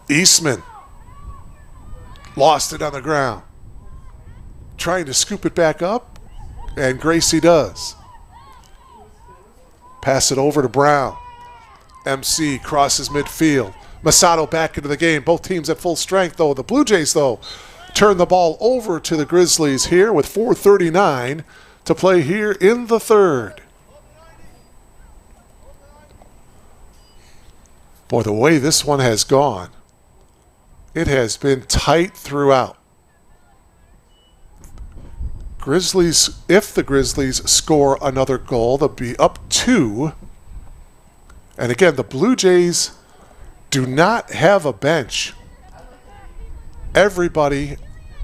S3: Eastman lost it on the ground. Trying to scoop it back up, and Gracie does. Pass it over to Brown. MC crosses midfield. Masato back into the game. Both teams at full strength, though. The Blue Jays, though, turn the ball over to the Grizzlies here with 4:39 to play here in the third. Boy, the way this one has gone, it has been tight throughout. Grizzlies, if the Grizzlies score another goal, they'll be up 2. And again, the Blue Jays do not have a bench. Everybody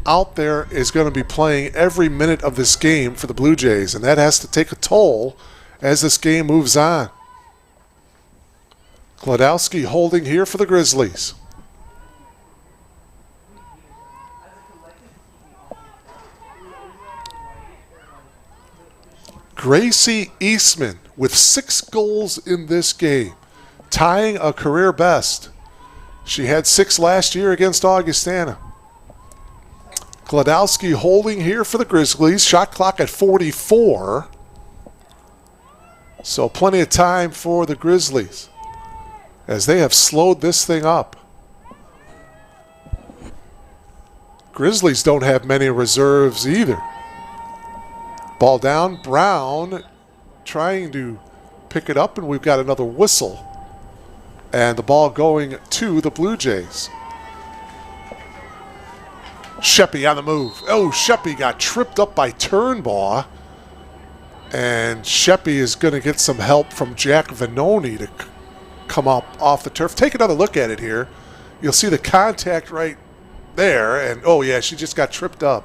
S3: out there is going to be playing every minute of this game for the Blue Jays, and that has to take a toll as this game moves on. Glodowski holding here for the Grizzlies. Gracie Eastman with 6 goals in this game, tying a career best. She had 6 last year against Augustana. Glodowski holding here for the Grizzlies. Shot clock at 44. So plenty of time for the Grizzlies as they have slowed this thing up. Grizzlies don't have many reserves either. Ball down. Brown trying to pick it up, and we've got another whistle. And the ball going to the Blue Jays. Sheppy on the move. Oh, Sheppy got tripped up by Turnbull. And Sheppy is going to get some help from Jack Vanoni to come up off the turf. Take another look at it here. You'll see the contact right there. And, oh, yeah, she just got tripped up.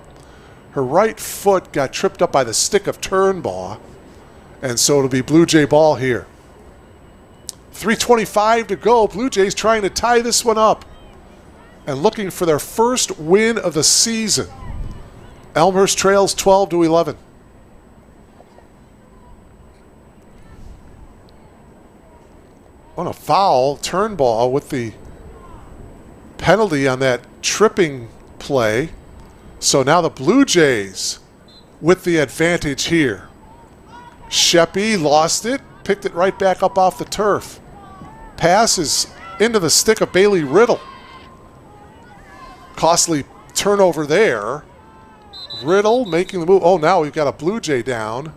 S3: Her right foot got tripped up by the stick of Turnbull. And so it'll be Blue Jay ball here. 3:25 to go. Blue Jays trying to tie this one up and looking for their first win of the season. Elmhurst trails 12-11. On a foul, Turnbull with the penalty on that tripping play. So now the Blue Jays with the advantage here. Sheppy lost it, picked it right back up off the turf. Passes into the stick of Bailey Riddle. Costly turnover there. Riddle making the move. Oh, now we've got a Blue Jay down.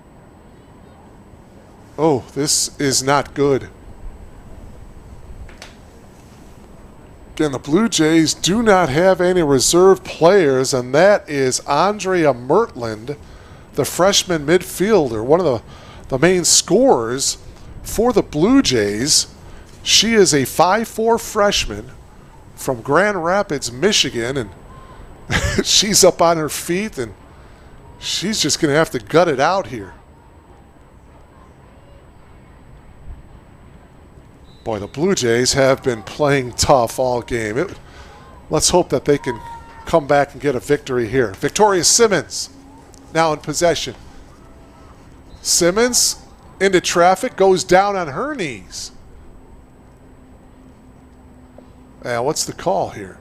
S3: Oh, this is not good. Again, the Blue Jays do not have any reserve players, and that is Andrea Mertland, the freshman midfielder, one of the main scorers for the Blue Jays. She is a 5'4" freshman from Grand Rapids, Michigan, and she's up on her feet, and she's just going to have to gut it out here. Boy, the Blue Jays have been playing tough all game. Let's hope that they can come back and get a victory here. Victoria Simmons now in possession. Simmons into traffic, goes down on her knees. What's the call here?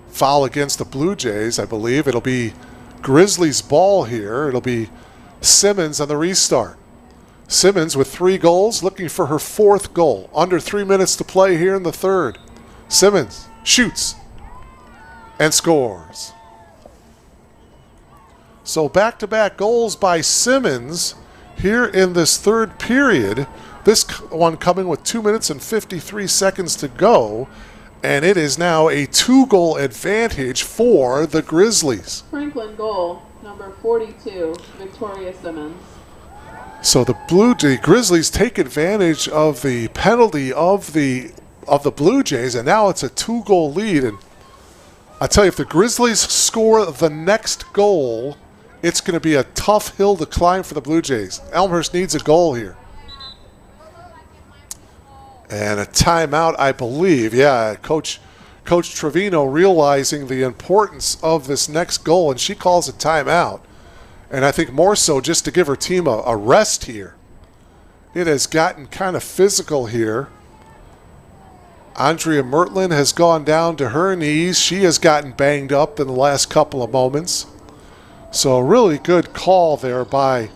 S3: Foul against the Blue Jays, I believe. It'll be Grizzlies' ball here. It'll be Simmons on the restart. Simmons with 3 goals, looking for her 4th goal. Under 3 minutes to play here in the third. Simmons shoots and scores. So back-to-back goals by Simmons here in this third period. This one coming with 2 minutes and 53 seconds to go. And it is now a 2-goal advantage for the Grizzlies.
S2: Franklin goal, number 42, Victoria Simmons.
S3: So the Grizzlies take advantage of the penalty of the Blue Jays, and now it's a 2-goal lead. And I tell you, if the Grizzlies score the next goal, it's going to be a tough hill to climb for the Blue Jays. Elmhurst needs a goal here. And a timeout, I believe. Yeah, Coach Trevino realizing the importance of this next goal, and she calls a timeout. And I think more so just to give her team a rest here. It has gotten kind of physical here. Andrea Mertland has gone down to her knees. She has gotten banged up in the last couple of moments. So a really good call there by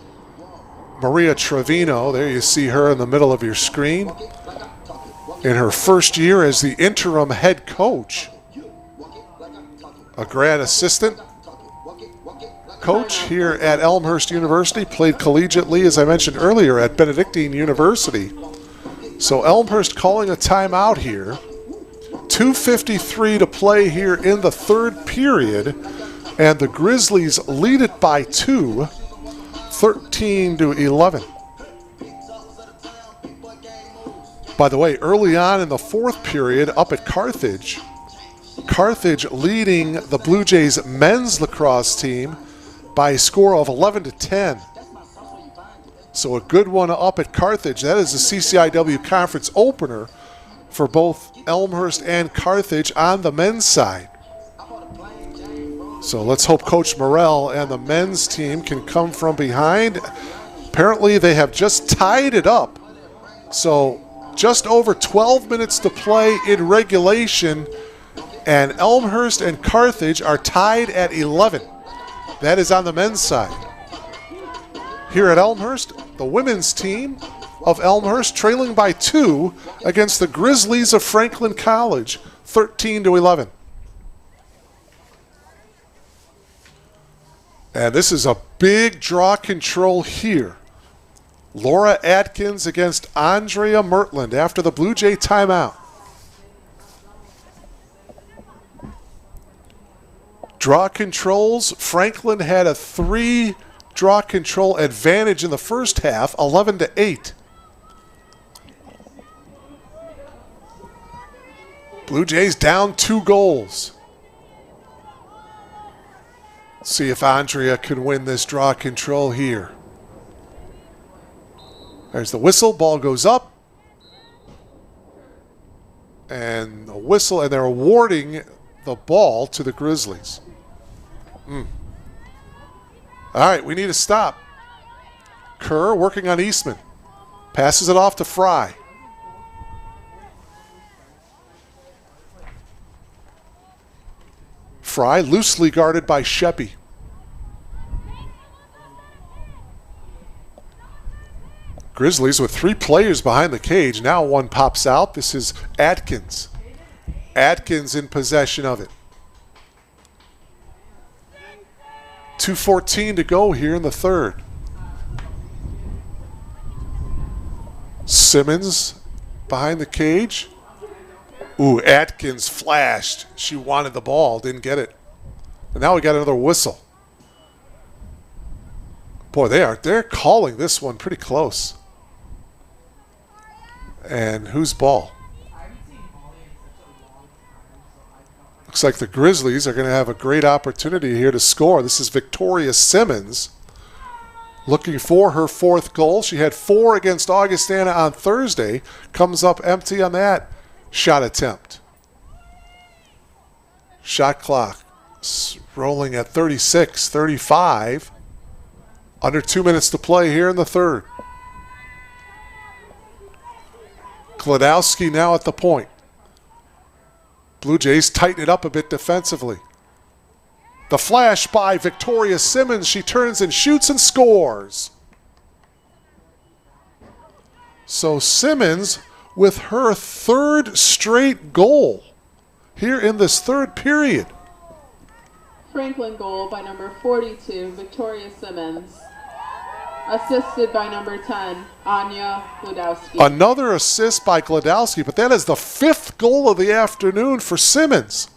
S3: Maria Trevino. There you see her in the middle of your screen. In her first year as the interim head coach. A grad assistant coach here at Elmhurst University, played collegiately, as I mentioned earlier, at Benedictine University. So Elmhurst calling a timeout here. 2:53 to play here in the third period, and the Grizzlies lead it by 2, 13-11. By the way, early on in the fourth period up at Carthage leading the Blue Jays men's lacrosse team by a score of 11-10. So a good one up at Carthage. That is the CCIW conference opener for both Elmhurst and Carthage on the men's side. So let's hope Coach Morrell and the men's team can come from behind. Apparently they have just tied it up. So just over 12 minutes to play in regulation, and Elmhurst and Carthage are tied at 11. That is on the men's side. Here at Elmhurst, the women's team of Elmhurst trailing by 2 against the Grizzlies of Franklin College, 13-11. And this is a big draw control here. Laura Atkins against Andrea Mertland after the Blue Jay timeout. Draw controls. Franklin had a 3 draw control advantage in the first half, 11-8. Blue Jays down 2 goals. See if Andrea can win this draw control here. There's the whistle, ball goes up. And the whistle, and they're awarding the ball to the Grizzlies. All right, we need a stop. Kerr working on Eastman. Passes it off to Fry. Fry loosely guarded by Sheppy. Grizzlies with 3 players behind the cage. Now one pops out. This is Atkins. Atkins in possession of it. 2:14 to go here in the third. Simmons behind the cage. Ooh, Atkins flashed. She wanted the ball, didn't get it. And now we got another whistle. Boy, they're calling this one pretty close. And whose ball? Looks like the Grizzlies are going to have a great opportunity here to score. This is Victoria Simmons looking for her 4th goal. She had 4 against Augustana on Thursday. Comes up empty on that shot attempt. Shot clock rolling at 36-35. Under 2 minutes to play here in the third. Glodowski now at the point. Blue Jays tighten it up a bit defensively. The flash by Victoria Simmons. She turns and shoots and scores. So Simmons with her 3rd straight goal here in this third period.
S2: Franklin goal by number 42, Victoria Simmons. Assisted by number 10, Anya Glodowski.
S3: Another assist by Glodowski, but that is the 5th goal of the afternoon for Simmons.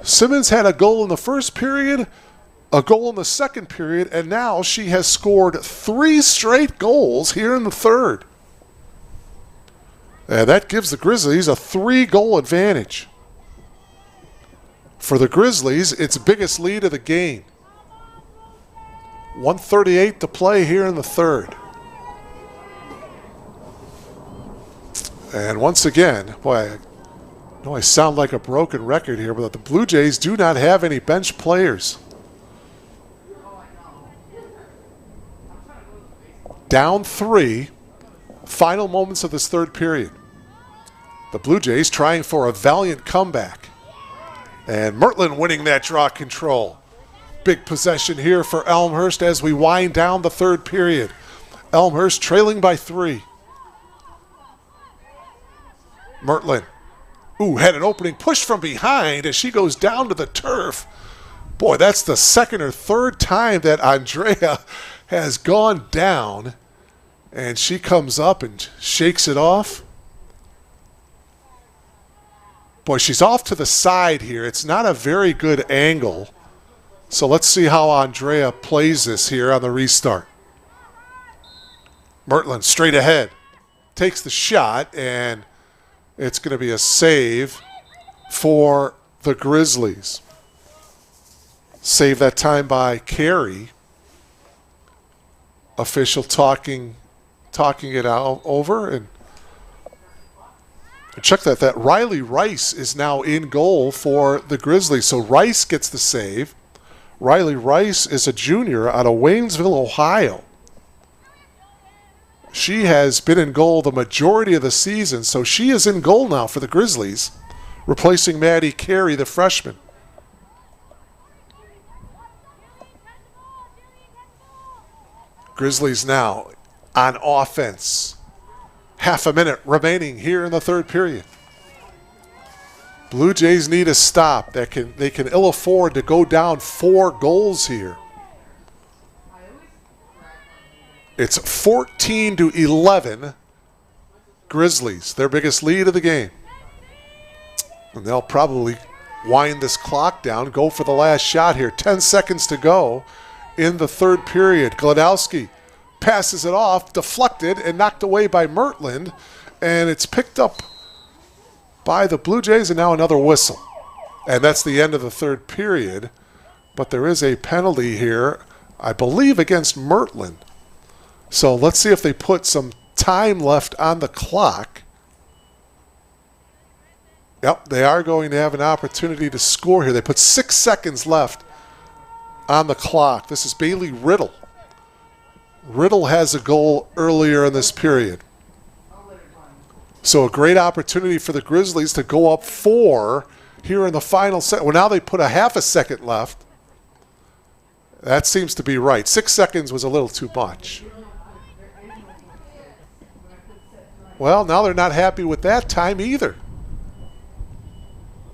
S3: Simmons had a goal in the first period, a goal in the second period, and now she has scored 3 straight goals here in the third. And that gives the Grizzlies a 3-goal advantage. For the Grizzlies, its biggest lead of the game. 1:38 to play here in the third. And once again, boy, I know I sound like a broken record here, but the Blue Jays do not have any bench players. Down 3, final moments of this third period. The Blue Jays trying for a valiant comeback. And Mertlin winning that draw control. Big possession here for Elmhurst as we wind down the third period. Elmhurst trailing by 3. Mertlin. Ooh, had an opening push from behind as she goes down to the turf. Boy, that's the 2nd or 3rd time that Andrea has gone down. And she comes up and shakes it off. Boy, she's off to the side here. It's not a very good angle. So let's see how Andrea plays this here on the restart. Mertlin straight ahead. Takes the shot, and it's going to be a save for the Grizzlies. Save that time by Carey. Official talking it out over. And check that Riley Rice is now in goal for the Grizzlies. So Rice gets the save. Riley Rice is a junior out of Waynesville, Ohio. She has been in goal the majority of the season, so she is in goal now for the Grizzlies, replacing Maddie Carey, the freshman. Grizzlies now on offense. Half a minute remaining here in the third period. Blue Jays need a stop. They can ill afford to go down 4 goals here. It's 14-11 Grizzlies, their biggest lead of the game. And they'll probably wind this clock down, go for the last shot here. 10 seconds to go in the third period. Glodowski passes it off, deflected and knocked away by Mertland, and it's picked up by the Blue Jays, and now another whistle. And that's the end of the third period. But there is a penalty here, I believe, against Mertland. So let's see if they put some time left on the clock. Yep, they are going to have an opportunity to score here. They put 6 seconds left on the clock. This is Bailey Riddle. Riddle has a goal earlier in this period. So a great opportunity for the Grizzlies to go up 4 here in the final set. Well, now they put a half a second left. That seems to be right. 6 seconds was a little too much. Well, now they're not happy with that time either.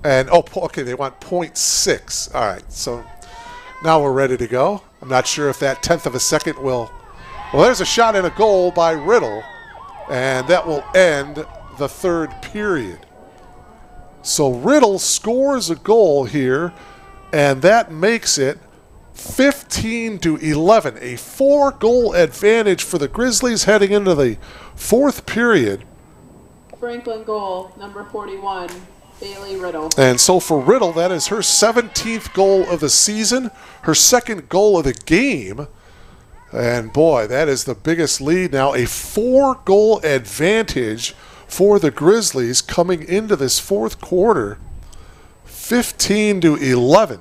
S3: And, okay, they want 0.6. All right, so now we're ready to go. I'm not sure if that 1/10 of a second will. Well, there's a shot and a goal by Riddle, and that will end the third period. So Riddle scores a goal here, and that makes it 15-11, a 4-goal advantage for the Grizzlies heading into the fourth period.
S2: Franklin goal, number 41, Bailey Riddle.
S3: And so for Riddle, that is her 17th goal of the season, her second goal of the game. And boy, that is the biggest lead now, a 4-goal advantage for the Grizzlies coming into this fourth quarter, 15-11.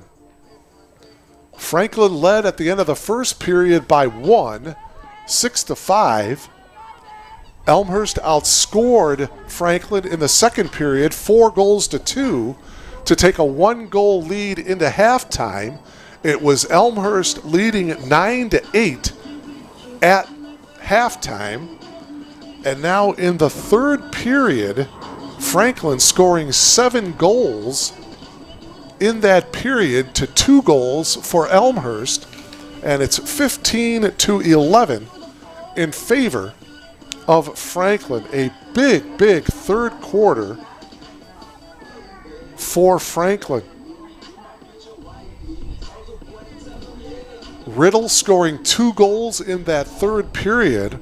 S3: Franklin led at the end of the first period by 1, 6-5. Elmhurst outscored Franklin in the second period, 4-2, to take a 1-goal lead into halftime. It was Elmhurst leading 9-8 at halftime. And now in the third period, Franklin scoring 7 goals in that period to 2 goals for Elmhurst. And it's 15-11 in favor of Franklin. A big, big third quarter for Franklin. Riddle scoring 2 goals in that third period.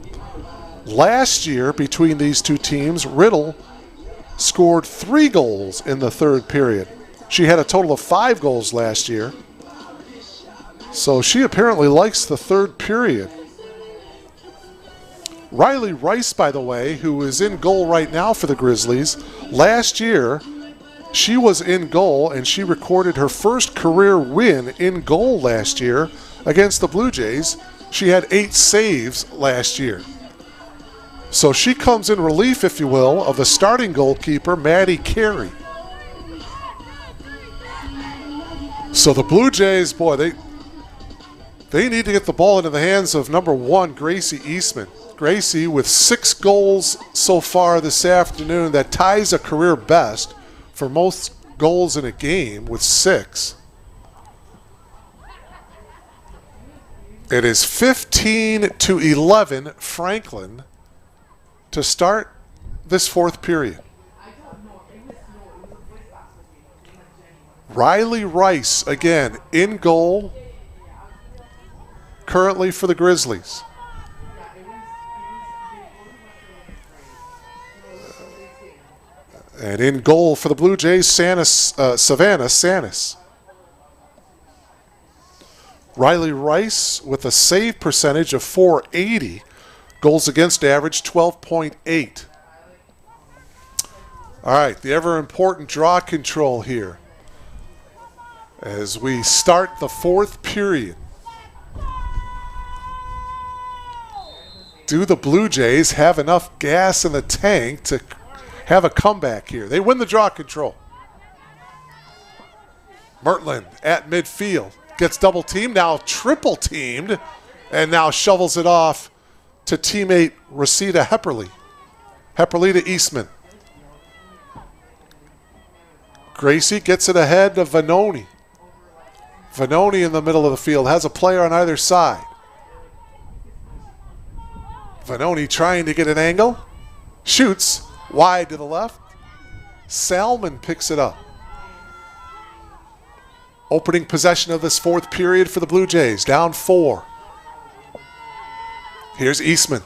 S3: Last year, between these two teams, Riddle scored 3 goals in the third period. She had a total of 5 goals last year. So she apparently likes the third period. Riley Rice, by the way, who is in goal right now for the Grizzlies, last year she was in goal and she recorded her first career win in goal last year against the Blue Jays. She had 8 saves last year. So she comes in relief, if you will, of the starting goalkeeper, Maddie Carey. So the Blue Jays, boy, they need to get the ball into the hands of number 1, Gracie Eastman. Gracie with 6 goals so far this afternoon. That ties a career best for most goals in a game with 6. It is 15-11 Franklin to start this fourth period. Riley Rice again in goal currently for the Grizzlies. And in goal for the Blue Jays, Savannah Sanis. Riley Rice with a save percentage of .480. Goals against average 12.8. All right, the ever-important draw control here as we start the fourth period. Do the Blue Jays have enough gas in the tank to have a comeback here? They win the draw control. Mertland at midfield. Gets double teamed, now triple teamed, and now shovels it off to teammate Rosita Hepperly. Hepperly to Eastman. Gracie gets it ahead of Vanoni. Vanoni in the middle of the field, has a player on either side. Vanoni trying to get an angle. Shoots wide to the left. Salmon picks it up. Opening possession of this fourth period for the Blue Jays, down 4. Here's Eastman,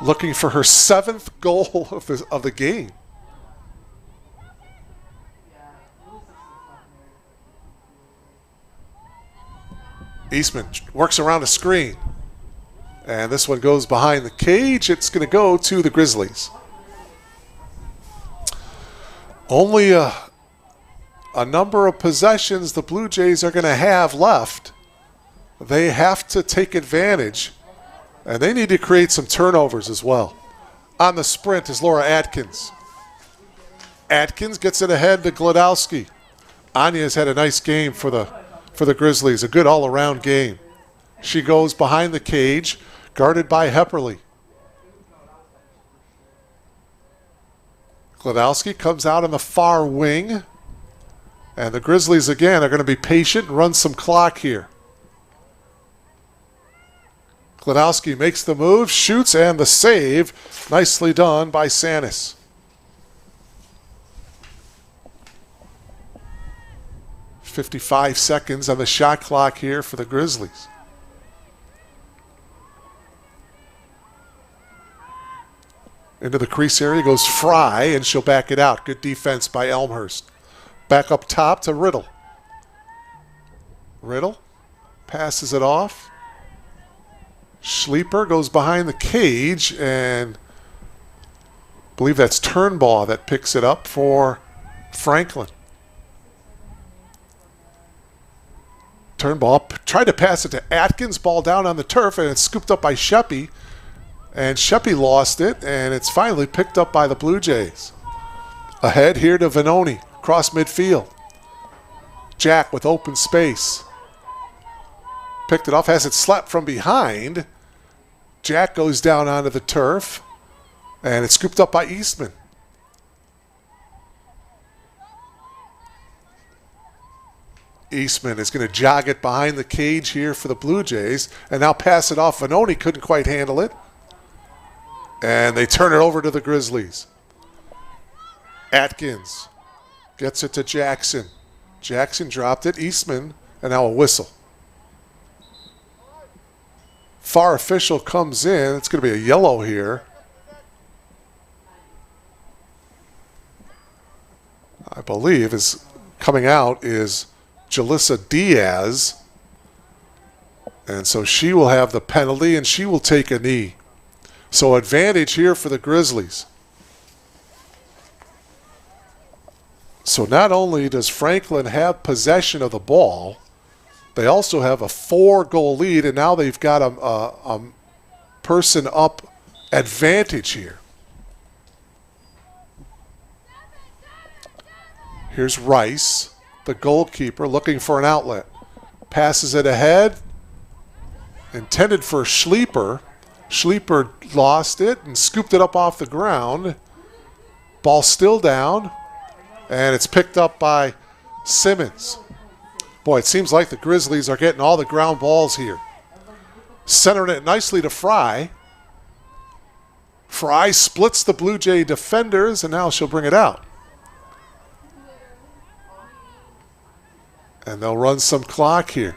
S3: looking for her 7th goal of the game. Eastman works around a screen. And this one goes behind the cage. It's going to go to the Grizzlies. Only a number of possessions the Blue Jays are going to have left. They have to take advantage, and they need to create some turnovers as well. On the sprint is Laura Atkins. Atkins gets it ahead to Glodowski. Anya's had a nice game for the Grizzlies, a good all-around game. She goes behind the cage, guarded by Hepperly. Gladowski comes out on the far wing. And the Grizzlies, again, are going to be patient and run some clock here. Gladowski makes the move, shoots, and the save. Nicely done by Sanis. .55 seconds on the shot clock here for the Grizzlies. Into the crease area goes Fry, and she'll back it out. Good defense by Elmhurst. Back up top to Riddle. Riddle passes it off. Schleeper goes behind the cage, and I believe that's Turnbaugh that picks it up for Franklin. Turnbaugh tried to pass it to Atkins, ball down on the turf, and it's scooped up by Sheppy. And Sheppy lost it, and it's finally picked up by the Blue Jays. Ahead here to Vanoni, across midfield. Jack with open space. Picked it off, has it slapped from behind. Jack goes down onto the turf, and it's scooped up by Eastman. Eastman is going to jog it behind the cage here for the Blue Jays, and now pass it off. Vanoni couldn't quite handle it. And they turn it over to the Grizzlies. Atkins gets it to Jackson. Jackson dropped it. Eastman, and now a whistle. Far official comes in. It's going to be a yellow here. I believe is coming out is Jalissa Diaz. And so she will have the penalty, and she will take a knee. So advantage here for the Grizzlies. So not only does Franklin have possession of the ball, they also have a 4-goal lead, and now they've got a person up advantage here. Here's Rice, the goalkeeper, looking for an outlet. Passes it ahead. Intended for Schleeper. Schleeper lost it and scooped it up off the ground. Ball still down, and it's picked up by Simmons. Boy, it seems like the Grizzlies are getting all the ground balls here. Centering it nicely to Fry. Fry splits the Blue Jay defenders, and now she'll bring it out. And they'll run some clock here.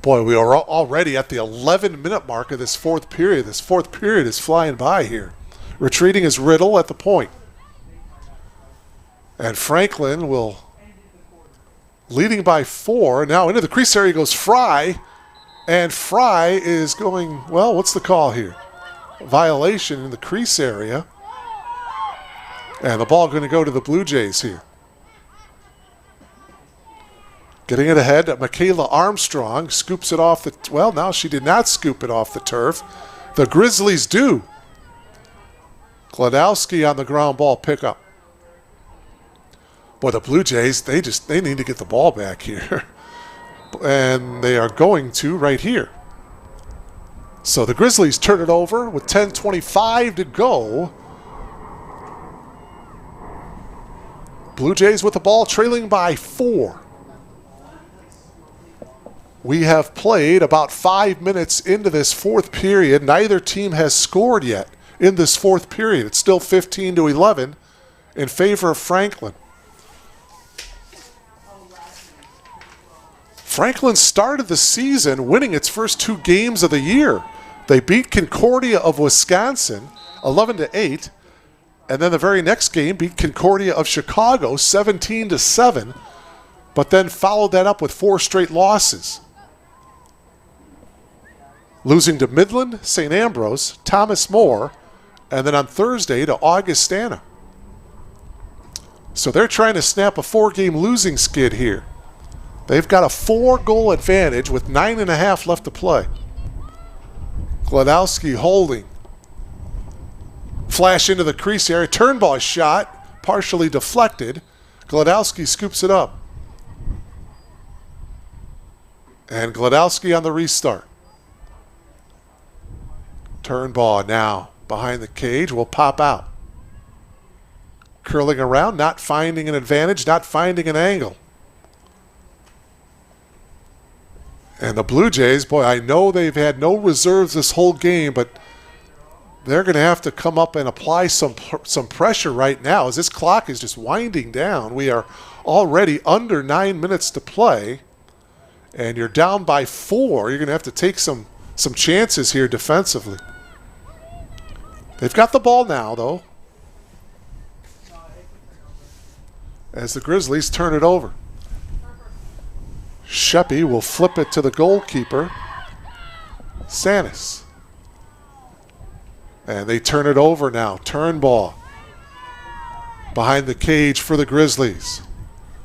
S3: Boy, we are already at the 11-minute mark of this fourth period. This fourth period is flying by here. Retreating is Riddle at the point. And Franklin will, leading by 4. Now into the crease area goes Fry. And Fry is going, well, what's the call here? Violation in the crease area. And the ball going to go to the Blue Jays here. Getting it ahead, Michaela Armstrong scoops it off the... Well, now she did not scoop it off the turf. The Grizzlies do. Gladowski on the ground ball pickup. Boy, the Blue Jays, they need to get the ball back here. And they are going to right here. So the Grizzlies turn it over with 10:25 to go. Blue Jays with the ball, trailing by 4. We have played about 5 minutes into this fourth period. Neither team has scored yet in this fourth period. It's still 15-11 in favor of Franklin. Franklin started the season winning its first 2 games of the year. They beat Concordia of Wisconsin 11-8, and then the very next game beat Concordia of Chicago 17-7, but then followed that up with 4 straight losses. Losing to Midland, St. Ambrose, Thomas More, and then on Thursday to Augustana. So they're trying to snap a 4-game losing skid here. They've got a 4-goal advantage with 9.5 left to play. Gladowski holding. Flash into the crease area. Turnbaugh shot, partially deflected. Gladowski scoops it up. And Gladowski on the restart. Turnbaugh now behind the cage will pop out. Curling around, not finding an advantage, not finding an angle. And the Blue Jays, boy, I know they've had no reserves this whole game, but they're going to have to come up and apply some pressure right now as this clock is just winding down. We are already under 9 minutes to play, and you're down by 4. You're going to have to take some chances here defensively. They've got the ball now, though, as the Grizzlies turn it over. Sheppy will flip it to the goalkeeper, Sanis. And they turn it over now. Turn ball behind the cage for the Grizzlies.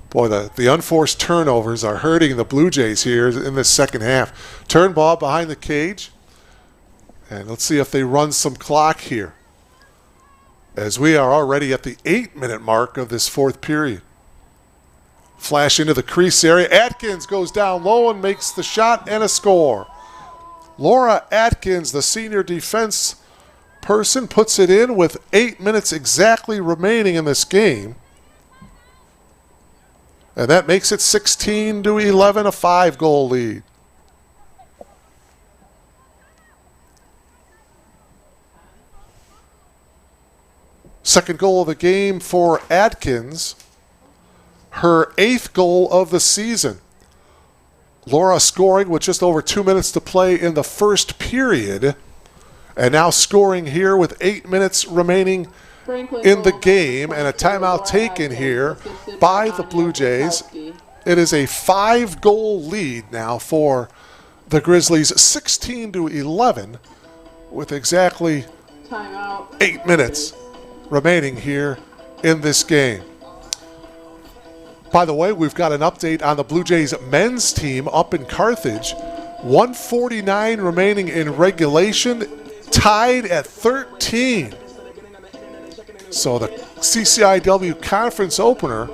S3: Boy, the unforced turnovers are hurting the Blue Jays here in this second half. Turn ball behind the cage. And let's see if they run some clock here, as we are already at the 8-minute mark of this fourth period. Flash into the crease area. Atkins goes down low and makes the shot and a score. Laura Atkins, the senior defense person, puts it in with 8 minutes exactly remaining in this game. And that makes it 16-11, a 5-goal lead. Second goal of the game for Atkins. Her 8th goal of the season. Laura scoring with just over 2 minutes to play in the first period. And now scoring here with 8 minutes remaining in the game. And a timeout taken here by the Blue Jays. It is a 5-goal lead now for the Grizzlies, 16-11, with exactly 8 minutes remaining here in this game. By the way, we've got an update on the Blue Jays men's team up in Carthage. 1:49 remaining in regulation, tied at 13. So the CCIW conference opener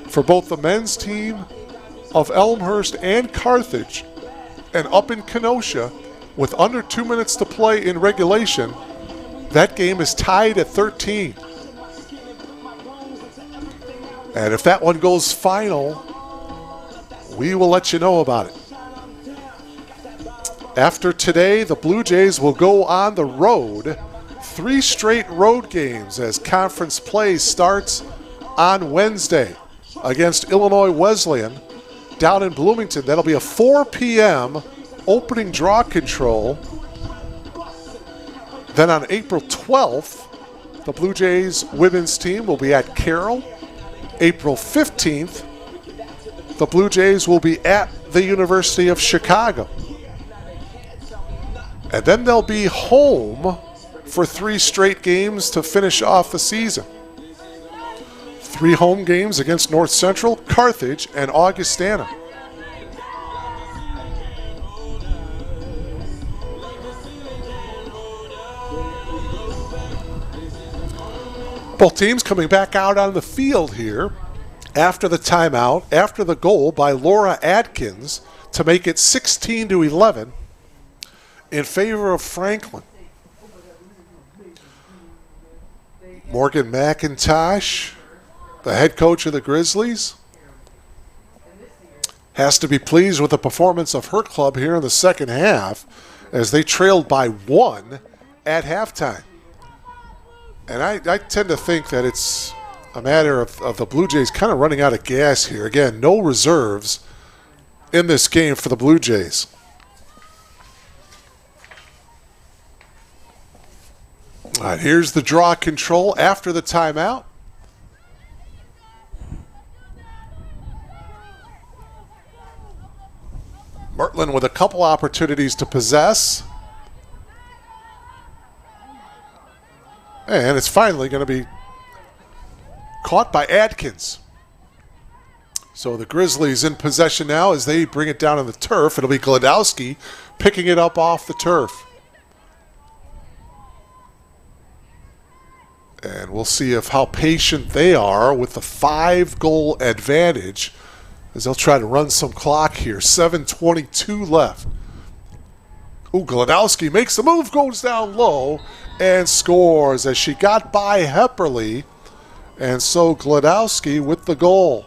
S3: for both the men's team of Elmhurst and Carthage, and up in Kenosha with under 2 minutes to play in regulation, that game is tied at 13. And if that one goes final, we will let you know about it. After today, the Blue Jays will go on the road. 3 straight road games as conference play starts on Wednesday against Illinois Wesleyan down in Bloomington. That'll be a 4 p.m. opening draw control. Then on April 12th, the Blue Jays women's team will be at Carroll. April 15th, the Blue Jays will be at the University of Chicago. And then they'll be home for 3 straight games to finish off the season. 3 home games against North Central, Carthage, and Augustana. Both teams coming back out on the field here after the timeout, after the goal by Laura Atkins to make it 16-11 in favor of Franklin. Morgan McIntosh, the head coach of the Grizzlies, has to be pleased with the performance of her club here in the second half as they trailed by 1 at halftime. And I tend to think that it's a matter of the Blue Jays kind of running out of gas here. Again, no reserves in this game for the Blue Jays. All right, here's the draw control after the timeout. Mertland with a couple opportunities to possess. And it's finally going to be caught by Atkins. So the Grizzlies in possession now as they bring it down on the turf. It'll be Gladowski picking it up off the turf. And we'll see how patient they are with the 5-goal advantage as they'll try to run some clock here. 7:22 left. Ooh, Gladowski makes the move, goes down low, and scores as she got by Hepperly And so Glodowski with the goal.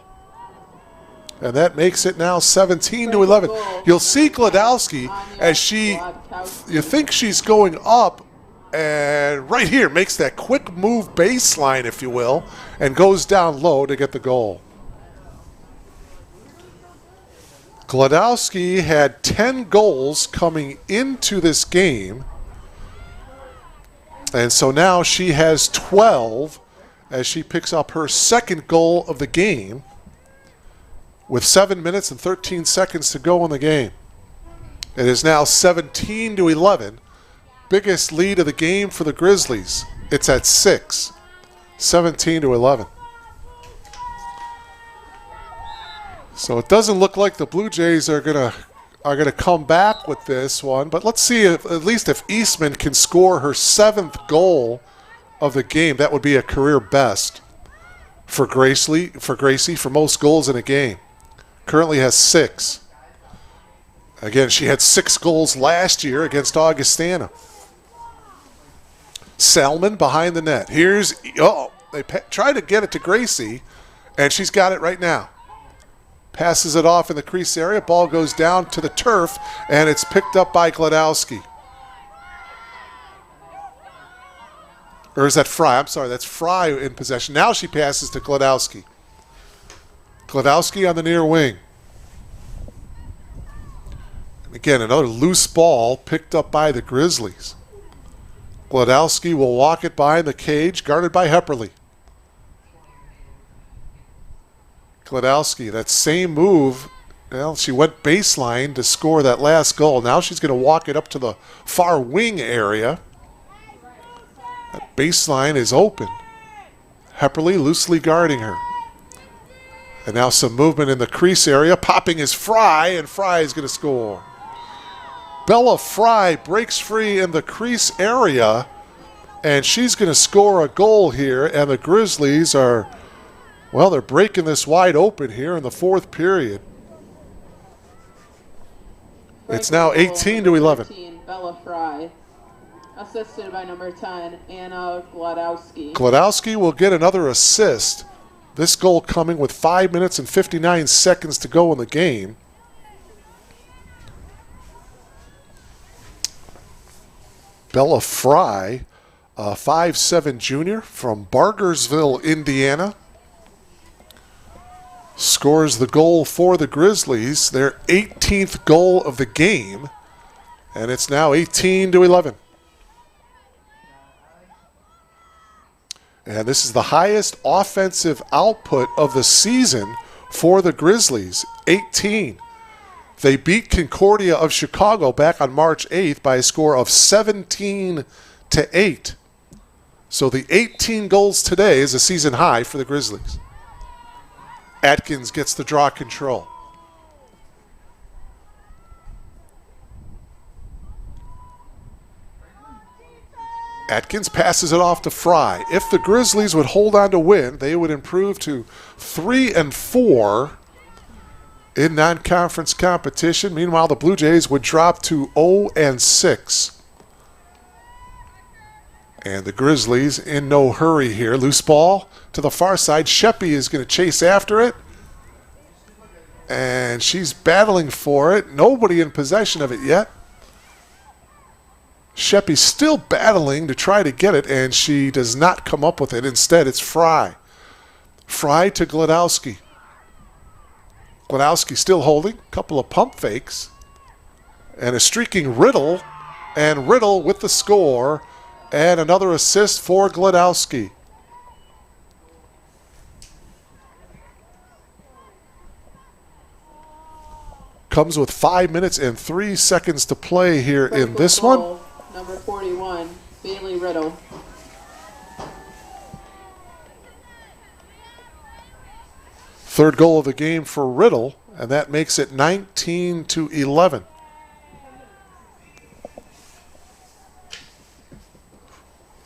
S3: And that makes it now 17-11. You'll see Glodowski as you think she's going up, and right here makes that quick move baseline, if you will, and goes down low to get the goal. Glodowski had 10 goals coming into this game. And so now she has 12 as she picks up her second goal of the game with 7 minutes and 13 seconds to go in the game. It is now 17-11. Biggest lead of the game for the Grizzlies. It's at 6. 17-11. So it doesn't look like the Blue Jays are gonna come back with this one, but let's see if at least if Eastman can score her 7th goal of the game. That would be a career best for Gracie for most goals in a game. Currently has 6. Again, she had 6 goals last year against Augustana. Salmon behind the net. They try to get it to Gracie, and she's got it right now. Passes it off in the crease area. Ball goes down to the turf, and it's picked up by Glodowski. Or is that Fry? I'm sorry, that's Fry in possession. Now she passes to Glodowski. Glodowski on the near wing. And again, another loose ball picked up by the Grizzlies. Glodowski will walk it behind the cage, guarded by Hepperly. Glodowski, that same move, well, she went baseline to score that last goal. Now she's going to walk it up to the far wing area. That baseline is open. Hepperly loosely guarding her. And now some movement in the crease area. Popping is Fry, and Fry is going to score. Bella Fry breaks free in the crease area, and she's going to score a goal here, and the Grizzlies are... well, they're breaking this wide open here in the 4th period. It's now 18-11.
S2: Bella Fry, assisted by number 10, Anna Glodowski.
S3: Glodowski will get another assist. This goal coming with 5 minutes and 59 seconds to go in the game. Bella Fry, a 5'7" junior from Bargersville, Indiana. Scores the goal for the Grizzlies, their 18th goal of the game, and it's now 18-11. And this is the highest offensive output of the season for the Grizzlies, 18. They beat Concordia of Chicago back on March 8th by a score of 17-8. So the 18 goals today is a season high for the Grizzlies. Atkins gets the draw control. Atkins passes it off to Fry. If the Grizzlies would hold on to win, they would improve to 3-4 in non-conference competition. Meanwhile, the Blue Jays would drop to 0-6. And the Grizzlies in no hurry here. Loose ball to the far side. Sheppy is going to chase after it. And she's battling for it. Nobody in possession of it yet. Sheppy's still battling to try to get it, and she does not come up with it. Instead, it's Fry. Fry to Glodowski. Glodowski still holding. A couple of pump fakes. And a streaking Riddle. And Riddle with the score. And another assist for Glodowski. Comes with 5 minutes and 3 seconds to play here in this one.
S2: Number 41, Bailey Riddle.
S3: Third goal of the game for Riddle, and that makes it 19-11.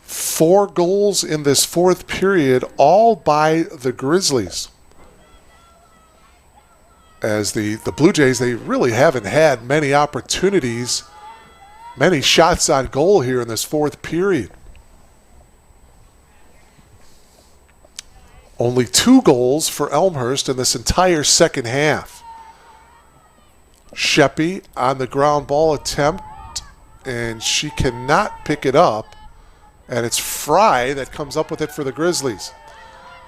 S3: Four goals in this 4th period, all by the Grizzlies. As the Blue Jays, they really haven't had many opportunities, many shots on goal here in this 4th period. Only 2 goals for Elmhurst in this entire second half. Sheppy on the ground ball attempt, and she cannot pick it up. And it's Fry that comes up with it for the Grizzlies.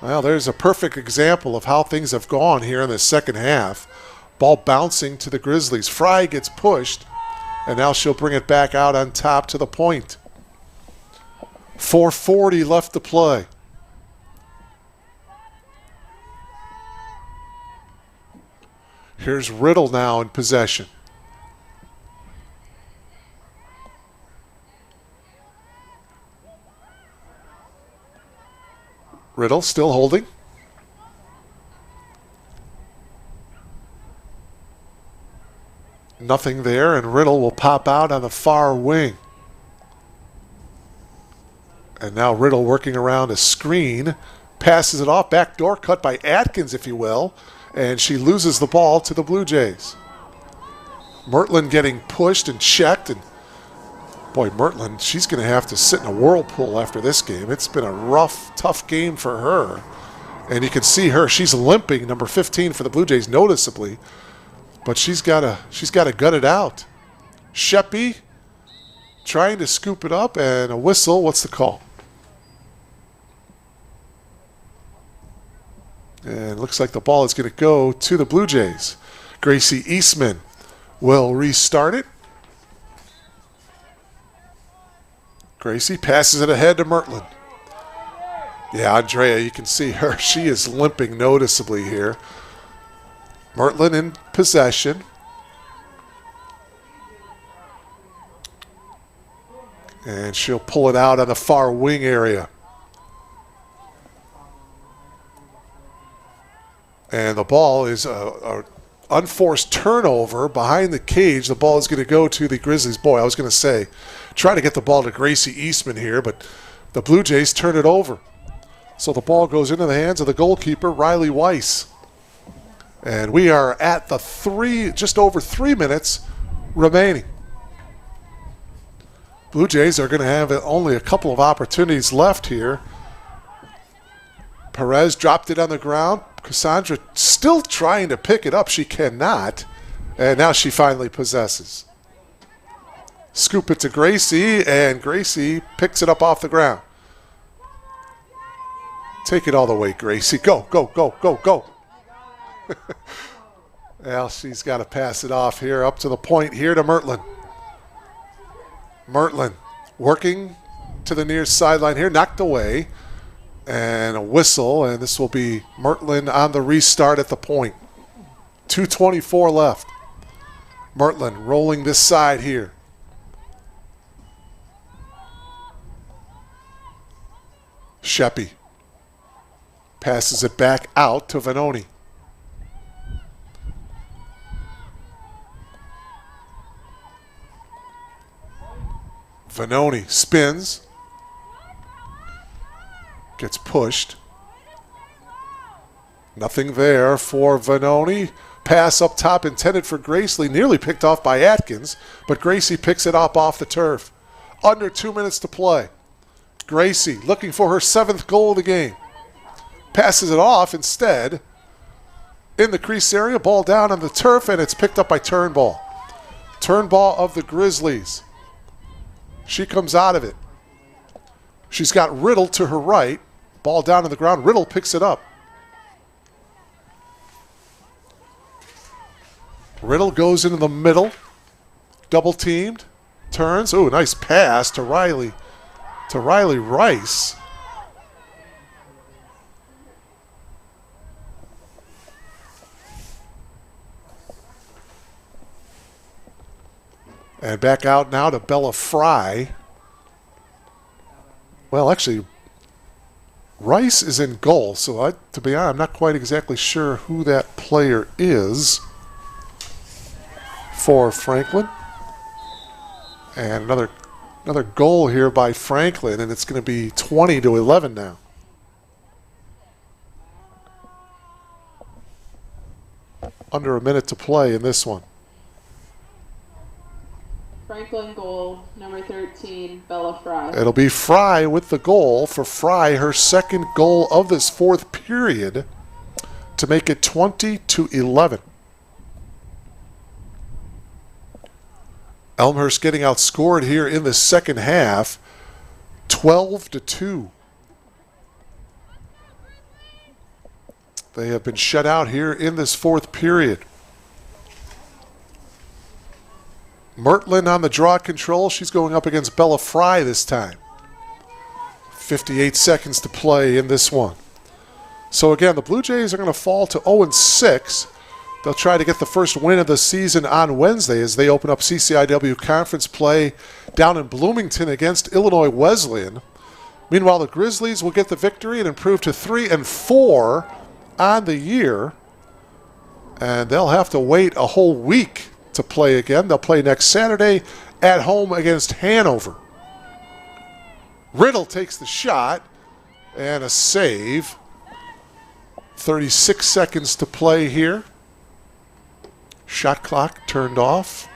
S3: Well, there's a perfect example of how things have gone here in the second half. Ball bouncing to the Grizzlies. Fry gets pushed, and now she'll bring it back out on top to the point. 4:40 left to play. Here's Riddle now in possession. Riddle still holding. Nothing there, and Riddle will pop out on the far wing. And now Riddle working around a screen, passes it off, backdoor cut by Atkins, if you will, and she loses the ball to the Blue Jays. Mertland getting pushed and checked, and boy, Mertland, she's going to have to sit in a whirlpool after this game. It's been a rough, tough game for her. And you can see her, she's limping, number 15 for the Blue Jays noticeably, but she's got to gut it out. Sheppy trying to scoop it up, and a whistle. What's the call? And it looks like the ball is going to go to the Blue Jays. Gracie Eastman will restart it. Gracie passes it ahead to Mertland. Yeah, Andrea, you can see her. She is limping noticeably here. Mertland in possession. And she'll pull it out on the far wing area. And the ball is a unforced turnover behind the cage. The ball is going to go to the Grizzlies. Boy, I was going to say, try to get the ball to Gracie Eastman here, but the Blue Jays turn it over. So the ball goes into the hands of the goalkeeper, Riley Weiss. And we are at the just over 3 minutes remaining. Blue Jays are going to have only a couple of opportunities left here. Perez dropped it on the ground. Cassandra still trying to pick it up. She cannot. And now she finally possesses. Scoop it to Gracie, and Gracie picks it up off the ground. Take it all the way, Gracie. Go, go, go, go, go. Well, she's got to pass it off here up to the point here to Mertland. Mertland working to the near sideline here, knocked away. And a whistle, and this will be Mertland on the restart at the point. 2:24 left. Mertland rolling this side here. Sheppy passes it back out to Vanoni. Vanoni spins. Gets pushed. Nothing there for Vanoni. Pass up top intended for Gracely, nearly picked off by Atkins, but Gracie picks it up off the turf. Under 2 minutes to play. Gracie looking for her 7th goal of the game. Passes it off instead. In the crease area, ball down on the turf, and it's picked up by Turnbull. Turnbull of the Grizzlies. She comes out of it. She's got Riddle to her right. Ball down on the ground. Riddle picks it up. Riddle goes into the middle. Double teamed. Turns. Ooh, nice pass to Riley. To Riley Rice. And back out now to Bella Fry. Well, actually, Rice is in goal, so to be honest, I'm not quite exactly sure who that player is for Franklin. And another goal here by Franklin, and it's going to be 20-11 now. Under a minute to play in this one.
S2: Franklin goal, number 13, Bella Fry.
S3: It'll be Fry with the goal. For Fry, her second goal of this fourth period to make it 20-11. Elmhurst getting outscored here in the second half, 12-2. They have been shut out here in this fourth period. Mertland on the draw control. She's going up against Bella Fry this time. 58 seconds to play in this one. So again, the Blue Jays are going to fall to 0-6. They'll try to get the first win of the season on Wednesday as they open up CCIW conference play down in Bloomington against Illinois Wesleyan. Meanwhile, the Grizzlies will get the victory and improve to 3-4 on the year. And they'll have to wait a whole week to play again. They'll play next Saturday at home against Hanover. Riddle takes the shot and a save. 36 seconds to play here. Shot clock turned off.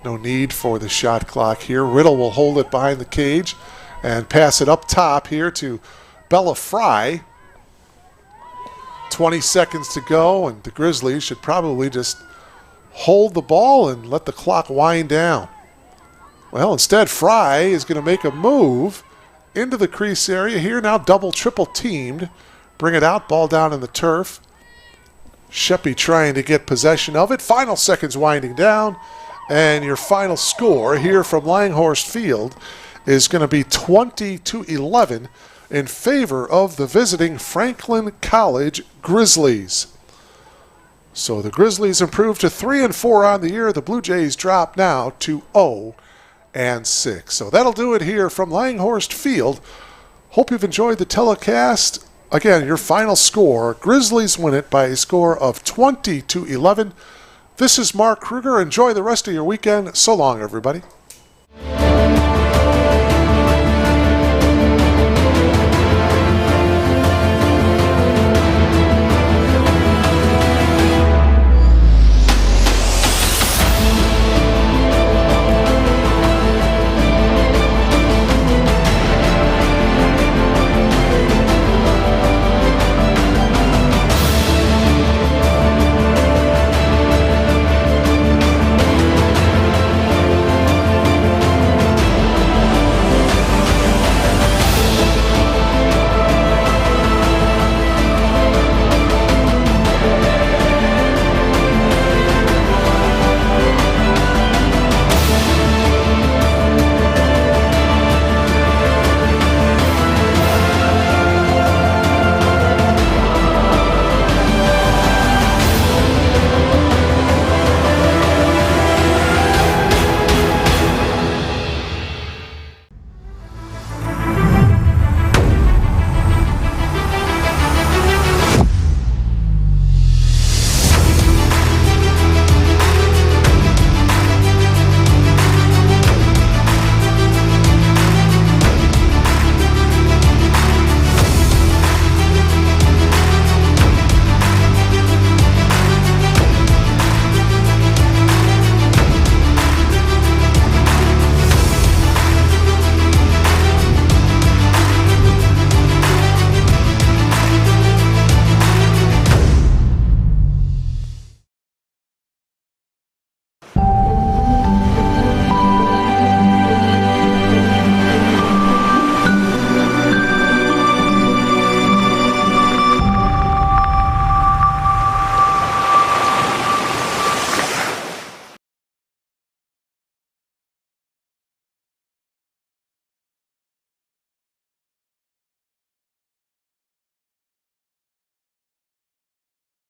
S3: No need for the shot clock here. Riddle will hold it behind the cage and pass it up top here to Bella Fry. 20 seconds to go, and the Grizzlies should probably just hold the ball and let the clock wind down. Well, instead, Fry is going to make a move into the crease area here. Now double, triple teamed. Bring it out, ball down in the turf. Sheppy trying to get possession of it. Final seconds winding down. And your final score here from Langhorst Field is going to be 20-11 in favor of the visiting Franklin College Grizzlies. So the Grizzlies improve to 3-4 on the year. The Blue Jays drop now to 0-6. So that'll do it here from Langhorst Field. Hope you've enjoyed the telecast. Again, your final score, Grizzlies win it by a score of 20-11. This is Mark Kruger. Enjoy the rest of your weekend. So long, everybody.